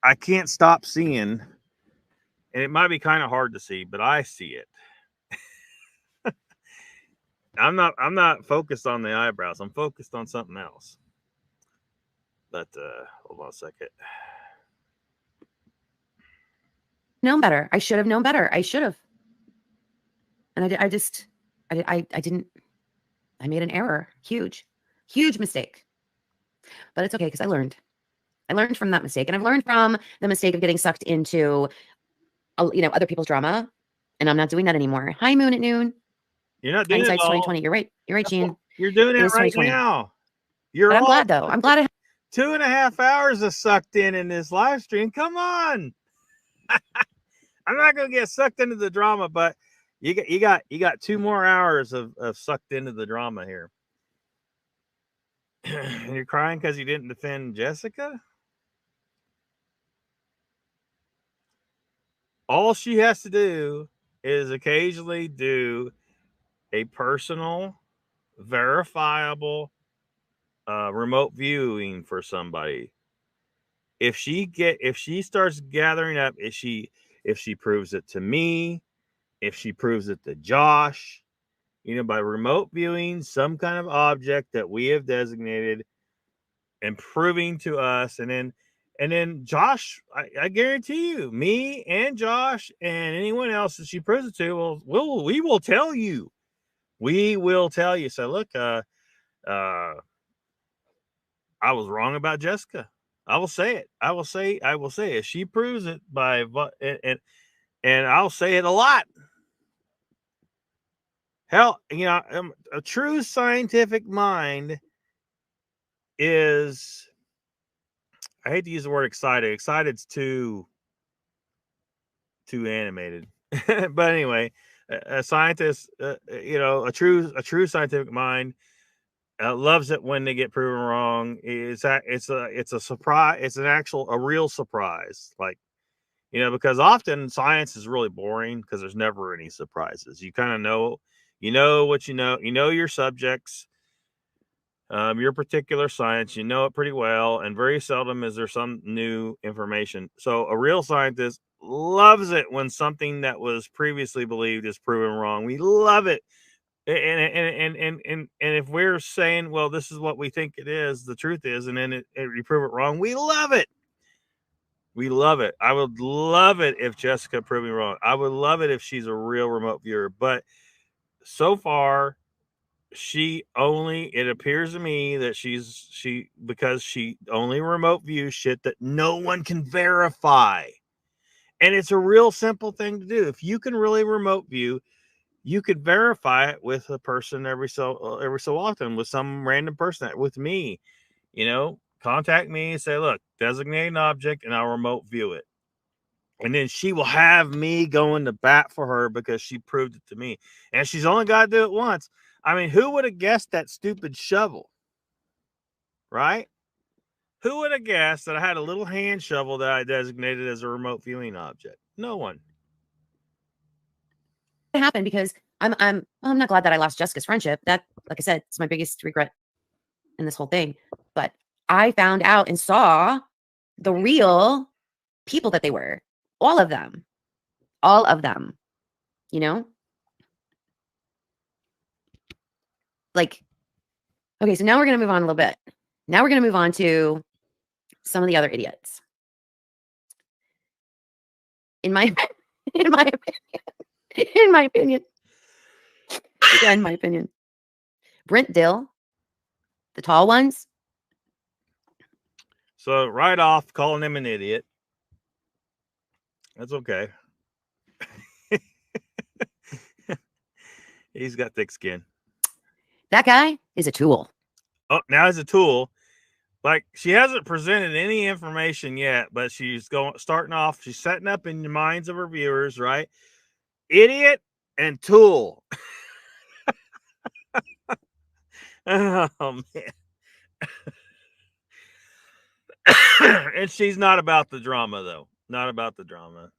Speaker 1: I can't stop seeing, and it might be kind of hard to see, but I see it. I'm not focused on the eyebrows. I'm focused on something else. But hold on a second.
Speaker 3: Known better. I should have known better. I should have. And I didn't. I made an error. Huge mistake. But it's okay because I learned. I learned from that mistake, and I've learned from the mistake of getting sucked into, other people's drama, and I'm not doing that anymore. Hi, Moon at Noon.
Speaker 1: You're not doing it all.
Speaker 3: 2020. You're right. You're right, Gene.
Speaker 1: You're doing it right now. But
Speaker 3: I'm glad though. I'm glad I
Speaker 1: 2.5 hours is sucked in this live stream. Come on. I'm not gonna get sucked into the drama, but you got 2 more hours of sucked into the drama here. And you're crying because you didn't defend Jessica? All she has to do is occasionally do a personal, verifiable remote viewing for somebody. If she starts gathering up, if she proves it to me, if she proves it to Josh, by remote viewing some kind of object that we have designated and proving to us, and then Josh, I guarantee you, me and Josh and anyone else that she proves it to, we will tell you. We will tell you. So look, I was wrong about Jessica. I will say it. I will say it. She proves it and I'll say it a lot. Hell, a true scientific mind is, I hate to use the word excited. Excited's too animated. But anyway, a scientist, a true scientific mind loves it when they get proven wrong. It's a surprise. It's a real surprise. Like, because often science is really boring because there's never any surprises. You kind of know, what you know your subjects, your particular science, it pretty well, and very seldom is there some new information. So a real scientist loves it when something that was previously believed is proven wrong. We love it. And if we're saying, well, this is what we think it is, the truth is, and then you prove it wrong, we love it. We love it. I would love it if Jessica proved me wrong. I would love it if she's a real remote viewer. But so far, it appears to me that because she only remote views shit that no one can verify. And it's a real simple thing to do. If you can really remote view, you could verify it with a person every so often, with some random person. With me, contact me and say, look, designate an object and I'll remote view it. And then she will have me going to bat for her because she proved it to me. And she's only got to do it once. I mean, who would have guessed that stupid shovel? Right? Who would have guessed that I had a little hand shovel that I designated as a remote viewing object? No one.
Speaker 3: It happened because I'm not glad that I lost Jessica's friendship. That, like I said, it's my biggest regret in this whole thing. But I found out and saw the real people that they were. All of them. Like, okay, so now we're going to move on a little bit. Now we're going to move on to some of the other idiots. In my opinion, Brent Dill, the tall ones.
Speaker 1: So right off, calling him an idiot. That's okay. He's got thick skin.
Speaker 3: That guy is a tool.
Speaker 1: Oh, now he's a tool. Like, she hasn't presented any information yet, but she's starting off. She's setting up in the minds of her viewers, right? Idiot and tool. Oh, man. And she's not about the drama, though. Not about the drama.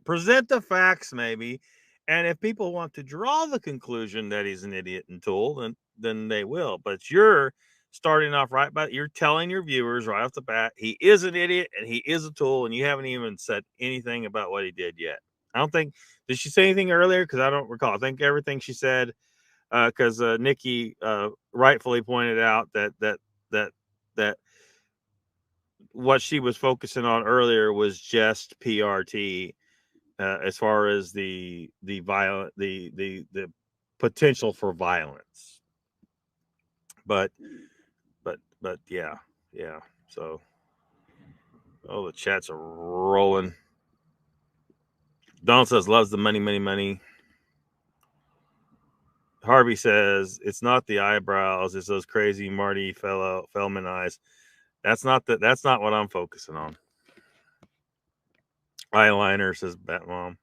Speaker 1: Present the facts, maybe. And if people want to draw the conclusion that he's an idiot and tool, then they will. But you're starting off right, but you're telling your viewers right off the bat, he is an idiot and he is a tool, and you haven't even said anything about what he did yet. I don't think, did she say anything earlier? Because I don't recall. I think everything she said, because Nikki rightfully pointed out that what she was focusing on earlier was just PRT. As far as the potential for violence, but yeah. So, oh, the chats are rolling. Donald says loves the money. Harvey says it's not the eyebrows; it's those crazy Marty Feldman eyes. That's not what I'm focusing on. Eyeliner, says Batmom.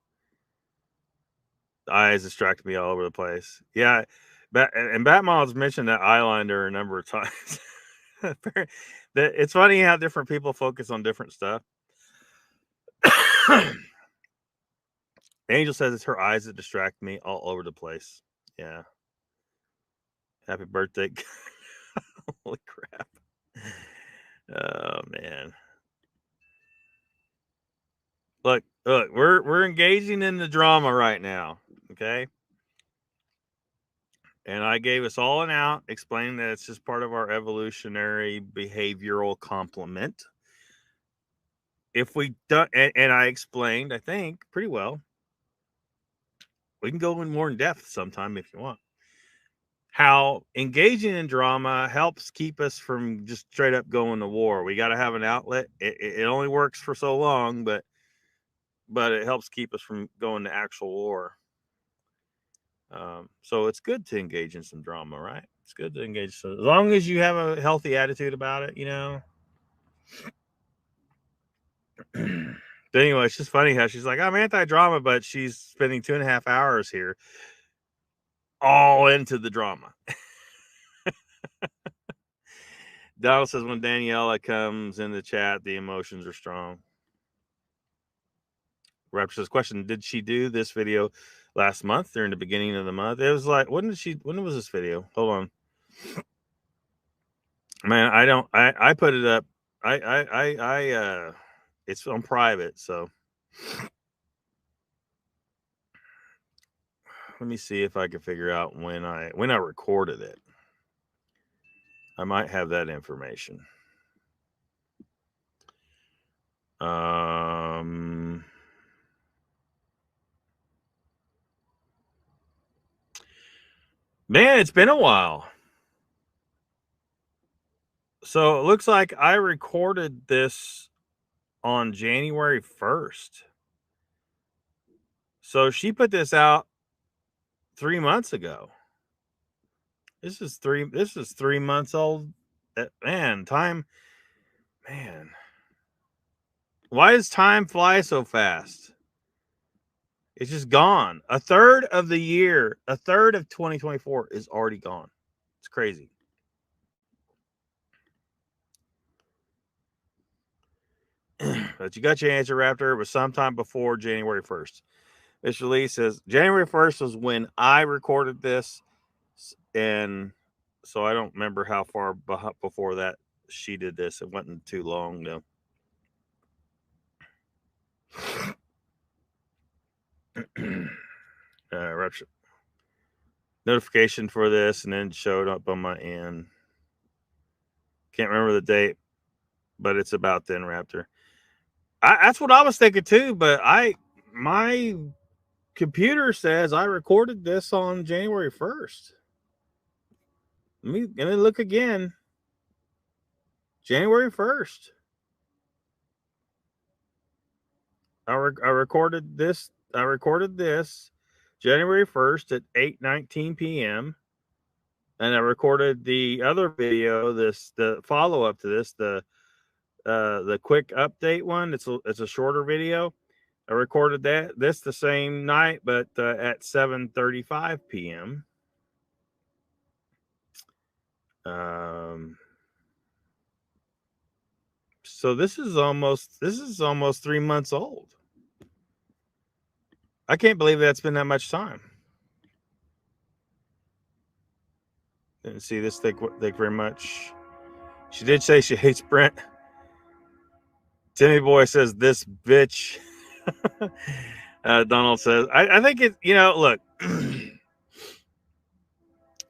Speaker 1: The eyes distract me all over the place. Yeah, and Batmom's mentioned that eyeliner a number of times. It's funny how different people focus on different stuff. Angel says it's her eyes that distract me all over the place. Yeah. Happy birthday. Holy crap. Oh, man. Look, we're engaging in the drama right now, okay? And I gave us all an out, explaining that it's just part of our evolutionary behavioral complement. If we don't, and I explained, I think, pretty well. We can go in more in depth sometime if you want. How engaging in drama helps keep us from just straight up going to war. We got to have an outlet. It only works for so long, but it helps keep us from going to actual war. So it's good to engage in some drama, right? It's good to engage. So as long as you have a healthy attitude about it, you know. But anyway, it's just funny how she's like, I'm anti-drama, but she's spending 2.5 hours here all into the drama. Donald says when Daniela comes in the chat, the emotions are strong. Raptor says, question, did she do this video last month during the beginning of the month? It was like, when was this video? Hold on. Man, I put it up. It's on private, so let me see if I can figure out when I recorded it. I might have that information. Man, it's been a while. So it looks like I recorded this on January 1st. So she put this out 3 months ago. This is 3 months old. Man, time. Man. Why does time fly so fast? It's just gone. A third of the year, a third of 2024 is already gone. It's crazy. But you got your answer, Raptor. It was sometime before January 1st. Mr. Lee says January 1st was when I recorded this. And so I don't remember how far before that she did this. It wasn't too long, though. Rapture. Notification for this, and then showed up on my end. Can't remember the date. but it's about then, Raptor. That's what I was thinking too, but my computer says I recorded this on January 1st. Let me look again. January 1st. I recorded this. I recorded this January 1st at 8:19 p.m. And I recorded the other video, the follow-up to this, the quick update one. It's a shorter video. I recorded this the same night, but at 7:35 p.m. So this is almost 3 months old. I can't believe that's been that much time. Didn't see this. Thank you very much. She did say she hates Brent. Timmy Boy says this bitch. Donald says, I think it, look,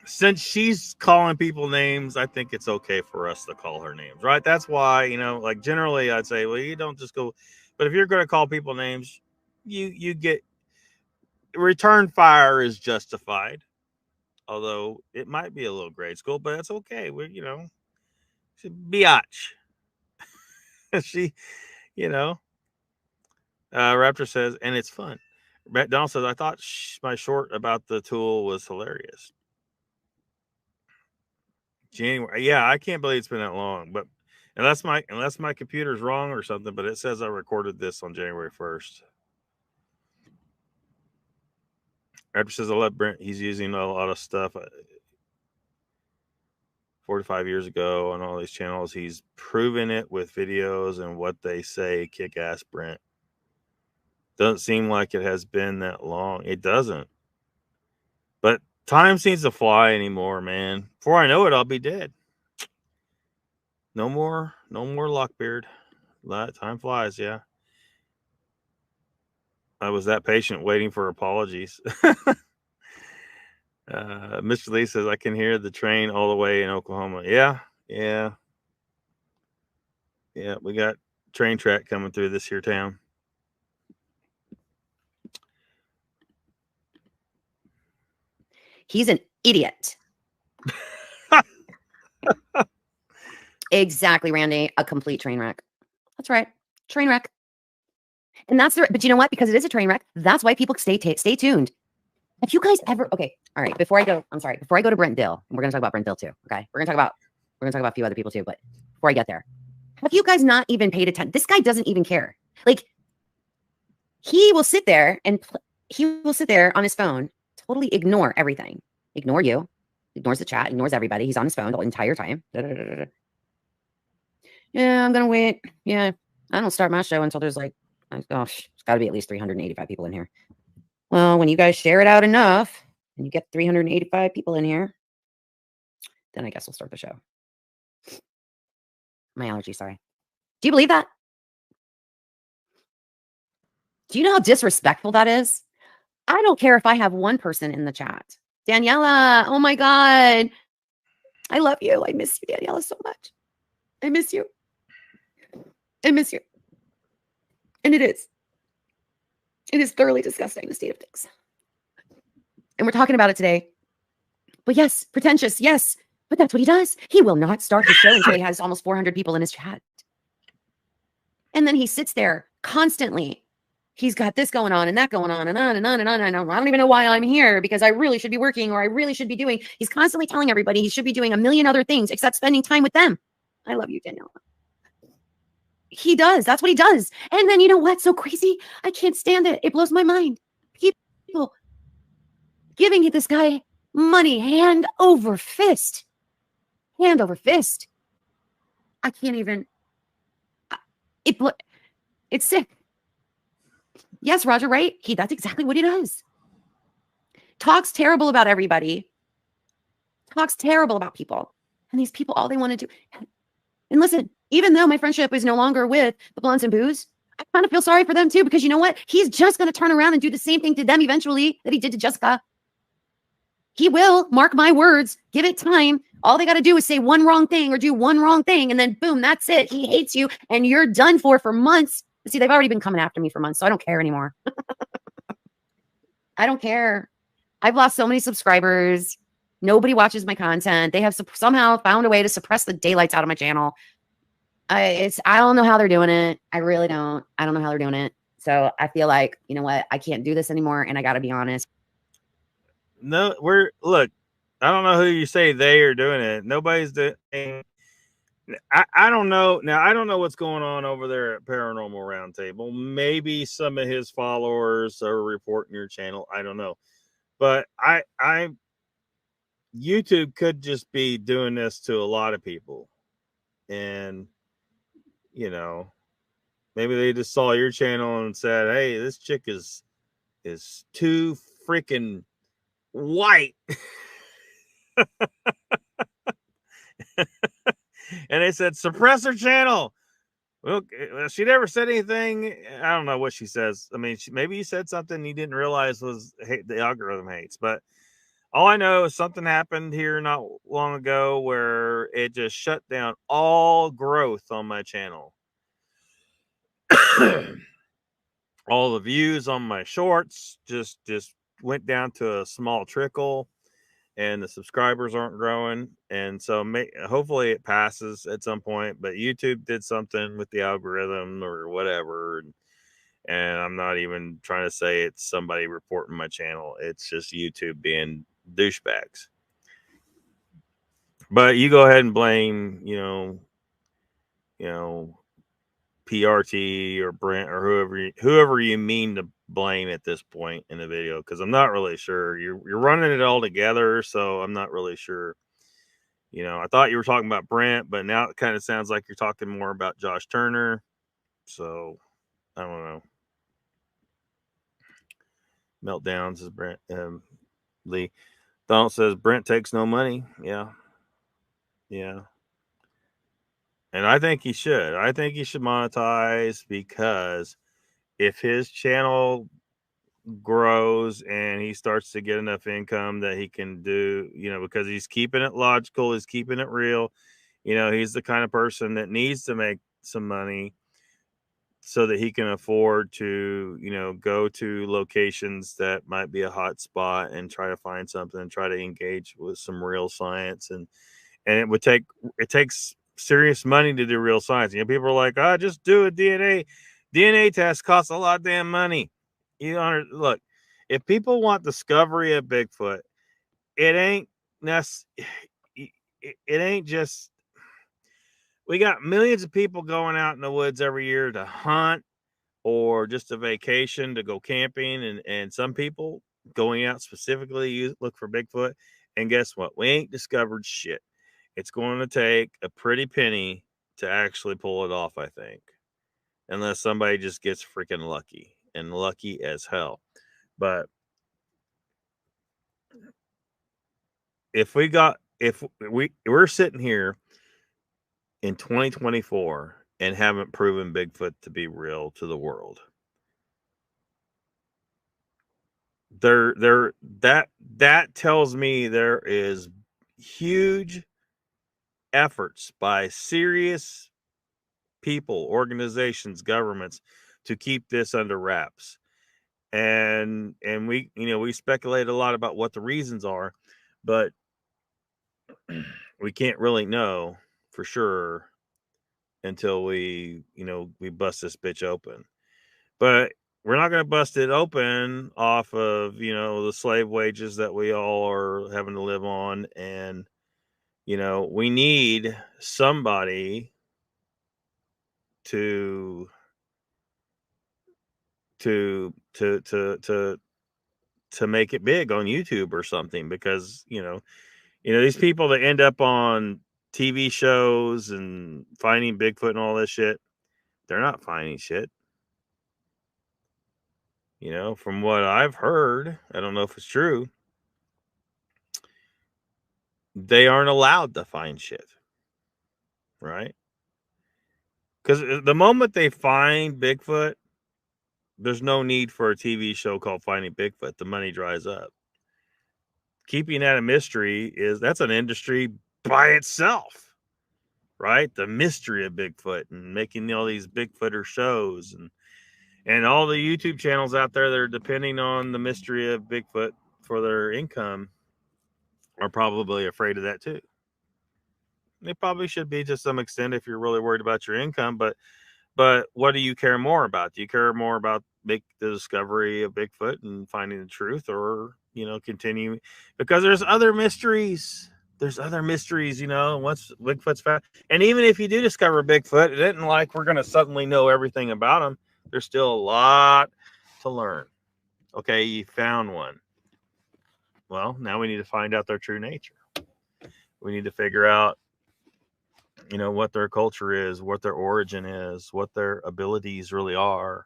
Speaker 1: since she's calling people names, I think it's okay for us to call her names, right? That's why, like generally I'd say, well, you don't just go, but if you're going to call people names, you get return fire is justified. Although it might be a little grade school, but that's okay. We're, biatch. She, Raptor says, and it's fun. Donald says, I thought my short about the tool was hilarious. January. Yeah, I can't believe it's been that long, but unless my computer's wrong or something, but it says I recorded this on January 1st. Raptor says, I love Brent. He's using a lot of stuff 45 years ago on all these channels. He's proven it with videos and what they say. Kick ass Brent. Doesn't seem like it has been that long. It doesn't. But time seems to fly anymore, man. Before I know it, I'll be dead. No more Lockbeard. Time flies, yeah. I was that patient waiting for apologies. Mr. Lee says, I can hear the train all the way in Oklahoma. Yeah. We got train track coming through this here town.
Speaker 3: He's an idiot. Exactly, Randy. A complete train wreck. That's right. Train wreck. And that's but you know what? Because it is a train wreck, that's why people stay tuned. Have you guys ever, okay, all right, before I go to Brent Dill, and we're gonna talk about Brent Dill too. Okay. We're gonna talk about a few other people too, but before I get there, have you guys not even paid attention? This guy doesn't even care. Like, he will sit there on his phone, totally ignore everything. Ignore you, ignores the chat, ignores everybody. He's on his phone the entire time. Yeah, I'm gonna wait. Yeah, I don't start my show until there's like, gosh, it's got to be at least 385 people in here. Well, when you guys share it out enough and you get 385 people in here, then I guess we'll start the show. My allergy, sorry. Do you believe that? Do you know how disrespectful that is? I don't care if I have one person in the chat. Daniela, oh my God. I love you. I miss you, Daniela, so much. I miss you. I miss you. And it is thoroughly disgusting, the state of things. And we're talking about it today. But yes, pretentious, yes. But that's what he does. He will not start his show until he has almost 400 people in his chat. And then he sits there constantly. He's got this going on and that going on and on and on and on. And I don't even know why I'm here, because I really should be working, or I really should be doing. He's constantly telling everybody he should be doing a million other things except spending time with them. I love you, Daniela. He does. That's what he does. And then you know what's so crazy? I can't stand it. It blows my mind. People giving this guy money hand over fist. Hand over fist. I can't even. It's sick. Yes, Roger, right? That's exactly what he does. Talks terrible about everybody. Talks terrible about people. And these people, all they want to do. And listen, even though my friendship is no longer with the Blunts and Booze, I kind of feel sorry for them too, because you know what? He's just going to turn around and do the same thing to them eventually that he did to Jessica. He will, mark my words, give it time. All they got to do is say one wrong thing or do one wrong thing, and then boom, that's it. He hates you, and you're done for months. See, they've already been coming after me for months, so I don't care anymore. I don't care. I've lost so many subscribers. Nobody watches my content. They have somehow found a way to suppress the daylights out of my channel. I don't know how they're doing it. I really don't. I don't know how they're doing it. So I feel like, you know what? I can't do this anymore, and I got to be honest.
Speaker 1: No, look, I don't know who you say they are doing it. Nobody's doing. I don't know. Now, I don't know what's going on over there at Paranormal Roundtable. Maybe some of his followers are reporting your channel. I don't know. But YouTube could just be doing this to a lot of people. And, you know, maybe they just saw your channel and said, hey, this chick is too freaking white. And they said, suppress her channel. Well, she never said anything. I don't know what she says. I mean, maybe you said something you didn't realize was the algorithm hates. But all I know is something happened here not long ago where it just shut down all growth on my channel. All the views on my shorts just went down to a small trickle. And the subscribers aren't growing. And so hopefully it passes at some point. But YouTube did something with the algorithm or whatever. And I'm not even trying to say it's somebody reporting my channel. It's just YouTube being douchebags. But you go ahead and blame, you know, PRT or Brent or whoever you mean to blame at this point in the video, because I'm not really sure. You're running it all together, so I'm not really sure. You know, I thought you were talking about Brent, but now it kind of sounds like you're talking more about Josh Turner. So I don't know. Meltdowns is Brent. Lee Donald says Brent takes no money. Yeah. And I think he should. I think he should monetize, because if his channel grows and he starts to get enough income that he can do, because he's keeping it logical, he's keeping it real, he's the kind of person that needs to make some money so that he can afford to, go to locations that might be a hot spot and try to find something and try to engage with some real science. And it takes serious money to do real science. People are like, just do a DNA test, costs a lot of damn money. Look, if people want discovery of Bigfoot, it ain't just, we got millions of people going out in the woods every year to hunt or just a vacation to go camping, and some people going out specifically look for Bigfoot. And guess what? We ain't discovered shit. It's going to take a pretty penny to actually pull it off, I think. Unless somebody just gets freaking lucky, and lucky as hell. But if we're sitting here in 2024 and haven't proven Bigfoot to be real to the world, that tells me there is huge efforts by serious people, organizations, governments to keep this under wraps. And we speculate a lot about what the reasons are, but we can't really know for sure until we bust this bitch open. But we're not going to bust it open off of, the slave wages that we all are having to live on. And, we need somebody to make it big on YouTube or something, because, these people that end up on TV shows and finding Bigfoot and all this shit, they're not finding shit. From what I've heard, I don't know if it's true, they aren't allowed to find shit. Right? Because the moment they find Bigfoot, there's no need for a TV show called Finding Bigfoot. The money dries up. keeping that a mystery that's an industry by itself, right? The mystery of Bigfoot and making all these Bigfooter shows and all the YouTube channels out there that are depending on the mystery of Bigfoot for their income are probably afraid of that too. They probably should be to some extent if you're really worried about your income, but what do you care more about? Do you care more about the discovery of Bigfoot and finding the truth, or continue? Because there's other mysteries. There's other mysteries, once Bigfoot's found. And even if you do discover Bigfoot, it isn't like we're going to suddenly know everything about him. There's still a lot to learn. Okay, you found one. Well, now we need to find out their true nature. We need to figure out what their culture is, what their origin is, what their abilities really are.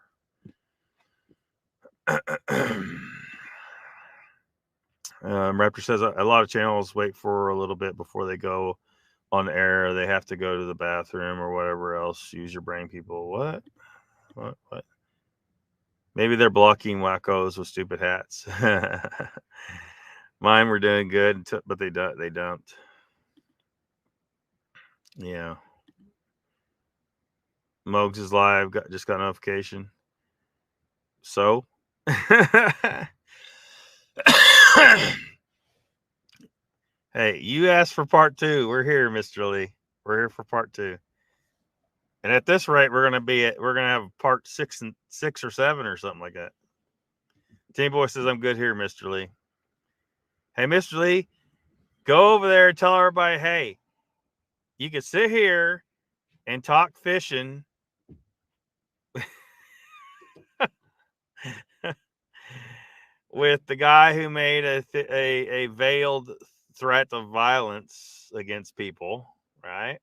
Speaker 1: Raptor says a lot of channels wait for a little bit before they go on air. They have to go to the bathroom or whatever else. Use your brain, people. What? Maybe they're blocking wackos with stupid hats. Mine were doing good, but they don't. Yeah. Mogs is live. Just got notification. So, hey, you asked for part 2. We're here, Mr. Lee. We're here for part 2. And at this rate, we're gonna have part 6 or 7 or something like that. Team Boy says I'm good here, Mr. Lee. Hey, Mr. Lee, go over there and tell everybody, hey, you can sit here and talk fishing with the guy who made a veiled threat of violence against people, right?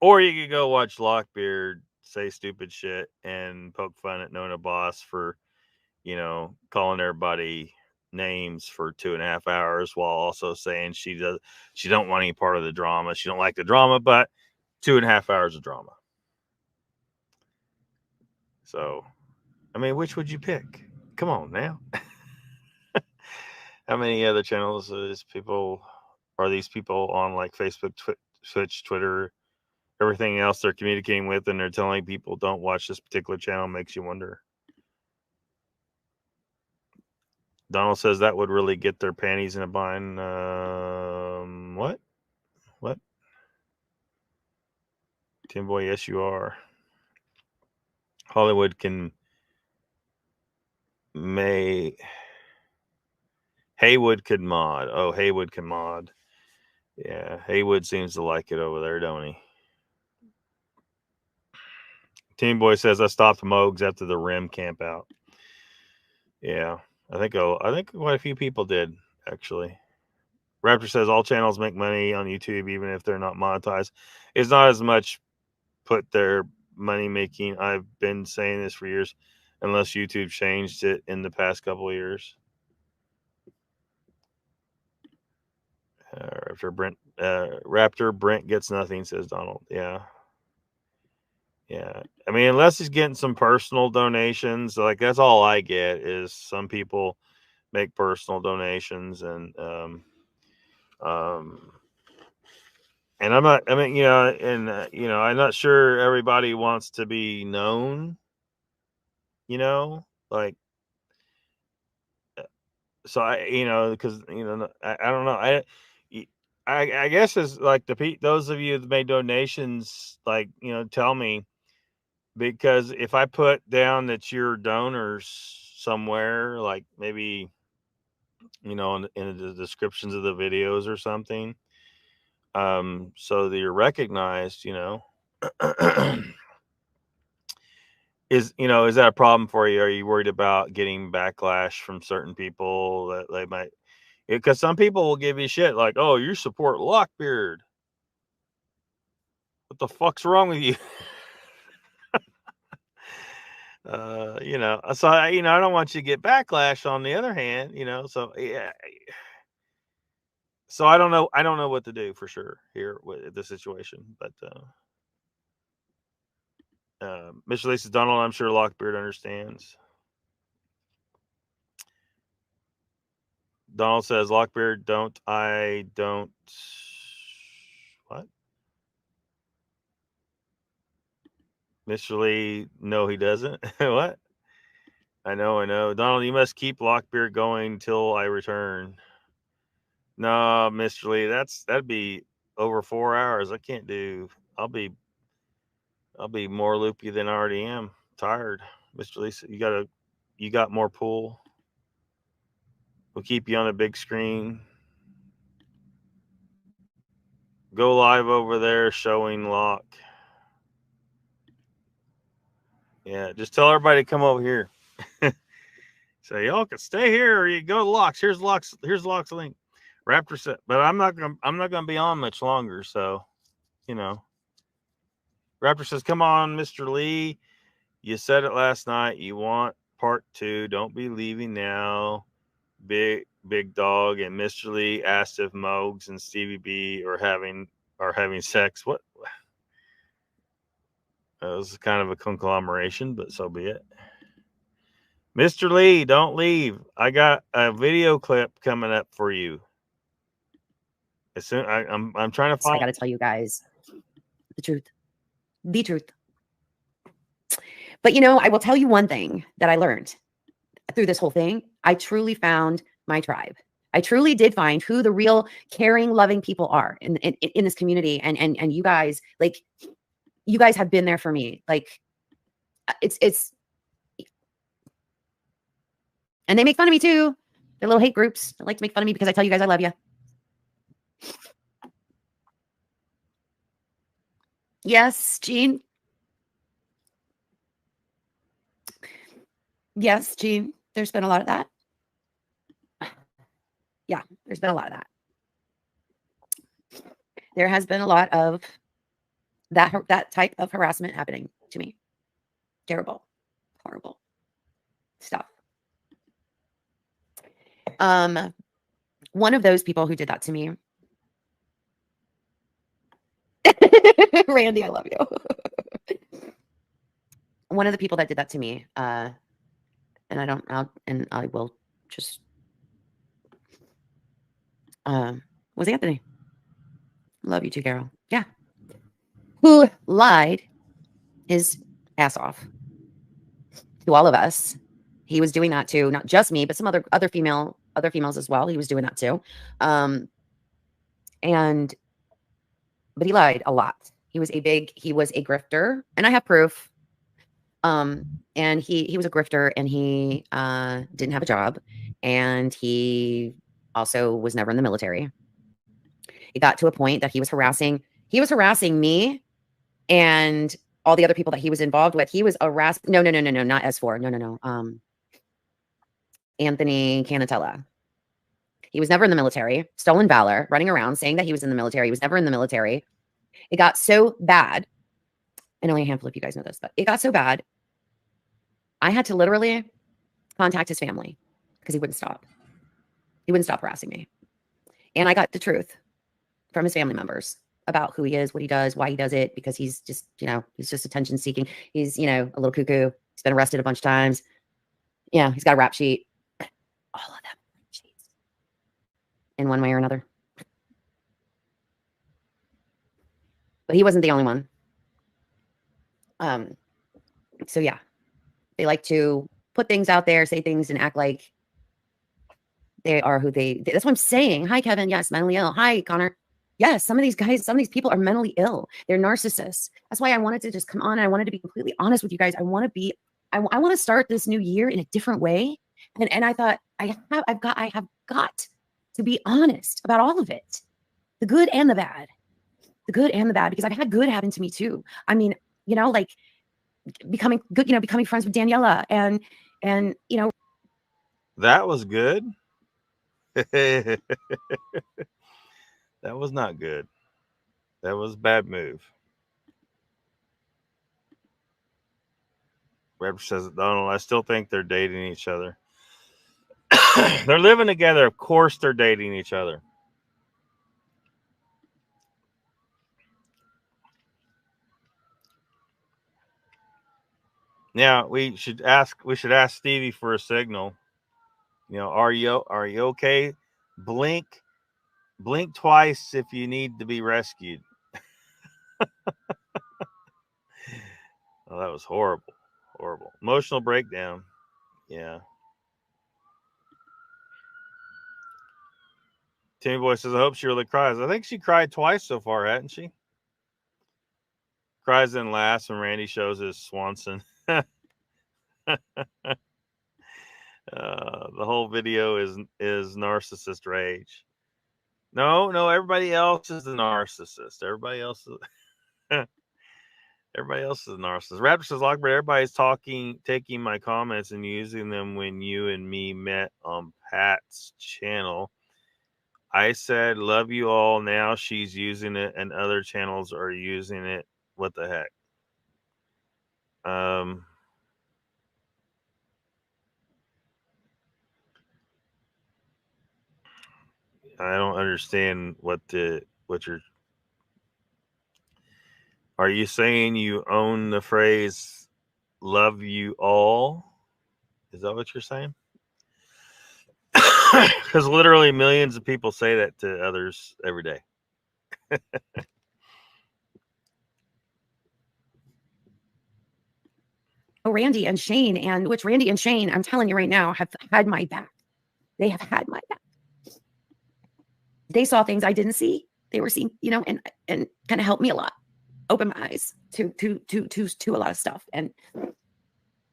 Speaker 1: Or you could go watch Lockbeard say stupid shit and poke fun at Nona Boss for, calling everybody names for 2.5 hours while also saying she don't want any part of the drama. She don't like the drama, but 2.5 hours of drama. So, I mean, which would you pick? Come on now. How many other channels are these people on, like Facebook, Twitch, Twitter, everything else they're communicating with, and they're telling people don't watch this particular channel? Makes you wonder. Donald says that would really get their panties in a bind. What? Tim Boy, yes, you are. Hollywood can Haywood could mod. Oh, Haywood can mod. Yeah, Haywood seems to like it over there, don't he? Team Boy says I stopped Mogs after the rim camp out. Yeah, I think quite a few people did, actually. Raptor says all channels make money on YouTube even if they're not monetized. It's not as much put their money making. I've been saying this for years, unless YouTube changed it in the past couple of years. Raptor Brent gets nothing, says Donald. Yeah. I mean, unless he's getting some personal donations, like that's all I get is some people make personal donations, and I'm not. I mean, I'm not sure everybody wants to be known. Like, so because I don't know. I guess it's like those of you that made donations, like, tell me, because if I put down that you're donors somewhere, like maybe, in the descriptions of the videos or something, so that you're recognized, is that a problem for you? Are you worried about getting backlash from certain people that they might? Because some people will give you shit like, "Oh, you support Lockbeard. What the fuck's wrong with you?" So I don't want you to get backlash. On the other hand, so yeah. So I don't know what to do for sure here with the situation, but Mr. Lisa Donald, I'm sure Lockbeard understands. Donald says, Lockbeard, don't. What? Mr. Lee, no, he doesn't. What? I know. Donald, you must keep Lockbeard going till I return. No, Mr. Lee, that'd be over 4 hours. I can't do. I'll be more loopy than I already am. Tired, Mr. Lee. You got more pool. We'll keep you on a big screen. Go live over there showing Lock. Yeah, just tell everybody to come over here. So y'all can stay here or you go to Locks. Here's Lock's link. Raptor said, but I'm not gonna be on much longer, so you know. Raptor says, come on, Mr. Lee. You said it last night. You want part 2. Don't be leaving now. Big dog and Mr. Lee asked if Mogs and Stevie B are having sex. What? That was kind of a conglomeration, but so be it. Mr. Lee, don't leave. I got a video clip coming up for you. As soon I'm trying to find.
Speaker 3: I got to tell you guys the truth. The truth. But I will tell you one thing that I learned through this whole thing. I truly found my tribe. I truly did find who the real caring, loving people are in this community. And you guys, like, you guys have been there for me. Like, it's, and they make fun of me too. They're little hate groups that like to make fun of me because I tell you guys I love you. Yes, Jean. Yes, Jean. There's been a lot of that. Yeah, there's been a lot of that. There has been a lot of that type of harassment happening to me. Terrible, horrible stuff. One of those people who did that to me, Randy, I love you. One of the people that did that to me, and I will just, was Anthony. Love you too, Carol. Yeah. Who lied his ass off to all of us. He was doing that too, not just me, but some other females as well. He was doing that too. But he lied a lot. He was a grifter, and I have proof. And he was a grifter, and he didn't have a job, and he also was never in the military. It got to a point that he was harassing me and all the other people that he was involved with. He was harassing. No, not S4. No. Anthony Canatella. He was never in the military. Stolen valor, running around saying that he was in the military. He was never in the military. It got so bad, and only a handful of you guys know this, but it got so bad, I had to literally contact his family because he wouldn't stop. He wouldn't stop harassing me. And I got the truth from his family members about who he is, what he does, why he does it, because he's just, he's just attention seeking. He's, a little cuckoo. He's been arrested a bunch of times. Yeah, he's got a rap sheet. All of them sheets in one way or another. But he wasn't the only one. So yeah, they like to put things out there, say things, and act like they are who that's what I'm saying. Hi, Kevin. Yes, mentally ill. Hi, Connor. Yes, some of these people are mentally ill. They're narcissists. That's why I wanted to just come on. And I wanted to be completely honest with you guys. I want to start this new year in a different way. And I thought I have got to be honest about all of it. The good and the bad. The good and the bad, because I've had good happen to me too. I mean, like becoming good, becoming friends with Daniela and
Speaker 1: that was good. That was not good. That was a bad move. Webber says, Donald, I still think they're dating each other. They're living together. Of course they're dating each other. Now we should ask Stevie for a signal. Are you okay? Blink twice if you need to be rescued. Oh, that was horrible. Horrible. Emotional breakdown. Yeah. Timmy Boy says, I hope she really cries. I think she cried twice so far, hadn't she? Cries and laughs when Randy shows his Swanson. The whole video is narcissist rage. No, everybody else is the narcissist. Everybody else is a narcissist. Raptor says, Lockbird, everybody's taking my comments and using them when you and me met on Pat's channel. I said, love you all. Now she's using it and other channels are using it. What the heck? I don't understand what you're. Are you saying you own the phrase love you all? Is that what you're saying? Because literally millions of people say that to others every day.
Speaker 3: Oh, Randy and Shane, and which Randy and Shane, I'm telling you right now, have had my back. They have had my back. They saw things I didn't see. They were seeing, you know, and kind of helped me a lot, open my eyes to a lot of stuff. And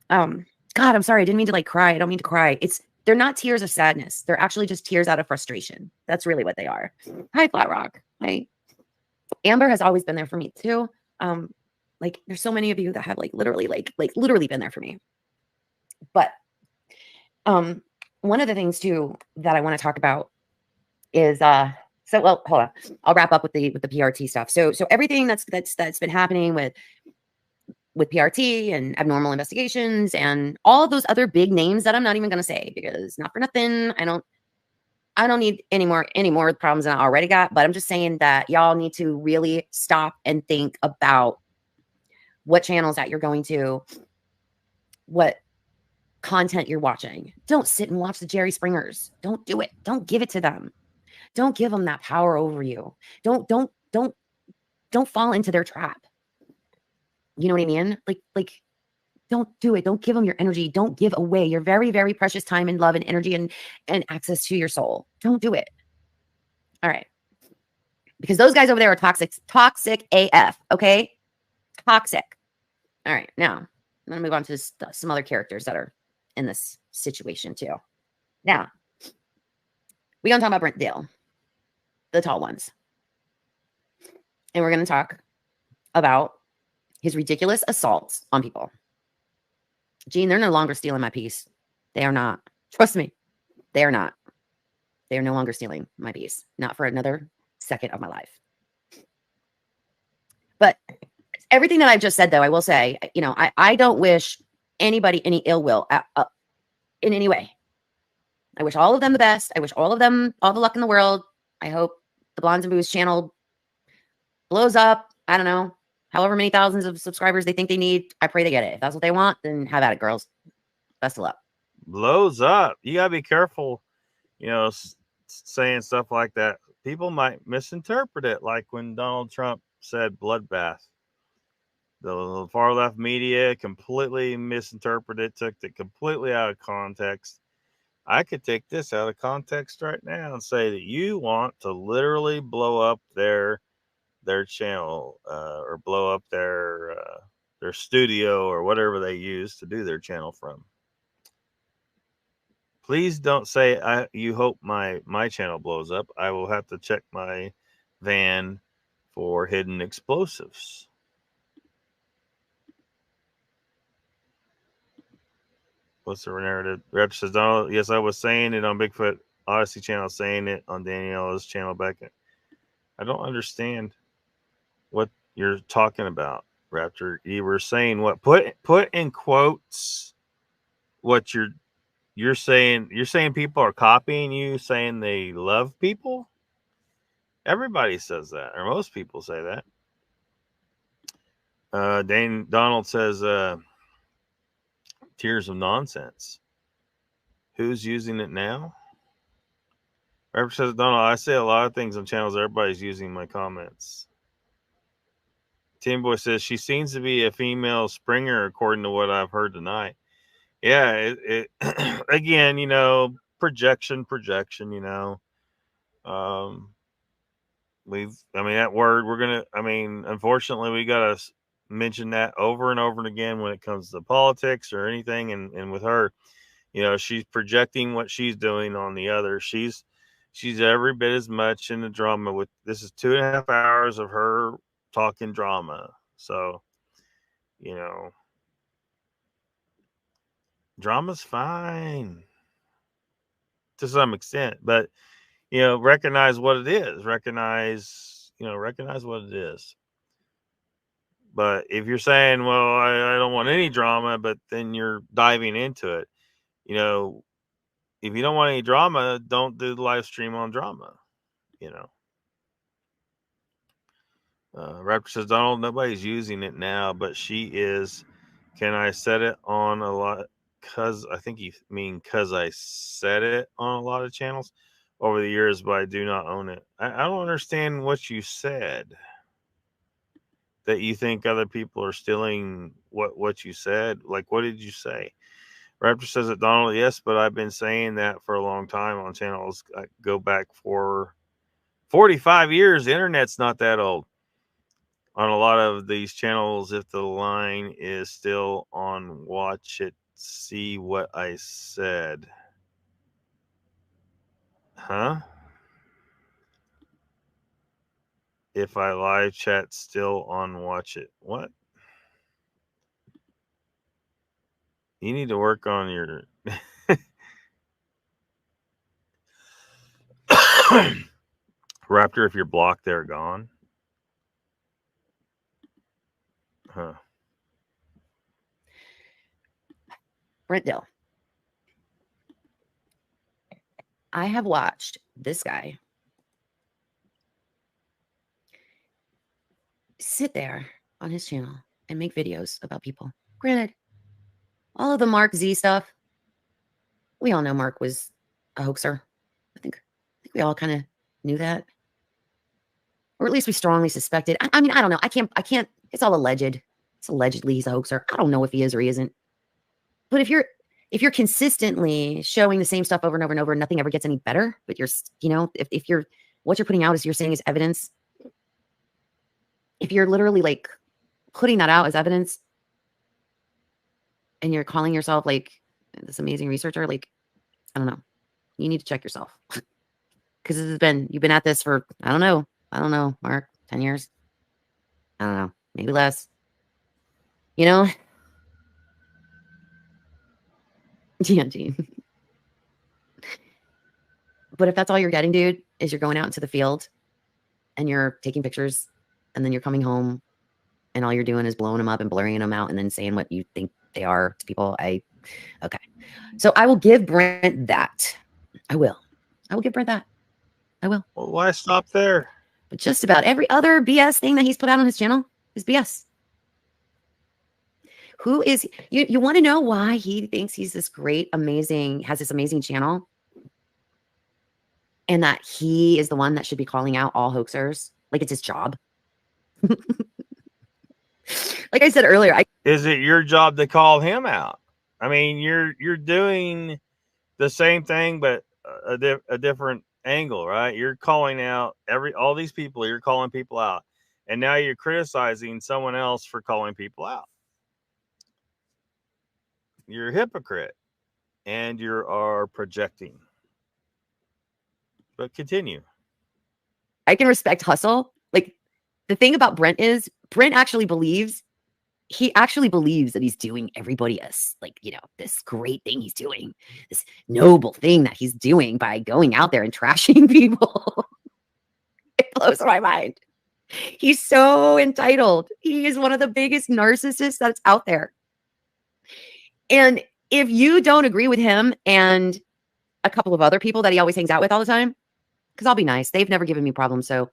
Speaker 3: God, I'm sorry, I didn't mean to like cry. I don't mean to cry. They're not tears of sadness. They're actually just tears out of frustration. That's really what they are. Hi, Flat Rock. Hi. Amber has always been there for me too. Like there's so many of you that have like literally been there for me. But one of the things too that I want to talk about is well, hold on. I'll wrap up with the PRT stuff. So everything that's been happening with PRT and abnormal investigations and all of those other big names that I'm not even going to say because not for nothing. I don't need any more problems than I already got, but I'm just saying that y'all need to really stop and think about what channels that you're going to, what content you're watching. Don't sit and watch the Jerry Springers. Don't do it. Don't give it to them. Don't give them that power over you. Don't fall into their trap. You know what I mean? Like, don't do it. Don't give them your energy. Don't give away your very, very precious time and love and energy and access to your soul. Don't do it. All right. Because those guys over there are toxic AF. Okay. Toxic. All right. Now I'm going to move on to some other characters that are in this situation too. Now we're going to talk about Brent Dale, the tall ones. And we're going to talk about his ridiculous assaults on people. Gene, they're no longer stealing my peace. They are not. Trust me. They are not. They are no longer stealing my peace. Not for another second of my life. But everything that I've just said, though, I will say, you know, I don't wish anybody any ill will in any way. I wish all of them the best. I wish all of them all the luck in the world. I hope the Blondes and Booze channel blows up. I don't know. However many thousands of subscribers they think they need, I pray they get it. If that's what they want, then have at it, girls. Best of luck.
Speaker 1: Blows up. You got to be careful, you know, saying stuff like that. People might misinterpret it, like when Donald Trump said bloodbath. The far left media completely misinterpreted, took it completely out of context. I could take this out of context right now and say that you want to literally blow up their channel or blow up their studio or whatever they use to do their channel from. Please don't say you hope my channel blows up. I will have to check my van for hidden explosives. What's the narrative? Raptor says, Donald, yes, I was saying it on Bigfoot Odyssey channel, saying it on Daniela's channel back. I don't understand what you're talking about, Raptor. You were saying what? Put in quotes what you're saying. You're saying people are copying you, saying they love people. Everybody says that, or most people say that. Donald says, tears of nonsense. Who's using it now? Rapper says, Donald, I say a lot of things on channels. Everybody's using my comments. Tim Boy says, she seems to be a female Springer, according to what I've heard tonight. Yeah, again, you know, projection, you know. I mean, that word, unfortunately, we got to mention that over and over and again when it comes to politics or anything. And with her, you know, she's projecting what she's doing on the other. She's every bit as much in the drama. This is 2.5 hours of her talking drama. So, you know, drama's fine to some extent, but, you know, recognize what it is. Recognize what it is. But if you're saying, well, I don't want any drama, but then you're diving into it, you know, if you don't want any drama, don't do the live stream on drama, you know. Raptor says, Donald, nobody's using it now, but she is. Can I set it on a lot? Because I think you mean because I set it on a lot of channels over the years, but I do not own it. I don't understand what you said. That you think other people are stealing what you said. Like, what did you say? Raptor says that, Donald, yes, but I've been saying that for a long time on channels. I go back for 45 years. The internet's not that old. On a lot of these channels, if the line is still on, watch it, see what I said. Huh? If I live chat still on, watch it. What? You need to work on your... Raptor, if you're blocked, they're gone. Huh.
Speaker 3: Brent Dill. I have watched this guy sit there on his channel and make videos about people. Granted, all of the Mark Z stuff, we all know Mark was a hoaxer. I think we all kind of knew that. Or at least we strongly suspected. I mean, I don't know. I can't, it's all alleged. It's allegedly he's a hoaxer. I don't know if he is or he isn't. But if you're consistently showing the same stuff over and over and over and nothing ever gets any better, but you're, you know, if you're, what you're putting out is you're saying is evidence. If you're literally like putting that out as evidence and you're calling yourself like this amazing researcher, like, I don't know, you need to check yourself. Because you've been at this for, I don't know, Mark, 10 years. I don't know, maybe less. You know? Yeah, Gene. But if that's all you're getting, dude, is you're going out into the field and you're taking pictures and then you're coming home and all you're doing is blowing them up and blurring them out and then saying what you think they are to people. Okay. So I will give Brent that. I will give Brent that. I will.
Speaker 1: Well, why stop there?
Speaker 3: But just about every other BS thing that he's put out on his channel is BS. Who is, you want to know why he thinks he's this great, amazing, has this amazing channel? And that he is the one that should be calling out all hoaxers? Like it's his job. Like I said earlier,
Speaker 1: is it your job to call him out? I mean, you're doing the same thing, but a different angle, right? You're calling out all these people. You're calling people out, and now you're criticizing someone else for calling people out. You're a hypocrite, and you are projecting. But continue.
Speaker 3: I can respect hustle. Like the thing about Brent is Brent actually believes. He actually believes that he's doing everybody else, like, you know, this great thing he's doing, this noble thing that he's doing by going out there and trashing people. It blows my mind. He's so entitled. He is one of the biggest narcissists that's out there. And if you don't agree with him and a couple of other people that he always hangs out with all the time, because I'll be nice, they've never given me problems, so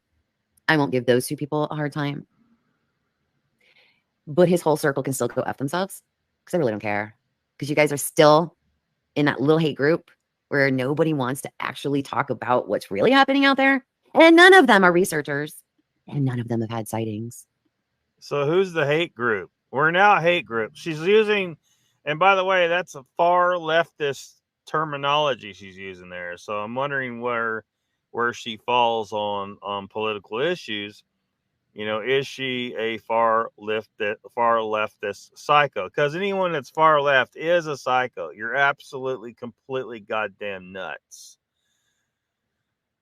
Speaker 3: I won't give those two people a hard time. But his whole circle can still go F themselves because I really don't care. Because you guys are still in that little hate group where nobody wants to actually talk about what's really happening out there. And none of them are researchers. And none of them have had sightings.
Speaker 1: So who's the hate group? We're now a hate group. She's using, and by the way, that's a far leftist terminology she's using there. So I'm wondering where she falls on political issues. You know, is she a far leftist psycho? Because anyone that's far left is a psycho. You're absolutely, completely goddamn nuts.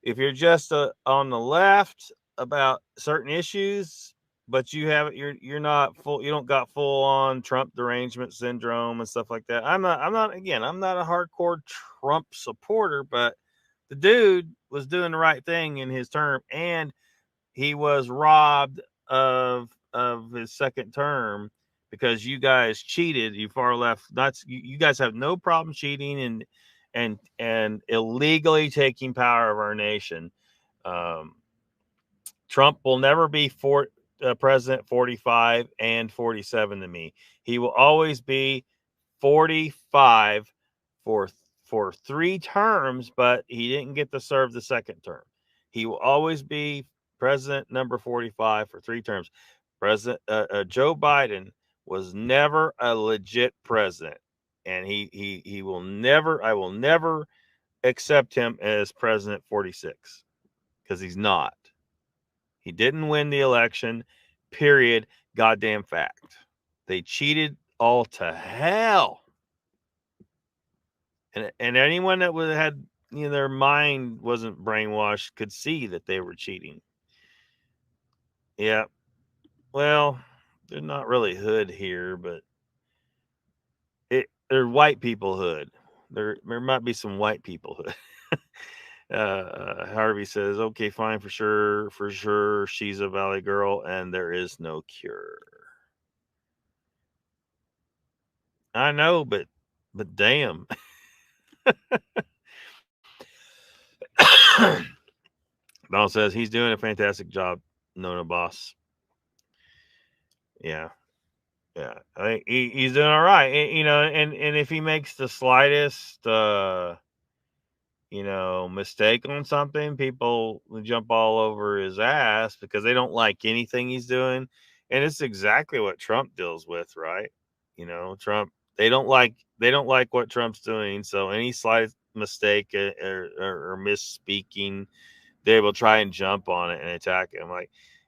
Speaker 1: If you're just on the left about certain issues, but you're not full, you don't got full on Trump derangement syndrome and stuff like that. I'm not a hardcore Trump supporter, but the dude was doing the right thing in his term, and he was robbed of his second term because you guys cheated. You far left nuts. You guys have no problem cheating and illegally taking power of our nation. Trump will never be President 45 and 47 to me. He will always be 45 for 3 terms, but he didn't get to serve the second term. He will always be president number 45 for 3 terms. President Joe Biden was never a legit president, and he will never. I will never accept him as president 46 because he's not. He didn't win the election. Period. Goddamn fact. They cheated all to hell. And anyone that had their mind wasn't brainwashed could see that they were cheating. Yeah. Well, they're not really hood here, but they're white people hood. There might be some white people hood. Harvey says, okay, fine, for sure. She's a Valley girl and there is no cure. I know, but damn. Donald says he's doing a fantastic job, Nona boss. Yeah. I think he's doing all right. And if he makes the slightest mistake on something, people jump all over his ass because they don't like anything he's doing. And it's exactly what Trump deals with, right? Trump, they don't like what Trump's doing. So any slight mistake or misspeaking, they will try and jump on it and attack him.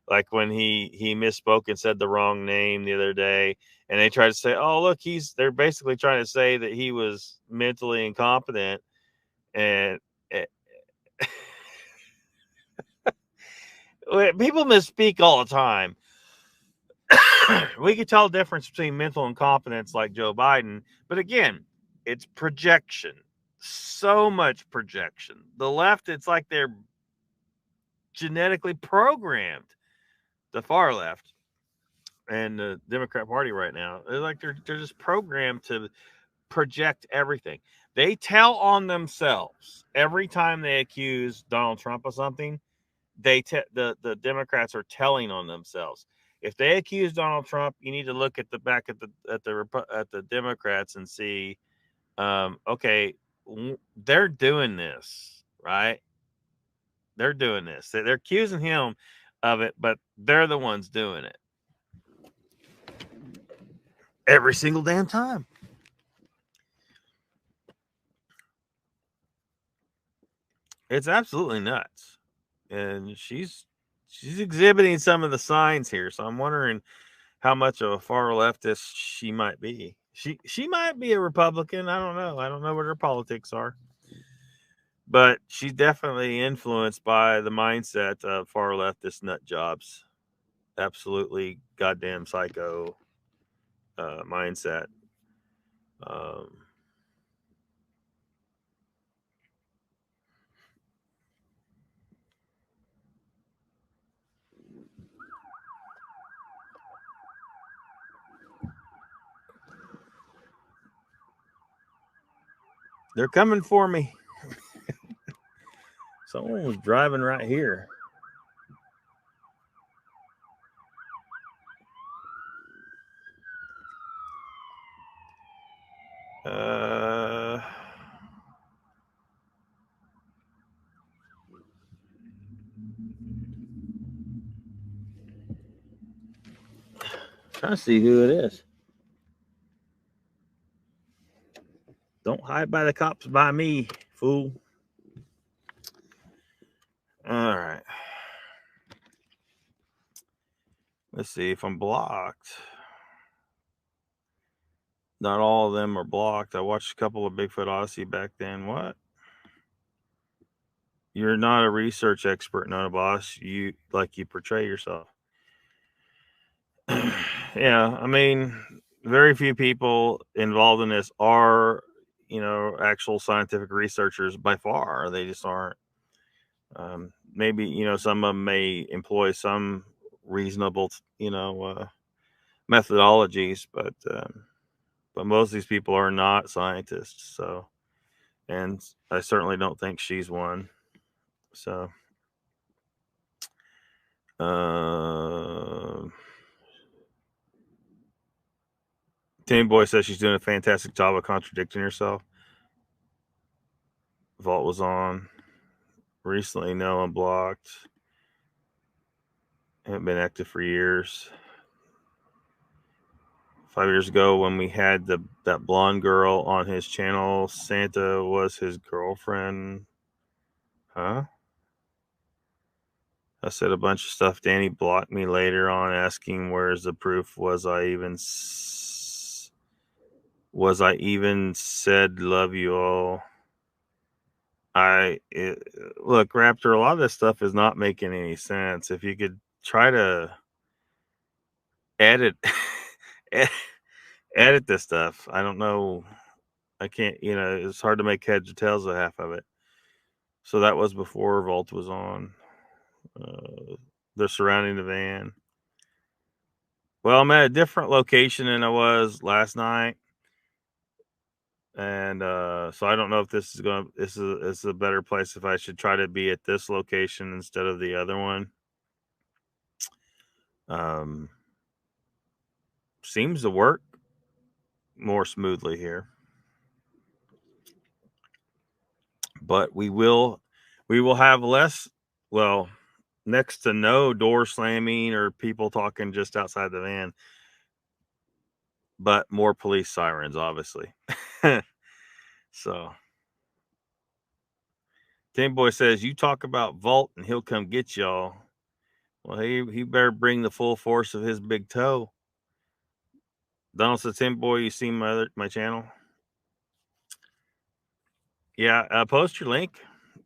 Speaker 1: Like when he misspoke and said the wrong name the other day, and they try to say, oh, look, they're basically trying to say that he was mentally incompetent. And people misspeak all the time. We can tell the difference between mental incompetence like Joe Biden, but again, it's projection. So much projection. The left, it's like they're genetically programmed. The far left and the Democrat Party right now, they're just programmed to project everything. They tell on themselves every time they accuse Donald Trump of something. The Democrats are telling on themselves. If they accuse Donald Trump, you need to look at the Democrats and see, okay, they're doing this, right? They're doing this. They're accusing him of it, but they're the ones doing it every single damn time. It's absolutely nuts. And she's exhibiting some of the signs here. So I'm wondering how much of a far leftist she might be. She might be a Republican. I don't know. I don't know what her politics are. But she's definitely influenced by the mindset of far leftist nut jobs. Absolutely goddamn psycho mindset. They're coming for me. Someone was driving right here. Trying to see who it is. Don't hide by the cops by me, fool. All right. Let's see if I'm blocked. Not all of them are blocked. I watched a couple of Bigfoot Odyssey back then. What? You're not a research expert, not a boss. You portray yourself. Yeah, I mean, very few people involved in this are, actual scientific researchers by far. They just aren't. Maybe, some of them may employ some reasonable, methodologies, but most of these people are not scientists. So, and I certainly don't think she's one. So, Timmy Boy says she's doing a fantastic job of contradicting herself. Vault was on recently. No, unblocked. Haven't been active for years. 5 years ago, when we had that blonde girl on his channel, Santa was his girlfriend. Huh? I said a bunch of stuff. Danny blocked me later on, asking where's the proof. Was I even said love you all? Look, Raptor, a lot of this stuff is not making any sense. If you could try to edit edit this stuff. I don't know. I can't, it's hard to make heads or tails of half of it. So that was before Vault was on. They're surrounding the van. Well, I'm at a different location than I was last night. And so I don't know if this is a better place, if I should try to be at this location instead of the other one. Seems to work more smoothly here. But we will have less, well, next to no door slamming or people talking just outside the van, but more police sirens, obviously. So Tim Boy says, you talk about Vault and he'll come get y'all. Well, he better bring the full force of his big toe. Donald says, Tim Boy, you seen my channel? Yeah, post your link,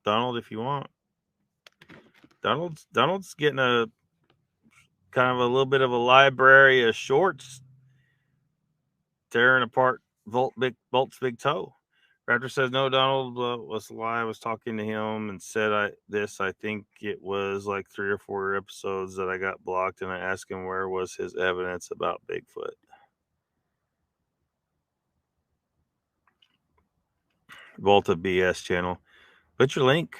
Speaker 1: Donald, if you want. Donald's getting a kind of a little bit of a library of shorts tearing apart Volt's big toe. Raptor says, no, Donald was a lie. I was talking to him and said I think it was like 3 or 4 episodes that I got blocked, and I asked him where was his evidence about Bigfoot. Volta BS channel. Put your link.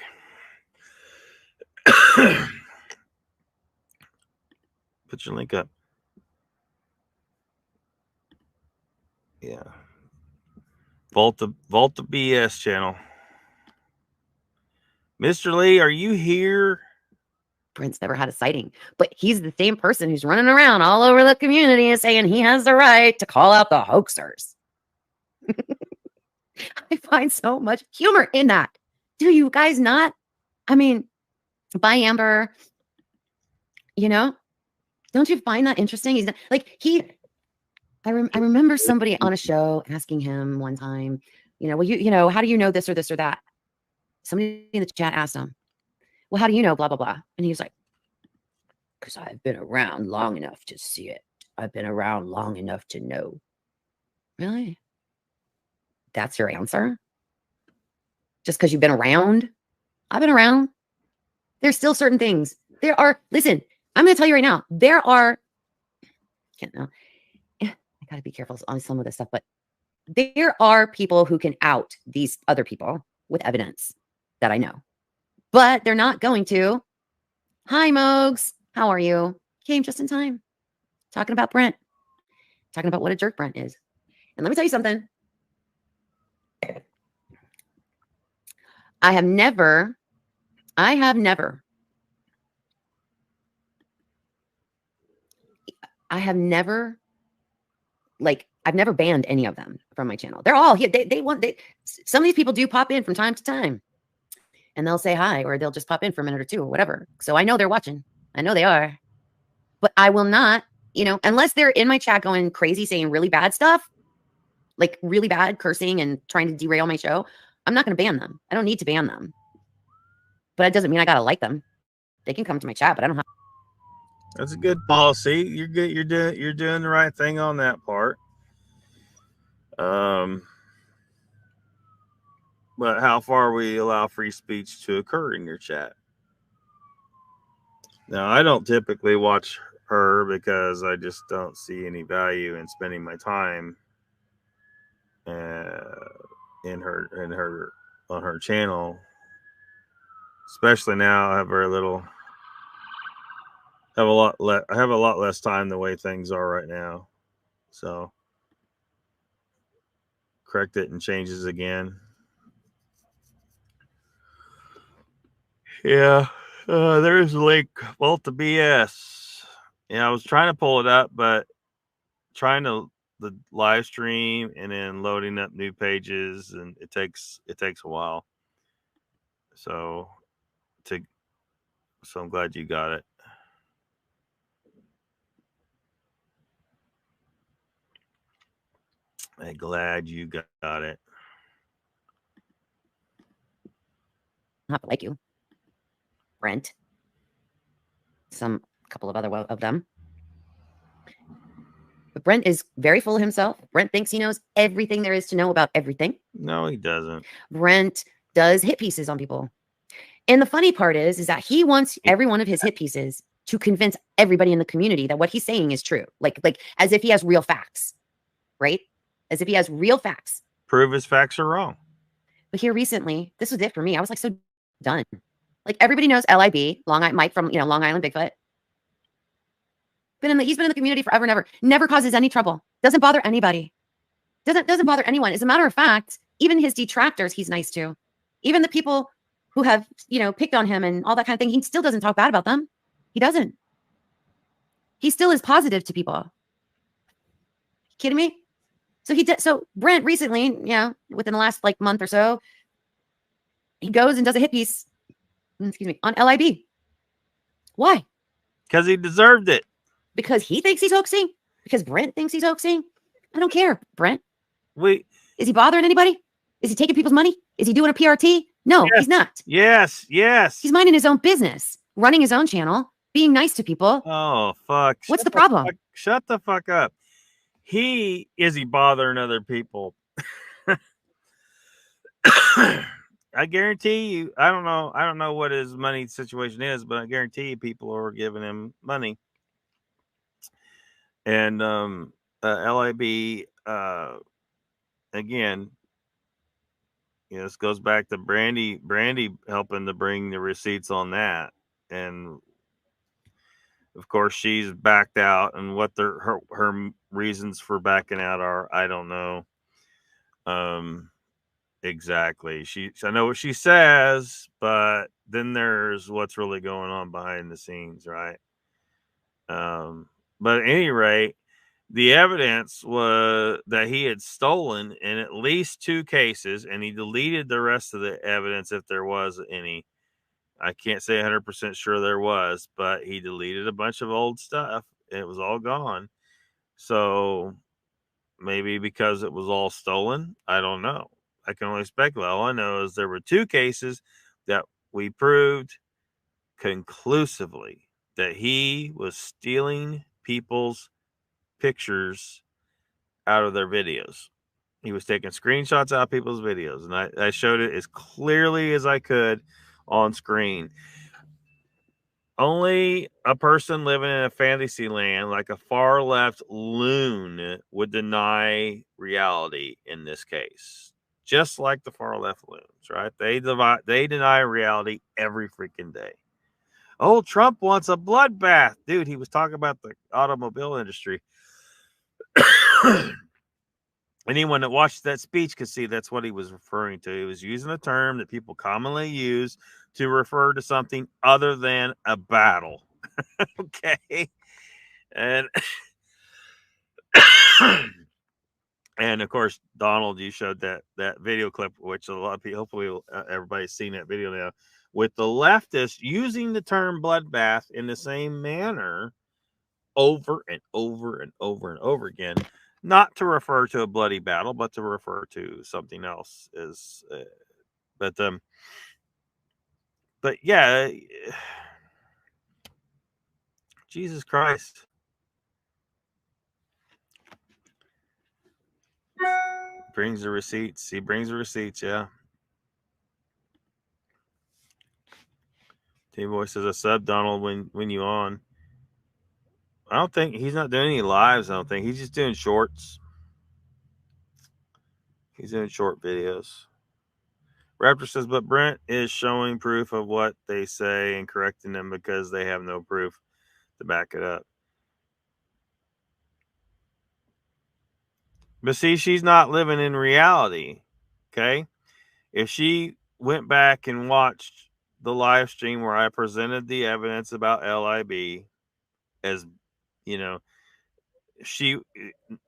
Speaker 1: Put your link up. Yeah. Volta BS channel. Mr. Lee, are you here?
Speaker 3: Brent's never had a sighting, but he's the same person who's running around all over the community and saying he has the right to call out the hoaxers. I find so much humor in that. Do you guys not? I mean, by Amber, don't you find that interesting? He's not, like, I remember somebody on a show asking him one time, well, how do you know this or this or that? Somebody in the chat asked him, well, how do you know blah, blah, blah? And he was like, because I've been around long enough to see it. I've been around long enough to know. Really? That's your answer? Just because you've been around? I've been around. There's still certain things. Listen, I'm going to tell you right now, I got to be careful on some of this stuff, but there are people who can out these other people with evidence that I know, but they're not going to. Hi, Mogs. How are you? Came just in time. Talking about Brent. Talking about what a jerk Brent is. And let me tell you something. I have never like, I've never banned any of them from my channel. They're all here. Some of these people do pop in from time to time and they'll say hi, or they'll just pop in for a minute or two or whatever. So I know they're watching. I know they are. But I will not, unless they're in my chat going crazy, saying really bad stuff, like really bad cursing and trying to derail my show, I'm not going to ban them. I don't need to ban them. But it doesn't mean I got to like them. They can come to my chat, but I don't have.
Speaker 1: That's a good policy. You're good. You're doing the right thing on that part. But how far we allow free speech to occur in your chat? Now, I don't typically watch her because I just don't see any value in spending my time on her channel. Especially now, I have very little. I have a lot less time the way things are right now. So correct it and changes again. Yeah, there's a link. Vault to BS. Yeah, I was trying to pull it up, but trying to the live stream and then loading up new pages, and it takes a while. So I'm glad you got it. I'm glad you got it.
Speaker 3: Not like you, Brent. A couple of other of them. But Brent is very full of himself. Brent thinks he knows everything there is to know about everything.
Speaker 1: No, he doesn't.
Speaker 3: Brent does hit pieces on people. And the funny part is that he wants every one of his hit pieces to convince everybody in the community that what he's saying is true. Like as if he has real facts, right? As if he has real facts.
Speaker 1: Prove his facts are wrong.
Speaker 3: But here recently, this was it for me. I was like so done. Like everybody knows LIB, Mike from Long Island Bigfoot. He's been in the community forever and ever. Never causes any trouble. Doesn't bother anybody. Doesn't bother anyone. As a matter of fact, even his detractors, he's nice to. Even the people who have, picked on him and all that kind of thing, he still doesn't talk bad about them. He doesn't. He still is positive to people. Kidding me? So Brent recently, within the last month or so, he goes and does a hit piece, on LIB. Why?
Speaker 1: Because he deserved it.
Speaker 3: Because he thinks he's hoaxing? Because Brent thinks he's hoaxing? I don't care, Brent. Is he bothering anybody? Is he taking people's money? Is he doing a PRT? No, he's not.
Speaker 1: Yes.
Speaker 3: He's minding his own business, running his own channel, being nice to people.
Speaker 1: Oh, fuck.
Speaker 3: What's the problem?
Speaker 1: Shut the fuck up. Is he bothering other people? I guarantee you, I don't know what his money situation is, but I guarantee you people are giving him money. And LIB, again, this goes back to Brandy helping to bring the receipts on that. And of course, she's backed out, and what her reasons for backing out are, I don't know. Exactly. I know what she says, but then there's what's really going on behind the scenes, right? But at any rate, the evidence was that he had stolen in at least 2 cases, and he deleted the rest of the evidence if there was any. I can't say 100% sure there was, but he deleted a bunch of old stuff, and it was all gone. So maybe because it was all stolen, I don't know. I can only speculate. All I know is there were 2 cases that we proved conclusively that he was stealing people's pictures out of their videos. He was taking screenshots out of people's videos, and I showed it as clearly as I could on screen. Only a person living in a fantasy land like a far left loon would deny reality in this case. Just like the far left loons, right? They deny reality every freaking day. Oh, Trump wants a bloodbath. Dude, he was talking about the automobile industry. Anyone that watched that speech could see that's what he was referring to. He was using a term that people commonly use to refer to something other than a battle. Okay. And And of course, Donald, you showed that video clip, which a lot of people, hopefully everybody's seen that video now, with the leftists using the term bloodbath in the same manner over and over and over and over again, not to refer to a bloody battle, but to refer to something else. But yeah, Jesus Christ. Brings the receipts. He brings the receipts, yeah. T-Boy says, I sub Donald when you on. I don't think he's not doing any lives. I don't think he's just doing shorts. He's doing short videos. Raptor says, but Brent is showing proof of what they say and correcting them because they have no proof to back it up. But see, she's not living in reality. Okay? If she went back and watched the live stream where I presented the evidence about LIB, as you know, she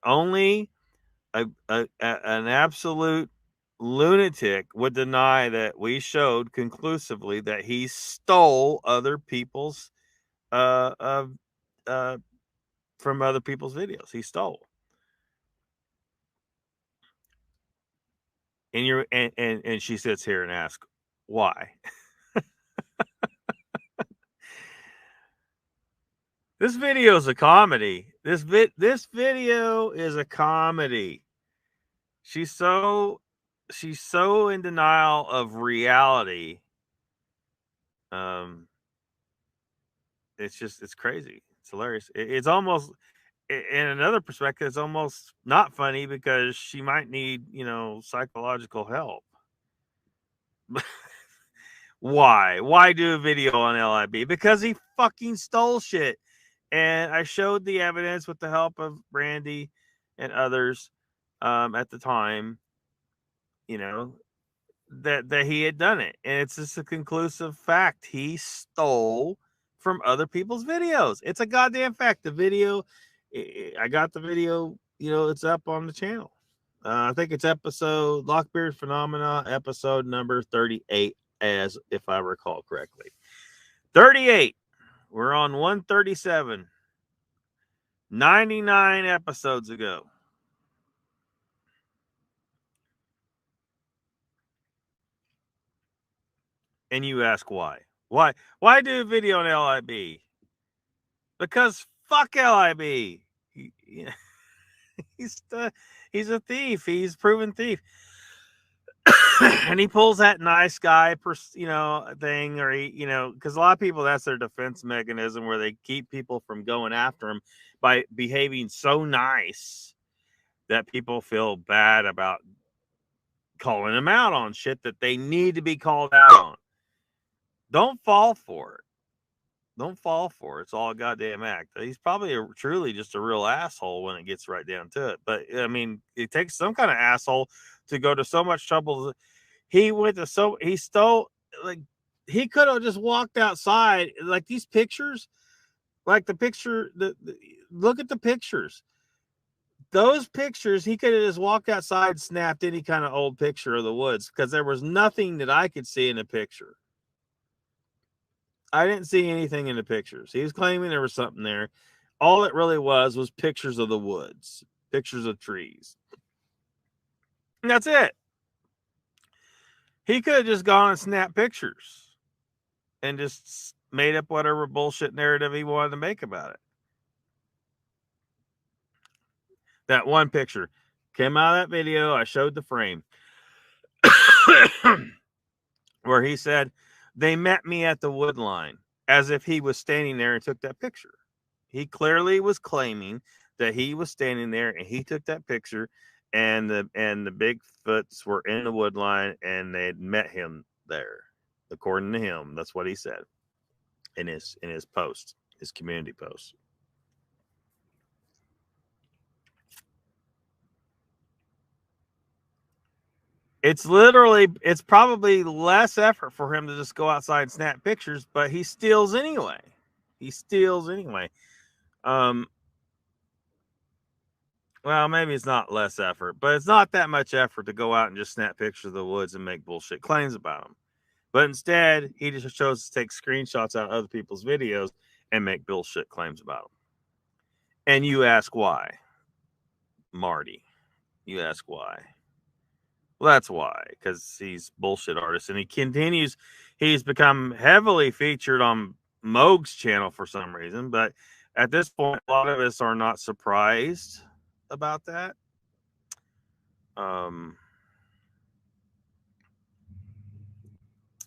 Speaker 1: only an absolute lunatic would deny that we showed conclusively that he stole other people's from other people's videos. He stole. And she sits here and asks why. This video is a comedy. This video is a comedy. She's so in denial of reality. It's crazy. It's hilarious. It's almost, in another perspective, it's almost not funny because she might need, psychological help. Why do a video on LIB? Because he fucking stole shit. And I showed the evidence with the help of Brandy and others at the time, that he had done it. And it's just a conclusive fact. He stole from other people's videos. It's a goddamn fact. The video, I got the video, it's up on the channel. I think it's episode LOCKBEARD Phenomena, episode number 38, as if I recall correctly. 38. We're on 137. 99 episodes ago. And you ask why? Why do a video on LIB? Because fuck LIB. He's a thief. He's a proven thief. And he pulls that nice guy, thing, or because a lot of people, that's their defense mechanism, where they keep people from going after him by behaving so nice that people feel bad about calling him out on shit that they need to be called out on. Don't fall for it. Don't fall for it. It's all a goddamn act. He's probably truly just a real asshole when it gets right down to it. But I mean, it takes some kind of asshole to go to so much trouble. He stole, like, he could have just walked outside. Like these pictures, like the picture, look at the pictures. Those pictures, he could have just walked outside, snapped any kind of old picture of the woods, because there was nothing that I could see in the picture. I didn't see anything in the pictures. He was claiming there was something there. All it really was pictures of the woods, pictures of trees. And that's it. He could have just gone and snapped pictures and just made up whatever bullshit narrative he wanted to make about it. That one picture came out of that video. I showed the frame where he said, they met me at the wood line, as if he was standing there and took that picture. He clearly was claiming that he was standing there and he took that picture, and the Bigfoots were in the wood line and they had met him there. According to him, that's what he said in his post, his community post. It's probably less effort for him to just go outside and snap pictures, but he steals anyway. well, maybe it's not less effort, but it's not that much effort to go out and just snap pictures of the woods and make bullshit claims about them. But instead, he just chose to take screenshots out of other people's videos and make bullshit claims about them. And you ask why, Marty? You ask why? Well, that's why, because he's bullshit artist, and he continues. He's become heavily featured on Moog's channel for some reason, but at this point, a lot of us are not surprised about that.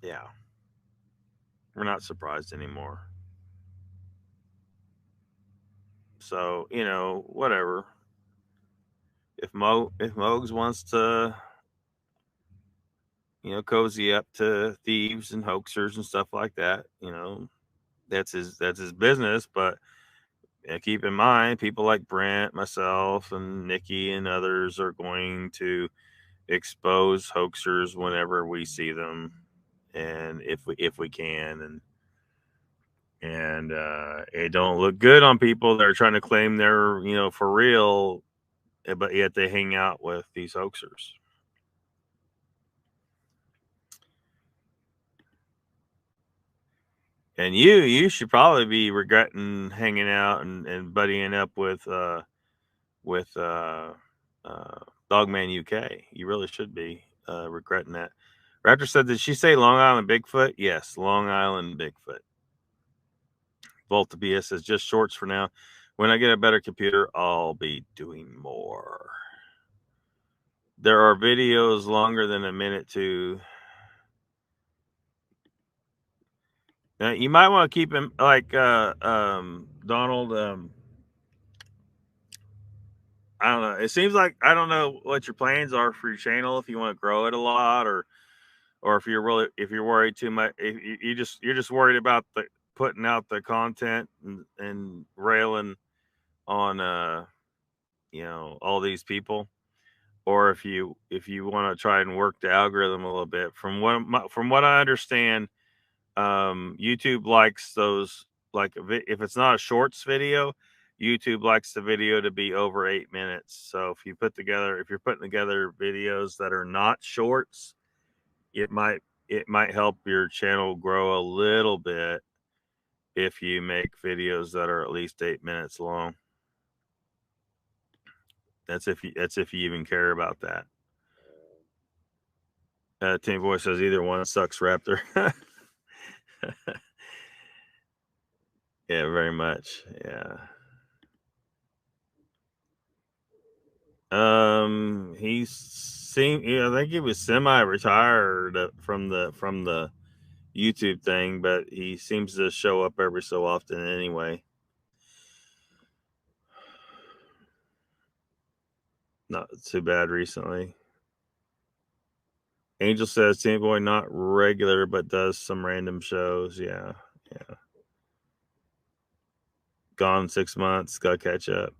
Speaker 1: Yeah, we're not surprised anymore. So, you know, whatever. If Moogs wants to, you know, cozy up to thieves and hoaxers and stuff like that, you know, that's his business. But keep in mind, people like Brent, myself, and Nikki and others are going to expose hoaxers whenever we see them, and if we can, and it don't look good on people that are trying to claim they're, you know, for real, but yet they hang out with these hoaxers. And you should probably be regretting hanging out and buddying up with Dogman UK. You really should be regretting that. Raptor said, did she say Long Island Bigfoot? Yes, Long Island Bigfoot. Volta BS says, just shorts for now. When I get a better computer, I'll be doing more. There are videos longer than a minute too. Now, you might want to keep him like Donald. I don't know. It seems like, I don't know what your plans are for your channel, if you want to grow it a lot, or if you're worried too much, if you're just worried about the putting out the content and railing on you know, all these people, or if you want to try and work the algorithm a little bit. From what I understand, YouTube likes those, like, if it's not a shorts video, YouTube likes the video to be over 8 minutes. So if you're putting together videos that are not shorts, it might help your channel grow a little bit if you make videos that are at least 8 minutes long. That's if you even care about that. Team Boy says either one sucks, Raptor. Yeah, very much. Yeah. I think he was semi-retired from the YouTube thing, but he seems to show up every so often anyway. Not too bad recently. Angel says Team Boy not regular, but does some random shows. Yeah. Gone 6 months, gotta catch up.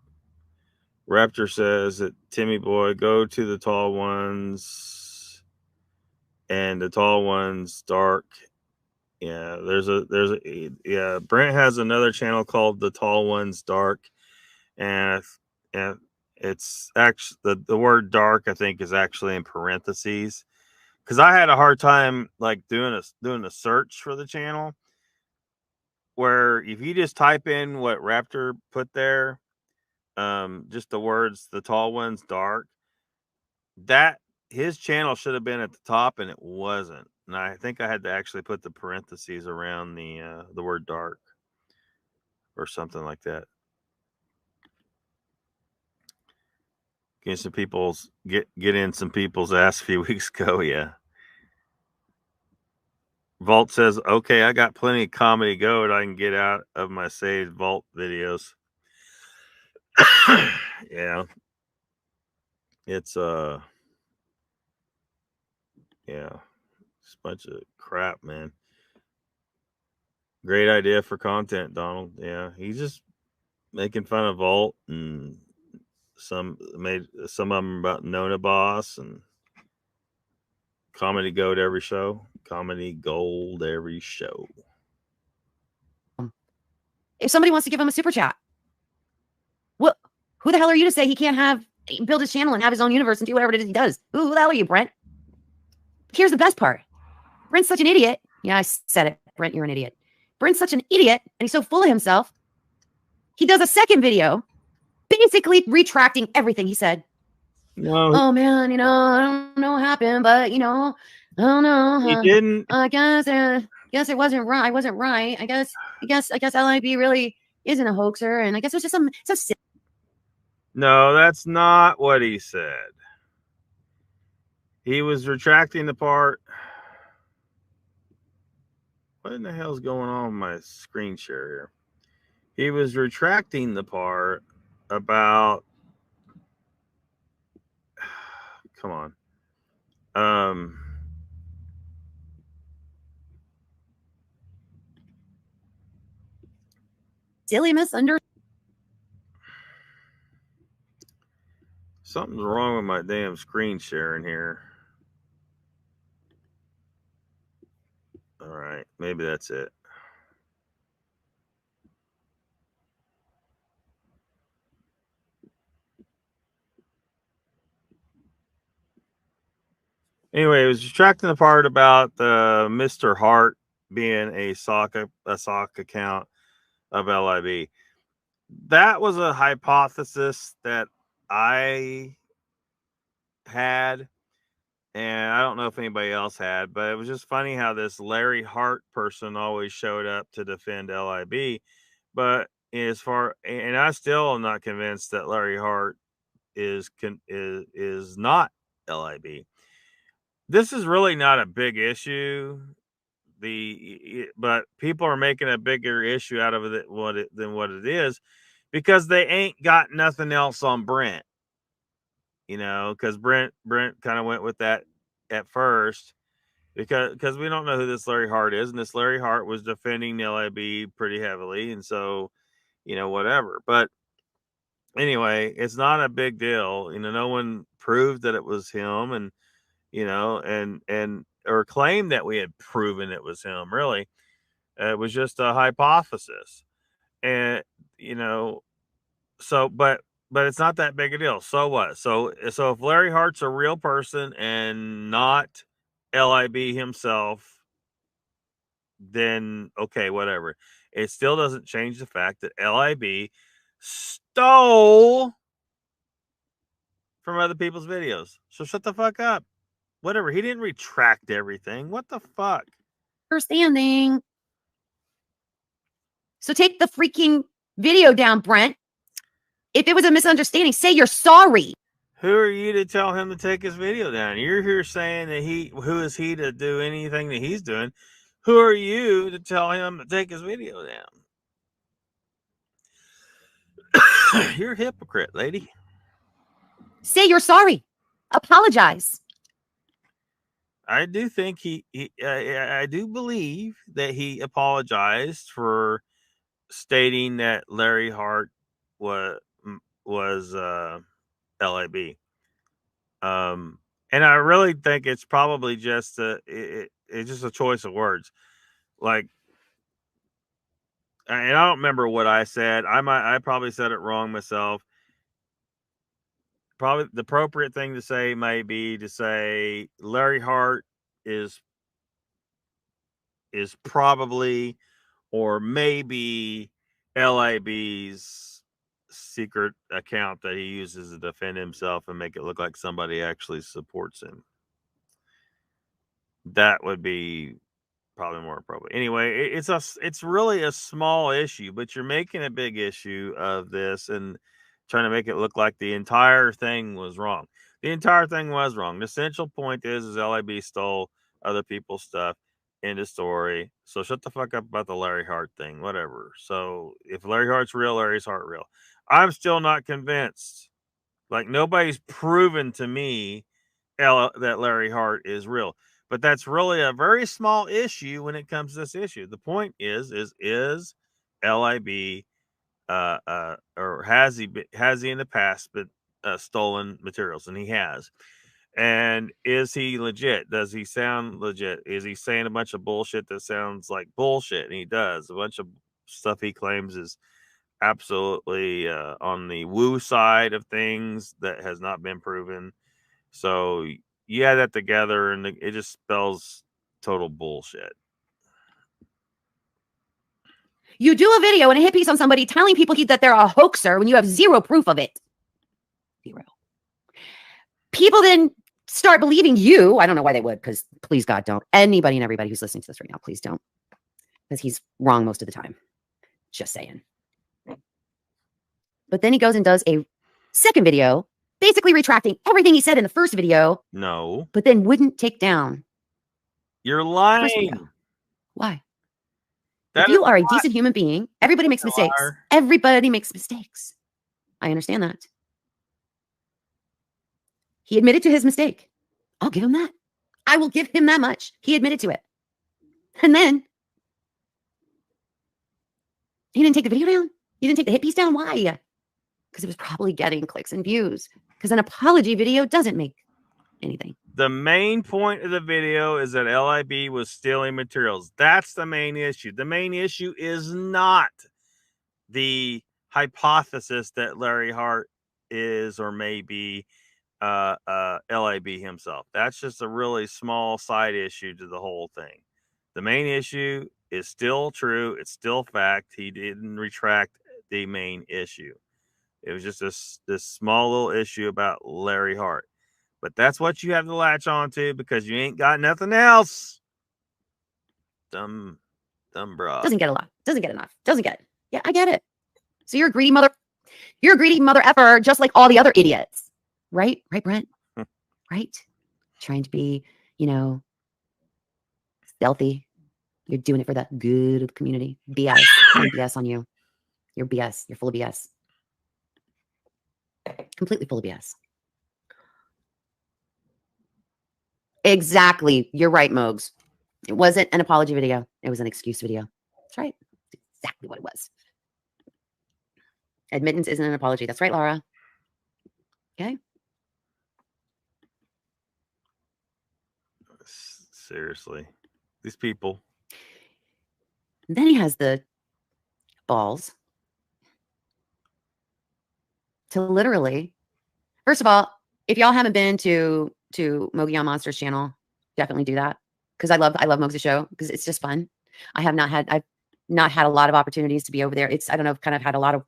Speaker 1: Raptor says that Timmy Boy, go to the tall ones, and the tall ones dark. Yeah, Brent has another channel called the Tall Ones Dark, and it's actually the word dark, I think, is actually in parentheses, because I had a hard time like doing a search for the channel, where if you just type in what Raptor put there, just the words "the tall ones dark," that his channel should have been at the top, and it wasn't. And I think I had to actually put the parentheses around the word "dark" or something like that. Get in some people's ass a few weeks ago. Yeah. Vault says, okay, I got plenty of comedy gold I can get out of my saved Vault videos. Yeah. It's yeah. It's a bunch of crap, man. Great idea for content, Donald. Yeah. He's just making fun of Vault, and some of them about Nona Boss and comedy gold every show. Comedy gold every show.
Speaker 3: If somebody wants to give him a super chat, well, who the hell are you to say he can't have build his channel and have his own universe and do whatever it is he does. Who the hell are you, Brent? Here's the best part. Brent's such an idiot. Yeah, I said it. Brent, you're an idiot. Brent's such an idiot, and he's so full of himself. He does a second video, basically retracting everything he said.
Speaker 1: No,
Speaker 3: oh man, I don't know what happened, but I don't know.
Speaker 1: he didn't.
Speaker 3: I guess it wasn't right. I wasn't right. I guess LIB really isn't a hoaxer, and I guess it was just some silly.
Speaker 1: No, that's not what he said. He was retracting the part. What in the hell's going on with my screen share here? He was retracting the part about. Come on.
Speaker 3: Silly misunderstanding.
Speaker 1: Something's wrong with my damn screen sharing here. All right, maybe that's it. Anyway, it was retracting the part about the Mr. Hart being a sock account of LIB. That was a hypothesis that I had, and I don't know if anybody else had, but it was just funny how this Larry Hart person always showed up to defend LIB. But and I still am not convinced that Larry Hart is not LIB. This is really not a big issue. But people are making a bigger issue out of it than what it is, because they ain't got nothing else on Brent. Because Brent kind of went with that at first, because we don't know who this Larry Hart is, and this Larry Hart was defending LIB pretty heavily, and so whatever. But anyway, it's not a big deal. No one proved that it was him, and or claimed that we had proven it was him. Really, it was just a hypothesis, and so but it's not that big a deal. So what? So if Larry Hart's a real person and not LIB himself, then okay, whatever. It still doesn't change the fact that LIB stole from other people's videos. So shut the fuck up. Whatever. He didn't retract everything. What the fuck?
Speaker 3: Understanding. So take the freaking video down, Brent. If it was a misunderstanding, say you're sorry.
Speaker 1: Who are you to tell him to take his video down? You're here saying that who is he to do anything that he's doing? Who are you to tell him to take his video down? You're a hypocrite, lady.
Speaker 3: Say you're sorry. Apologize.
Speaker 1: I do think I do believe that he apologized for stating that Larry Hart was LIB. And I really think it's probably just it's just a choice of words. Like, and I don't remember what I said. I probably said it wrong myself. Probably the appropriate thing to say may be to say Larry Hart is probably or maybe LIB's secret account that he uses to defend himself and make it look like somebody actually supports him. That would be probably more appropriate. Anyway, it's really a small issue, but you're making a big issue of this and trying to make it look like the entire thing was wrong. The entire thing was wrong. The essential point is LIB stole other people's stuff. End of story. So shut the fuck up about the Larry Hart thing. Whatever. So if Larry Hart's real, Larry's Hart real. I'm still not convinced. Like, nobody's proven to me that Larry Hart is real. But that's really a very small issue when it comes to this issue. The point is LIB or has he in the past but stolen materials? And he has. And is he legit? Does he sound legit? Is he saying a bunch of bullshit that sounds like bullshit? And he does. A bunch of stuff he claims is absolutely on the woo side of things that has not been proven. So you add that together, and it just spells total bullshit.
Speaker 3: You do a video and a hit piece on somebody telling people that they're a hoaxer when you have zero proof of it. Zero. People then start believing you. I don't know why they would, because please God, don't. Anybody and everybody who's listening to this right now, please don't. Because he's wrong most of the time. Just saying. But then he goes and does a second video, basically retracting everything he said in the first video.
Speaker 1: No.
Speaker 3: But then wouldn't take down.
Speaker 1: You're lying.
Speaker 3: Why?
Speaker 1: That
Speaker 3: if you are a decent human being, everybody makes mistakes.
Speaker 1: Liar.
Speaker 3: Everybody makes mistakes. I understand that. He admitted to his mistake. I'll give him that. I will give him that much. He admitted to it. And then he didn't take the video down. He didn't take the hit piece down. Why? Because it was probably getting clicks and views. Because an apology video doesn't make anything.
Speaker 1: The main point of the video is that LIB was stealing materials. That's the main issue. The main issue is not the hypothesis that Larry Hart is or may be LIB himself. That's just a really small side issue to the whole thing. The main issue is still true. It's still fact. He didn't retract the main issue. It was just this small little issue about Larry Hart. But that's what you have to latch on to because you ain't got nothing else. Dumb bro.
Speaker 3: Doesn't get a lot. Doesn't get enough. Doesn't get it. Yeah, I get it. So you're a greedy mother effer, just like all the other idiots. Right? Right, Brent? Right? Trying to be, stealthy. You're doing it for the good of the community. BS. BS on you. You're BS. You're full of BS. Completely full of BS. Exactly. You're right, Mogs. It wasn't an apology video. It was an excuse video. That's right. That's exactly what it was. Admittance isn't an apology. That's right, Laura. Okay.
Speaker 1: Seriously. These people.
Speaker 3: Then he has the balls to literally, first of all, if y'all haven't been to Mogi on Monsters channel, definitely do that. Because I love Mogs' show because it's just fun. I've not had a lot of opportunities to be over there. I don't know, kind of had a lot of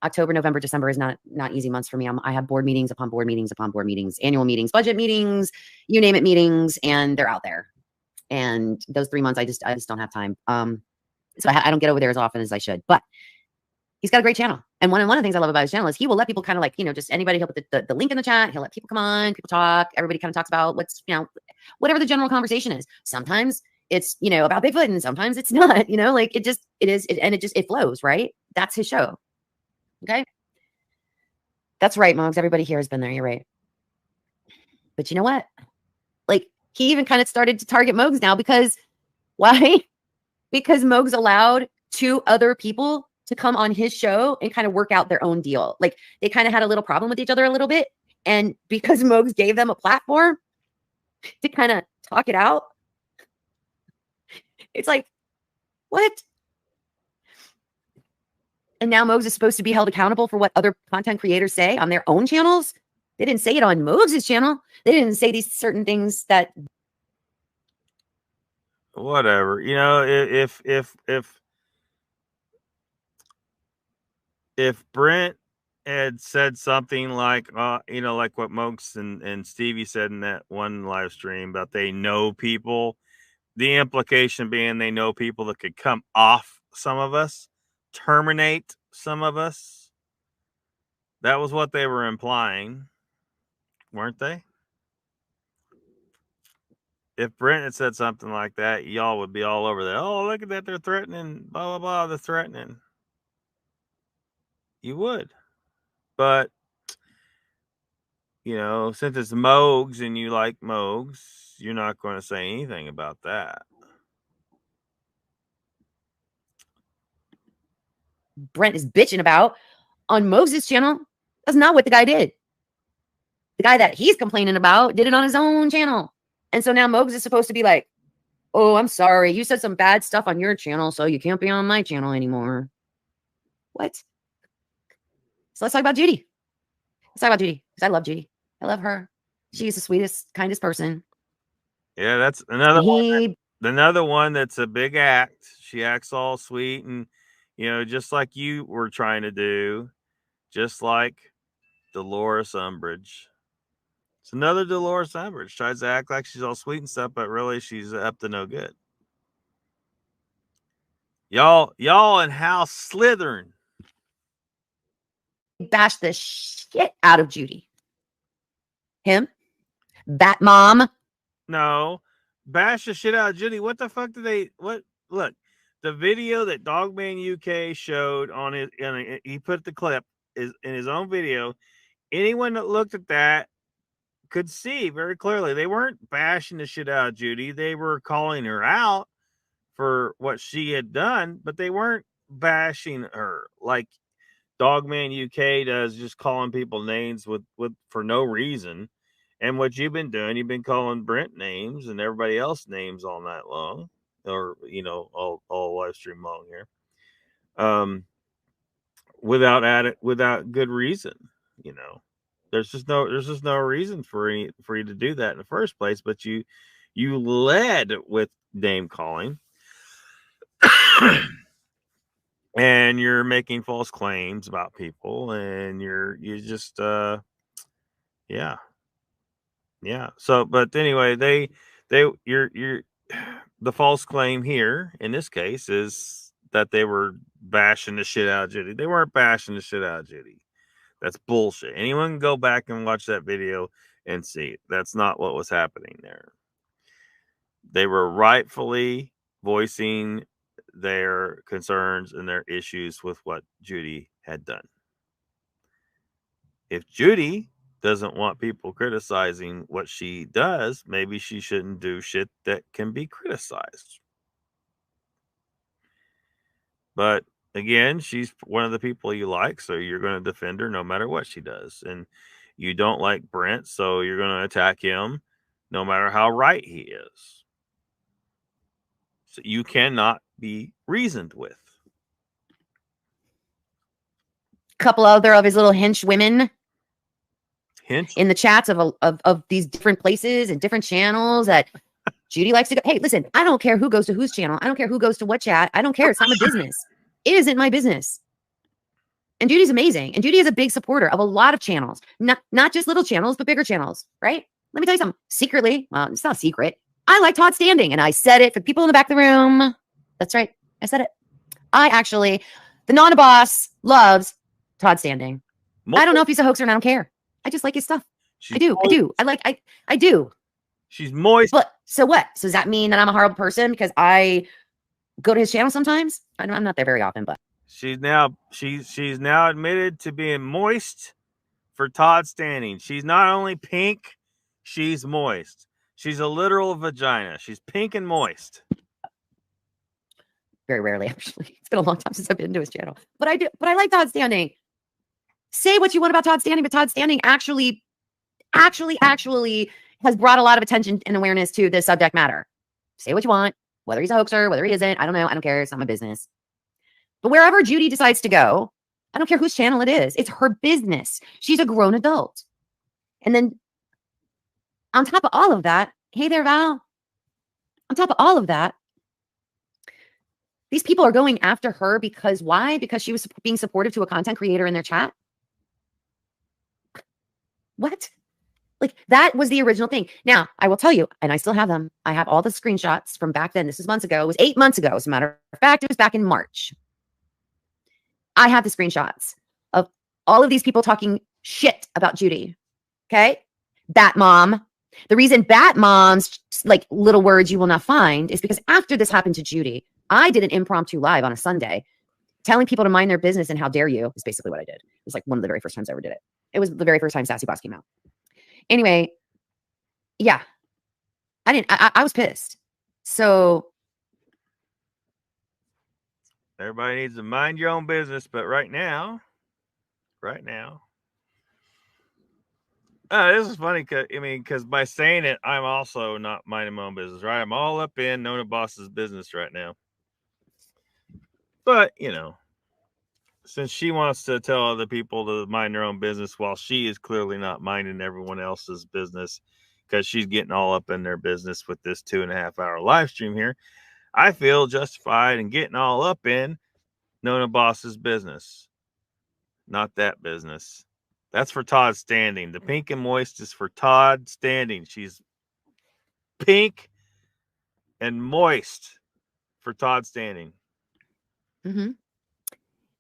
Speaker 3: October, November, December is not easy months for me. I have board meetings upon board meetings upon board meetings, annual meetings, budget meetings, you name it, meetings, and they're out there. And those 3 months, I just don't have time. So I don't get over there as often as I should. But he's got a great channel. And one of the things I love about his channel is he will let people kind of like, just anybody, he'll put the link in the chat. He'll let people come on, people talk. Everybody kind of talks about what's, whatever the general conversation is. Sometimes it's, about Bigfoot and sometimes it's not, like it flows, right? That's his show. Okay. That's right, Mogs. Everybody here has been there. You're right. But you know what? Like he even kind of started to target Mogs now because why? Because Mogs allowed 2 other people to come on his show and kind of work out their own deal. Like they kind of had a little problem with each other a little bit. And because Mogs gave them a platform to kind of talk it out, it's like, what? And now Mogs is supposed to be held accountable for what other content creators say on their own channels. They didn't say it on Mogs' channel. They didn't say these certain things that.
Speaker 1: Whatever. If Brent had said something like, like what Mogs and Stevie said in that one live stream about they know people, the implication being they know people that could come off some of us, terminate some of us. That was what they were implying, weren't they? If Brent had said something like that, y'all would be all over that. Oh, look at that. They're threatening, blah, blah, blah. They're threatening. You would. But, since it's Mogs and you like Mogs, you're not going to say anything about that.
Speaker 3: Brent is bitching about on Mogs' channel. That's not what the guy did. The guy that he's complaining about did it on his own channel. And so now Mogs is supposed to be like, oh, I'm sorry. You said some bad stuff on your channel, so you can't be on my channel anymore. What? So let's talk about Judy. Let's talk about Judy, because I love Judy. I love her. She's the sweetest, kindest person.
Speaker 1: Yeah, that's another
Speaker 3: And
Speaker 1: one. Another one that's a big act. She acts all sweet and, you know, just like you were trying to do, just like Dolores Umbridge. It's another Dolores Umbridge. Tries to act like she's all sweet and stuff, but really she's up to no good. Y'all in House Slytherin
Speaker 3: bash the shit out of Judy. Him, that mom.
Speaker 1: No, bash the shit out of Judy. What the fuck did they? What? Look, the video that Dogman UK showed on his, he put the clip is in his own video. Anyone that looked at that could see very clearly they weren't bashing the shit out of Judy. They were calling her out for what she had done, but they weren't bashing her like Dogman UK does, just calling people names with for no reason. And what you've been doing, you've been calling Brent names and everybody else names all night long, or you know, all live stream long here, without good reason. You know, there's just no reason for you to do that in the first place. But you led with name calling, and you're making false claims about people, and you just yeah. So, but anyway, you're the false claim here in this case is that they were bashing the shit out of Judy. They weren't bashing the shit out of Judy. That's bullshit. Anyone can go back and watch that video and see that's not what was happening there. They were rightfully voicing their concerns and their issues with what Judy had done. If Judy doesn't want people criticizing what she does, maybe she shouldn't do shit that can be criticized. But again, she's one of the people you like, so you're going to defend her no matter what she does. And you don't like Brent, so you're going to attack him no matter how right he is. So you cannot be reasoned with.
Speaker 3: Couple other of his little hench women
Speaker 1: Hint.
Speaker 3: in the chats of these different places and different channels that Judy likes to go. Hey, listen, I don't care who goes to whose channel. I don't care who goes to what chat. I don't care. It's not my business. It isn't my business. And Judy's amazing. And Judy is a big supporter of a lot of channels, not just little channels, but bigger channels, right? Let me tell you something. Secretly, well, it's not a secret. I like Todd Standing, and I said it for people in the back of the room. That's right. I said it. The non-boss loves Todd Standing. I don't know if he's a hoaxer, and I don't care. I just like his stuff. I do. I do.
Speaker 1: She's moist.
Speaker 3: But so what? So does that mean that I'm a horrible person because I go to his channel sometimes? I'm not there very often, but
Speaker 1: she's now admitted to being moist for Todd Standing. She's not only pink, she's moist. She's a literal vagina. She's pink and moist.
Speaker 3: Very rarely, actually. It's been a long time since I've been to his channel. But I do. But I like Todd Standing. Say what you want about Todd Standing, but Todd Standing actually has brought a lot of attention and awareness to this subject matter. Say what you want, whether he's a hoaxer, whether he isn't. I don't know. I don't care. It's not my business. But wherever Judy decides to go, I don't care whose channel it is. It's her business. She's a grown adult. And then on top of all of that, hey there, Val. On top of all of that, these people are going after her because why? Because she was being supportive to a content creator in their chat. What? Like, that was the original thing. Now, I will tell you, and I still have them. I have all the screenshots from back then. This was months ago. It was 8 months ago. As a matter of fact, it was back in March. I have the screenshots of all of these people talking shit about Judy. Okay? Bat mom. The reason Bat mom's like little words you will not find is because after this happened to Judy, I did an impromptu live on a Sunday telling people to mind their business and how dare you is basically what I did. It was like one of the very first times I ever did it. It was the very first time Sassy Boss came out. Anyway, yeah, I was pissed. So
Speaker 1: everybody needs to mind your own business. But right now, this is funny because by saying it, I'm also not minding my own business, right? I'm all up in Nona Boss's business right now. But, you know, since she wants to tell other people to mind their own business while she is clearly not minding everyone else's business because she's getting all up in their business with this 2.5-hour live stream here, I feel justified in getting all up in Nona Boss's business. Not that business. That's for Todd Standing. The pink and moist is for Todd Standing. She's pink and moist for Todd Standing.
Speaker 3: Mm-hmm.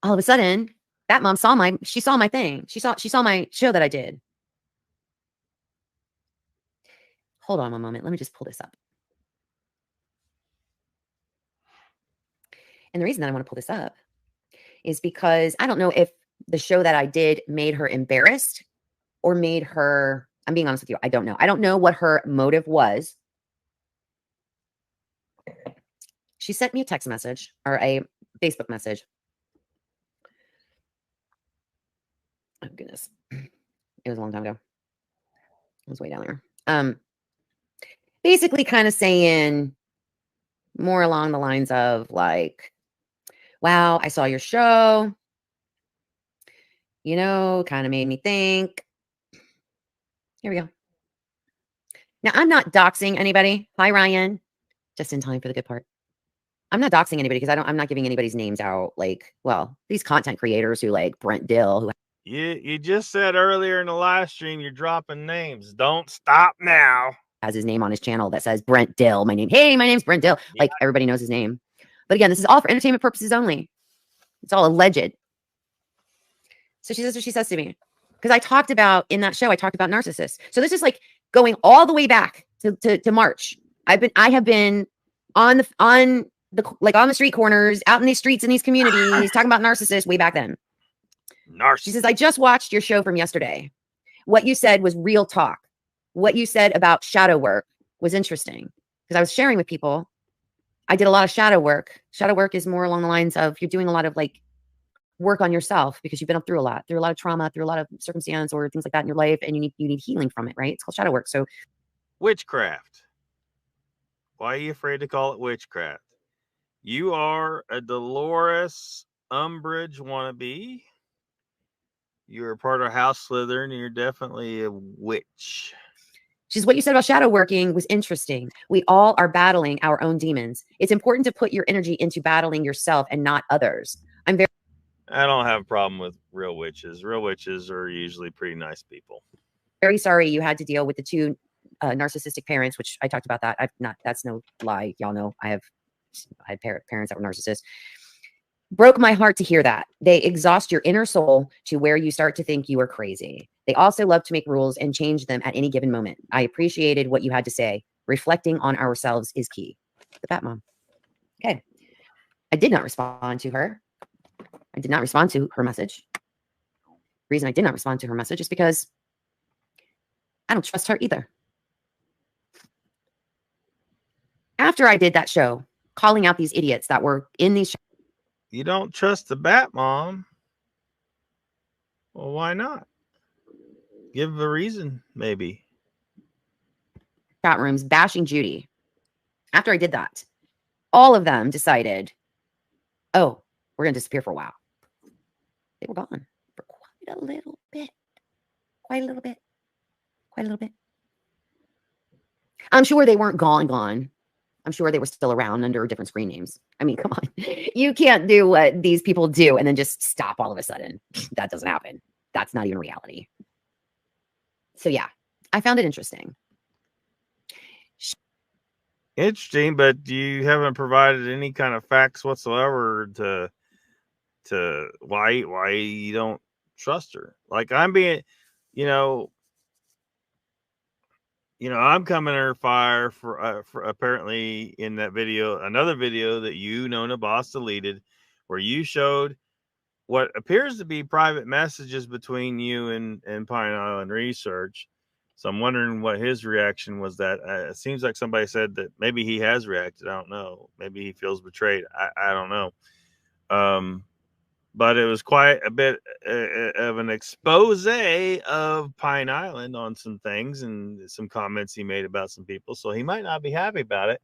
Speaker 3: All of a sudden, that mom saw my thing. She saw my show that I did. Hold on one moment. Let me just pull this up. And the reason that I want to pull this up is because I don't know if the show that I did made her embarrassed or made her, I'm being honest with you, I don't know. I don't know what her motive was. She sent me a text message or a Facebook message. Oh goodness. It was a long time ago. It was way down there. Basically kind of saying more along the lines of like, wow, I saw your show. You know, kind of made me think. Here we go. Now, I'm not doxing anybody. Hi, Ryan. Just in time for the good part. I'm not doxing anybody because I'm not giving anybody's names out. Like, well, these content creators who like Brent Dill, who
Speaker 1: You just said earlier in the live stream you're dropping names. Don't stop now.
Speaker 3: has his name on his channel that says Brent Dill. My name's Brent Dill. Yeah. Like everybody knows his name. But again, this is all for entertainment purposes only. It's all alleged. So she says what she says to me. Because I talked about in that show, I talked about narcissists. So this is like going all the way back to March. I have been on the street corners, out in these streets in these communities, talking about narcissists way back then. She says, I just watched your show from yesterday. What you said was real talk. What you said about shadow work was interesting because I was sharing with people. I did a lot of shadow work. Shadow work is more along the lines of you're doing a lot of like work on yourself because you've been through a lot of trauma, through a lot of circumstance or things like that in your life, and you need healing from it, right? It's called shadow work. So
Speaker 1: witchcraft. Why are you afraid to call it witchcraft? You are a Dolores Umbridge wannabe. You're a part of House Slytherin, and you're definitely a witch.
Speaker 3: She's what you said about shadow working was interesting. We all are battling our own demons. It's important to put your energy into battling yourself and not others.
Speaker 1: I don't have a problem with real witches. Real witches are usually pretty nice people.
Speaker 3: Very sorry you had to deal with the two narcissistic parents, which I talked about that. That's no lie. Y'all know I had parents that were narcissists. Broke my heart to hear that. They exhaust your inner soul to where you start to think you are crazy. They also love to make rules and change them at any given moment. I appreciated what you had to say. Reflecting on ourselves is key. The Bat Mom. Okay. I did not respond to her. I did not respond to her message. The reason I did not respond to her message is because I don't trust her either. After I did that show, calling out these idiots that were in these shows.
Speaker 1: You don't trust the Bat Mom? Well, why not? Give a reason, maybe.
Speaker 3: Chat rooms bashing Judy. After I did that, all of them decided, oh, we're going to disappear for a while. They were gone for quite a little bit. Quite a little bit. Quite a little bit. I'm sure they weren't gone. I'm sure they were still around under different screen names. I mean, come on. You can't do what these people do and then just stop all of a sudden. That doesn't happen. That's not even reality. So yeah, I found it interesting.
Speaker 1: Interesting, but you haven't provided any kind of facts whatsoever to why you don't trust her. Like I'm being, I'm coming under fire for apparently in that video, another video that Nona Boss deleted, where you showed what appears to be private messages between you and Pine Island Research. So I'm wondering what his reaction was. That it seems like somebody said that maybe he has reacted. I don't know. Maybe he feels betrayed. I don't know. But it was quite a bit of an expose of Pine Island on some things and some comments he made about some people. So he might not be happy about it.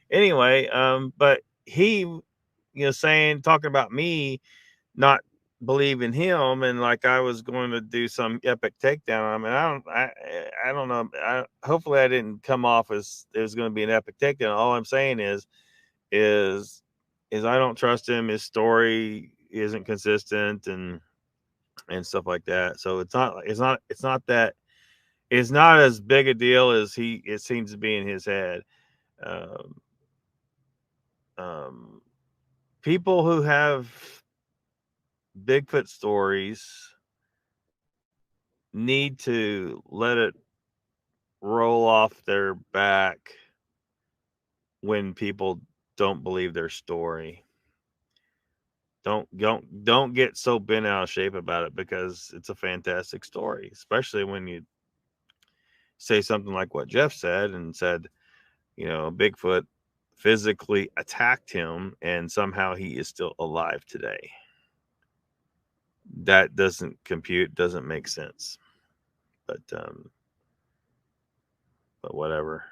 Speaker 1: Anyway, but he, talking about me not believe in him, and like I was going to do some epic takedown. I mean, I don't know. Hopefully I didn't come off as it was going to be an epic takedown. All I'm saying is I don't trust him. His story isn't consistent and stuff like that. So it's not that it's not as big a deal as it seems to be in his head. Um, People who have Bigfoot stories need to let it roll off their back when people don't believe their story. Don't get so bent out of shape about it, because it's a fantastic story, especially when you say something like what Jeff said and said, Bigfoot physically attacked him and somehow he is still alive today. That doesn't compute, doesn't make sense. But whatever.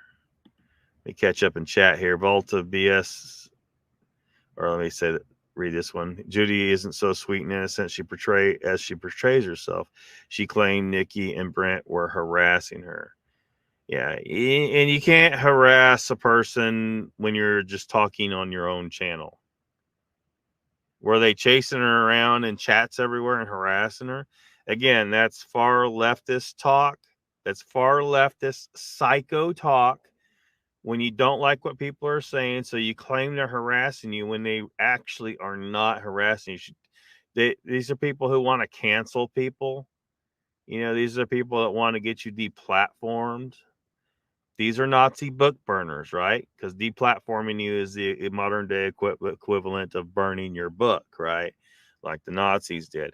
Speaker 1: Let me catch up in chat here. Volta BS, or let me say that. Read this one. Judy isn't so sweet and innocent she portrays herself. She claimed Nikki and Brent were harassing her. Yeah, and you can't harass a person when you're just talking on your own channel. Were they chasing her around in chats everywhere and harassing her? Again, that's far leftist talk. That's far leftist psycho talk. When you don't like what people are saying, so you claim they're harassing you when they actually are not harassing you. These are people who want to cancel people. These are people that want to get you deplatformed. These are Nazi book burners, right? Because deplatforming you is the modern day equivalent of burning your book, right? Like the Nazis did.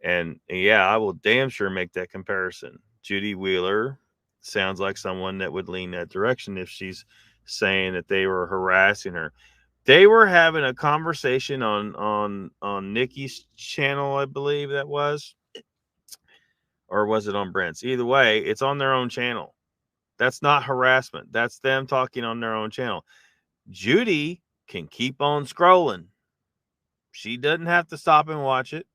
Speaker 1: And yeah, I will damn sure make that comparison. Judy Wheeler sounds like someone that would lean that direction if she's saying that they were harassing her. They were having a conversation on Nikki's channel, I believe that was. Or was it on Brent's? Either way, it's on their own channel. That's not harassment. That's them talking on their own channel. Judy can keep on scrolling. She doesn't have to stop and watch it.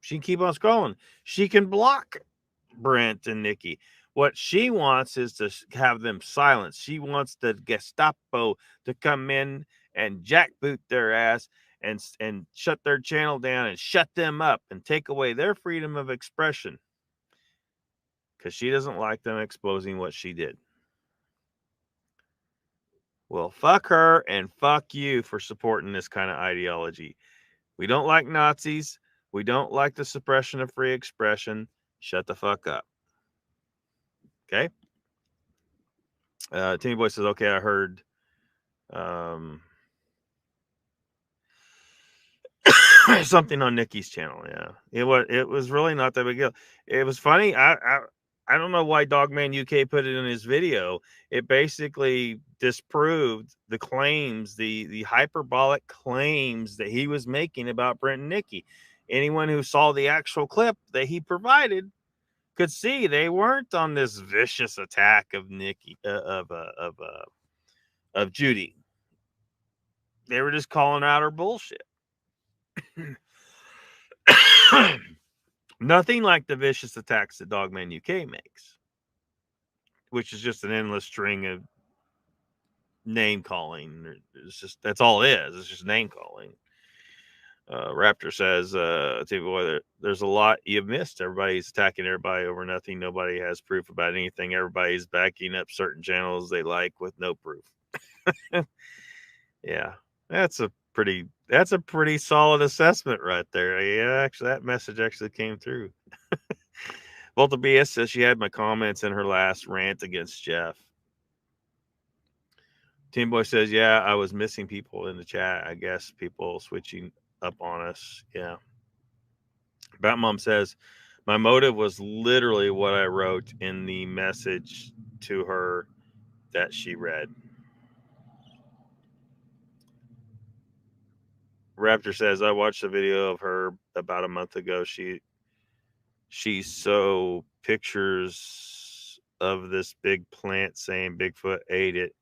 Speaker 1: She can keep on scrolling. She can block Brent and Nikki. What she wants is to have them silenced. She wants the Gestapo to come in and jackboot their ass and shut their channel down and shut them up and take away their freedom of expression. Because she doesn't like them exposing what she did. Well, fuck her and fuck you for supporting this kind of ideology. We don't like Nazis. We don't like the suppression of free expression. Shut the fuck up. Okay? Timmy Boy says, okay, I heard something on Nikki's channel. Yeah. It was really not that big deal. It was funny. I don't know why Dogman UK put it in his video. It basically disproved the claims, the hyperbolic claims that he was making about Brent and Nikki. Anyone who saw the actual clip that he provided could see they weren't on this vicious attack of Nikki of Judy. They were just calling out her bullshit. Nothing like the vicious attacks that Dogman UK makes, which is just an endless string of name calling. It's just, that's all it is. It's just name calling. Raptor says, there's a lot you've missed. Everybody's attacking everybody over nothing. Nobody has proof about anything. Everybody's backing up certain channels they like with no proof. Yeah, that's a pretty solid assessment right there. Yeah, actually, that message actually came through. Volta BS says she had my comments in her last rant against Jeff. Team Boy says, yeah, I was missing people in the chat. I guess people switching up on us. Yeah. Batmom says, my motive was literally what I wrote in the message to her that she read. Raptor says, I watched a video of her about a month ago. She saw pictures of this big plant saying Bigfoot ate it.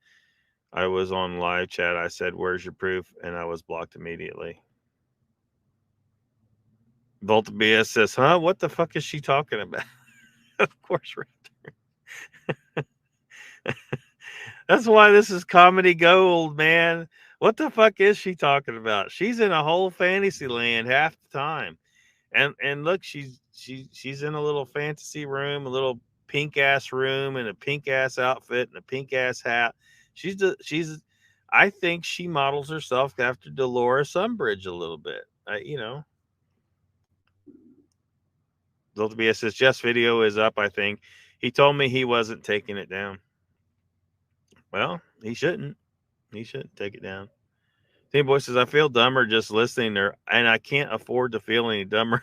Speaker 1: I was on live chat. I said, where's your proof? And I was blocked immediately. Volta BS says, huh? What the fuck is she talking about? Of course, Raptor. That's why this is comedy gold, man. What the fuck is she talking about? She's in a whole fantasy land half the time. And look, she's in a little fantasy room, a little pink ass room, and a pink ass outfit and a pink ass hat. She's I think she models herself after Dolores Umbridge a little bit. You know. Delta BS says Jeff's video is up, I think. He told me he wasn't taking it down. Well, he shouldn't. He shouldn't take it down. Team Boy says, I feel dumber just listening there, and I can't afford to feel any dumber.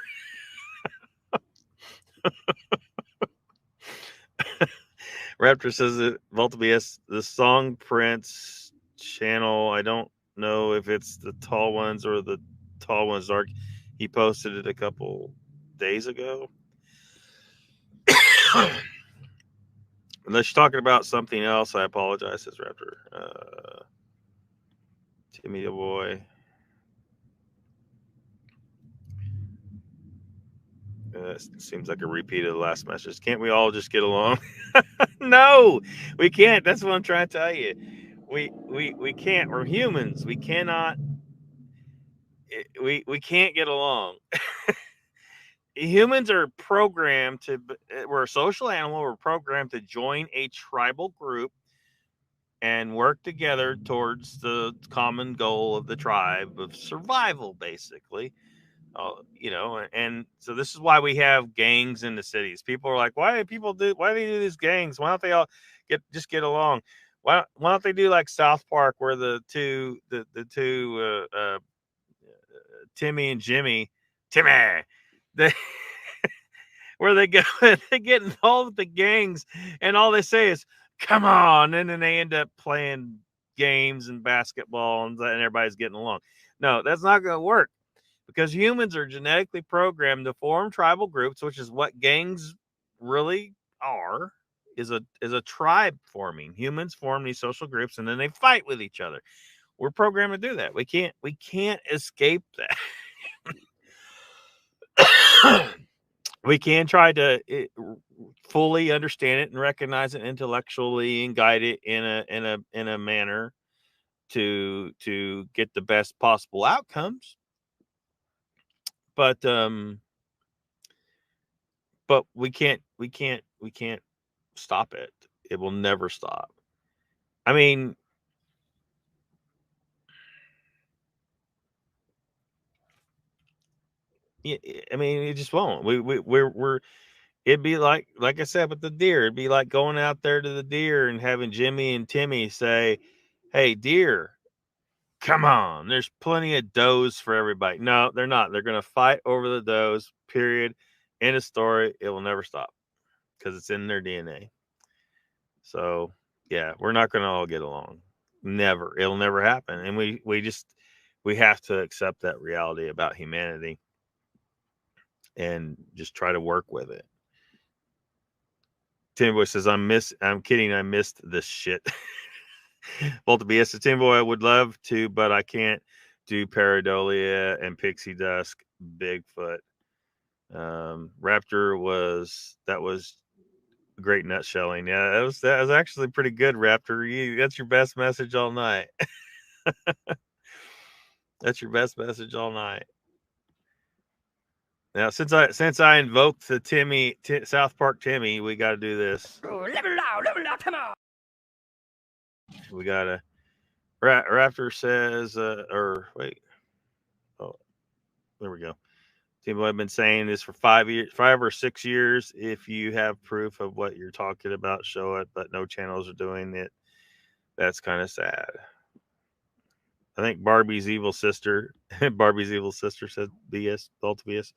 Speaker 1: Raptor says that Volta BS, the song Prince channel, I don't know if it's the tall ones or the tall ones dark. He posted it a couple days ago. Unless you're talking about something else, I apologize, says Raptor. Timmy the boy. Seems like a repeat of the last message. Can't we all just get along? No, we can't. That's what I'm trying to tell you. We can't. We're humans. We cannot. We can't get along. Humans are programmed to. We're a social animal. We're programmed to join a tribal group and work together towards the common goal of the tribe of survival, basically. You know, and so this is why we have gangs in the cities. People are like, why do they do these gangs? Why don't they all get along? Why don't they do like South Park, where the two Timmy and Jimmy, they where they go, they get involved with the gangs, and all they say is, come on, and then they end up playing games and basketball, and everybody's getting along. No, that's not going to work, because humans are genetically programmed to form tribal groups, which is what gangs really are, is a tribe forming. Humans form these social groups, and then they fight with each other. We're programmed to do that. We can't escape that. We can try to fully understand it and recognize it intellectually and guide it in a manner to get the best possible outcomes. But we can't stop it. It will never stop. I mean, it just won't. We're it'd be like I said with the deer. It'd be like going out there to the deer and having Jimmy and Timmy say, "Hey, deer, come on. There's plenty of does for everybody." No, they're not. They're going to fight over the does. Period. End of story. It will never stop because it's in their DNA. So yeah, we're not going to all get along. Never. It'll never happen. And we have to accept that reality about humanity and just try to work with it. Tim Boy says, I'm kidding. I missed this shit. Volta BS says, Tim Boy, I would love to, but I can't do Pareidolia and Pixie Dusk, Bigfoot. Raptor was great nutshelling. Yeah, that was actually pretty good, Raptor. That's your best message all night. That's your best message all night. Now, since I invoked the South Park Timmy, we got to do this.
Speaker 2: Level out, come on.
Speaker 1: We got to. Raptor says, there we go. Tim, I've been saying this for 5 or 6 years. If you have proof of what you're talking about, show it. But no channels are doing it. That's kind of sad. I think Barbie's evil sister said BS, Volta BS.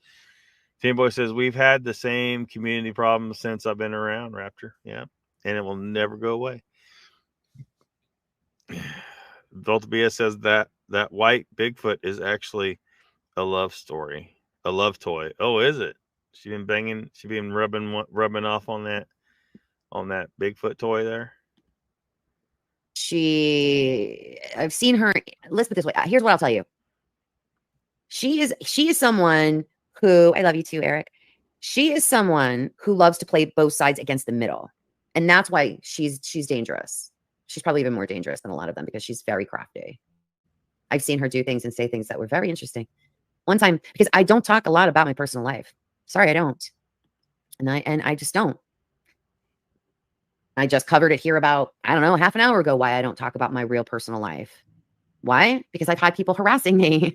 Speaker 1: Tim Boy says, we've had the same community problem since I've been around, Raptor. Yeah. And it will never go away. Volta BS says that white Bigfoot is actually a love story, a love toy. Oh, is it? She been rubbing off on that Bigfoot toy there.
Speaker 3: I've seen her. Let's put it this way. Here's what I'll tell you. She is someone who, I love you too, Eric. She is someone who loves to play both sides against the middle. And that's why she's dangerous. She's probably even more dangerous than a lot of them because she's very crafty. I've seen her do things and say things that were very interesting. One time, because I don't talk a lot about my personal life. Sorry, I don't. And I just don't. I just covered it here about, I don't know, half an hour ago, why I don't talk about my real personal life. Why? Because I've had people harassing me.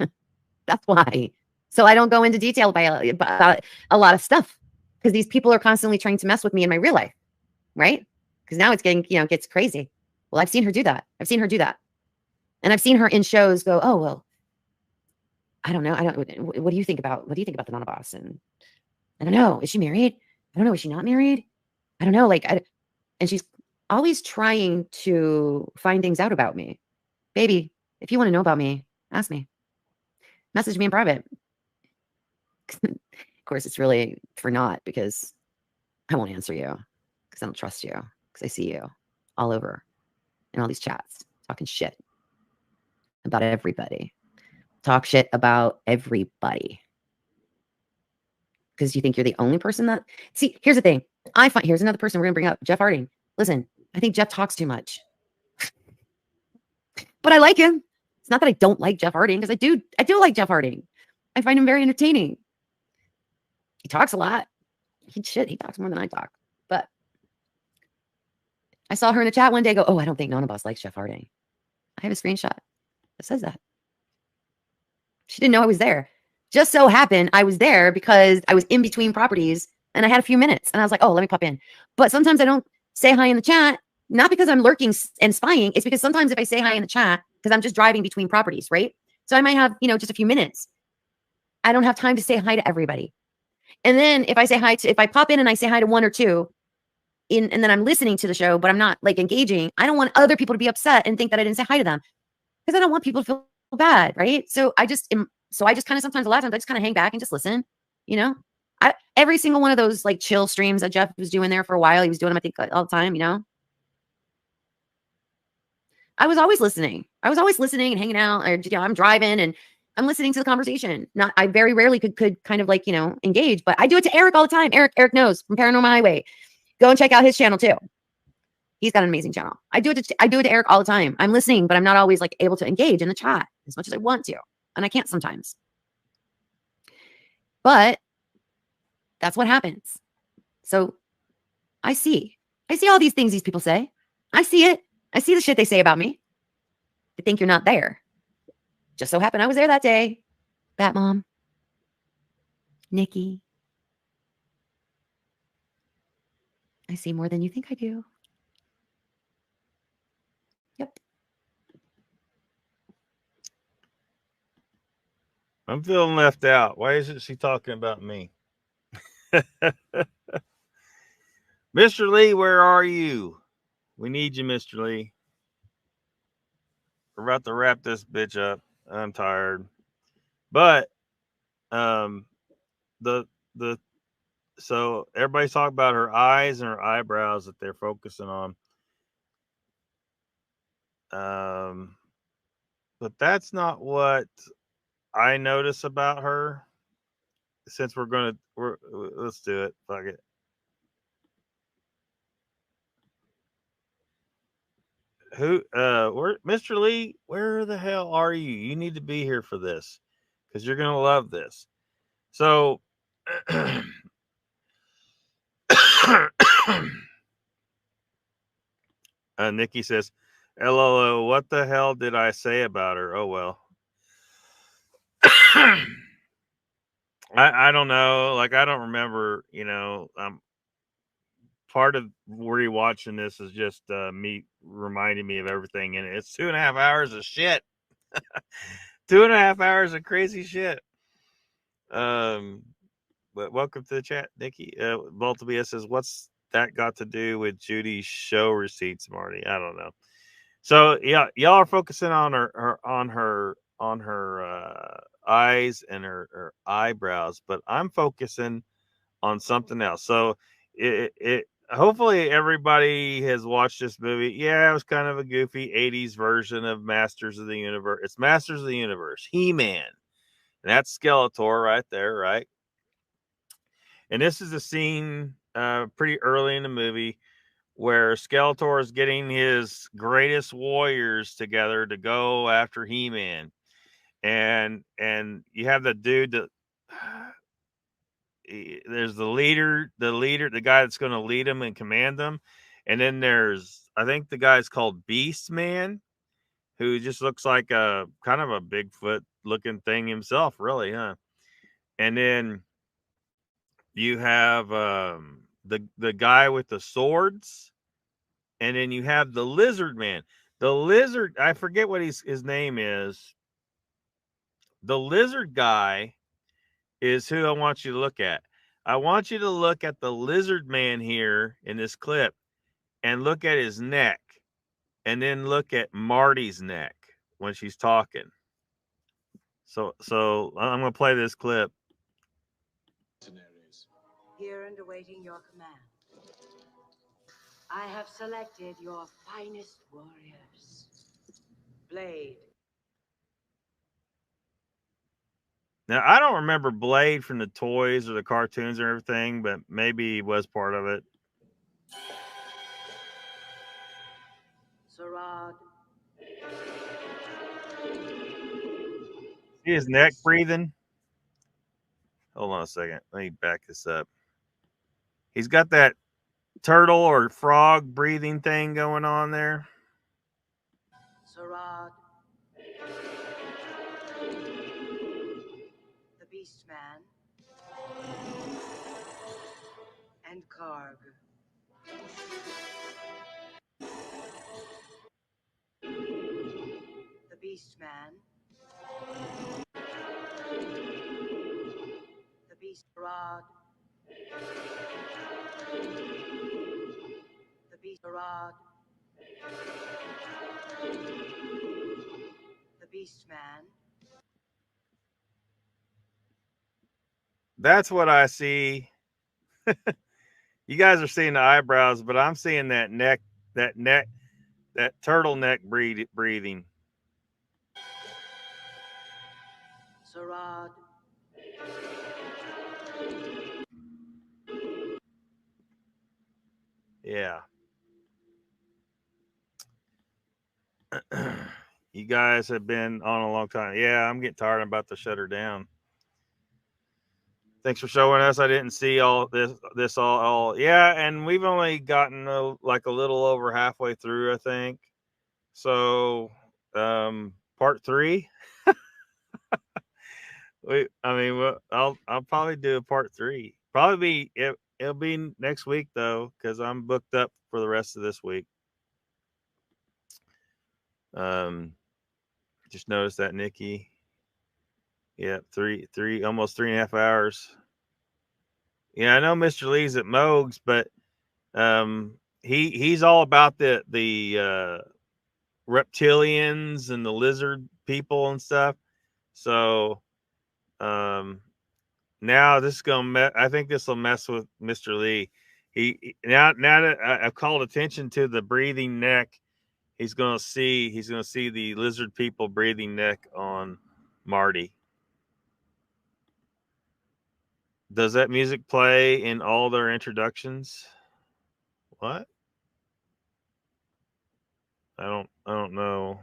Speaker 3: That's why. So I don't go into detail about a lot of stuff because these people are constantly trying to mess with me in my real life. Right? Because now it's getting, gets crazy. Well, I've seen her do that. And I've seen her in shows go, oh, well, I don't know. What do you think about the Nana Boss? And I don't know. Is she married? I don't know. Is she not married? I don't know. And she's always trying to find things out about me. Baby, if you want to know about me, ask me. Message me in private. Of course, it's really for naught because I won't answer you because I don't trust you because I see you all over in all these chats talking shit about everybody. Talk shit about everybody because you think you're the only person that... See, here's the thing. Here's another person we're going to bring up, Jeff Harding. Listen, I think Jeff talks too much. But I like him. It's not that I don't like Jeff Harding because I do like Jeff Harding. I find him very entertaining. He talks a lot. He talks more than I talk. But I saw her in a chat one day go, oh, I don't think Nana Boss likes Jeff Harding. I have a screenshot that says that. She didn't know I was there. Just so happened I was there because I was in between properties and I had a few minutes and I was like, oh, let me pop in. But sometimes I don't say hi in the chat, not because I'm lurking and spying. It's because sometimes if I say hi in the chat, because I'm just driving between properties, right? So I might have, just a few minutes. I don't have time to say hi to everybody. And then if I pop in and I say hi to one or two and then I'm listening to the show, but I'm not engaging, I don't want other people to be upset and think that I didn't say hi to them because I don't want people to feel bad. Right. So I just kind of sometimes a lot of times I just kind of hang back and just listen, every single one of those chill streams that Jeff was doing there for a while. He was doing them, I think, all the time, I was always listening. I was always listening and hanging out. Or, I'm driving and I'm listening to the conversation. I very rarely could kind of engage, but I do it to Eric all the time. Eric knows from Paranormal Highway. Go and check out his channel too. He's got an amazing channel. I do it to Eric all the time. I'm listening, but I'm not always able to engage in the chat as much as I want to. And I can't sometimes. But that's what happens. So I see all these things these people say. I see it. I see the shit they say about me. They think you're not there. Just so happened I was there that day. Bat Mom. Nikki. I see more than you think I do. Yep.
Speaker 1: I'm feeling left out. Why isn't she talking about me? Mr. Lee, where are you? We need you, Mr. Lee. We're about to wrap this bitch up. I'm tired. But so everybody's talking about her eyes and her eyebrows that they're focusing on. But that's not what I notice about her. Since let's do it. Fuck it. Mr. Lee, where the hell are you? You need to be here for this because you're gonna love this. So Nikki says, LOL, what the hell did I say about her? Oh well. I don't know. I don't remember, part of rewatching this is just me reminding me of everything in it. It's 2.5 hours of shit. 2.5 hours of crazy shit. But welcome to the chat, Nikki. Multiple says, what's that got to do with Judy's show receipts, Marty? I don't know. So yeah, y'all are focusing on her eyes and her eyebrows, but I'm focusing on something else. So hopefully everybody has watched this movie. Yeah, it was kind of a goofy 80s version of Masters of the Universe. It's Masters of the Universe, He-Man. And that's Skeletor right there, right? And this is a scene pretty early in the movie where Skeletor is getting his greatest warriors together to go after He-Man. And you have the dude that there's the leader, the guy that's going to lead them and command them. And then there's, I think the guy's called Beast Man, who just looks like a kind of a Bigfoot looking thing himself, really, huh? And then you have the guy with the swords, and then you have the lizard man. The lizard, I forget what his name is. The lizard guy is who I want you to look at. I want you to look at the lizard man here in this clip and look at his neck, and then look at Marty's neck when she's talking. So I'm going to play this clip.
Speaker 5: Here and awaiting your command. I have selected your finest warriors. Blade.
Speaker 1: Now, I don't remember Blade from the toys or the cartoons or everything, but maybe he was part of it.
Speaker 5: Sarad.
Speaker 1: See his neck breathing? Hold on a second. Let me back this up. He's got that turtle or frog breathing thing going on there.
Speaker 5: Sarad. The Beast Man. And Karg. The Beast Man. The Beast Rod. The Beast Rod. The Beast Man.
Speaker 1: That's what I see. You guys are seeing the eyebrows, but I'm seeing that neck, that turtleneck breathing.
Speaker 5: Sarad.
Speaker 1: Yeah. You guys have been on a long time. Yeah, I'm getting tired. I'm about to shut her down. Thanks for showing us. I didn't see all this all. Yeah, and we've only gotten like a little over halfway through, I think. So, part 3. I'll probably do a part 3. Probably it'll be next week though, because I'm booked up for the rest of this week. Just noticed that, Nikki. Yeah, almost 3.5 hours. Yeah, I know Mr. Lee's at Moog's, but he's all about the reptilians and the lizard people and stuff. So now this is gonna I think this will mess with Mr. Lee. He now that I've called attention to the breathing neck, he's gonna see the lizard people breathing neck on Marty. Does that music play in all their introductions? What? I don't know.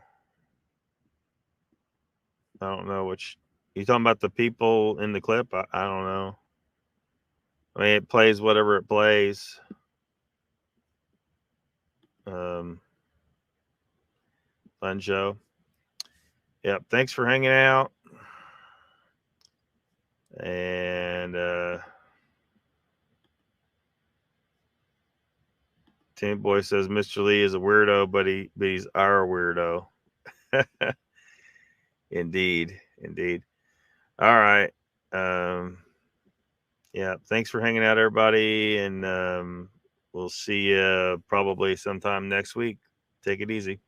Speaker 1: I don't know which. You talking about the people in the clip? I don't know. I mean, it plays whatever it plays. Fun show. Yep. Thanks for hanging out. And Tim Boy says Mr. Lee is a weirdo, but he's our weirdo. Indeed. All right. Yeah. Thanks for hanging out, everybody, and we'll see you probably sometime next week. Take it easy.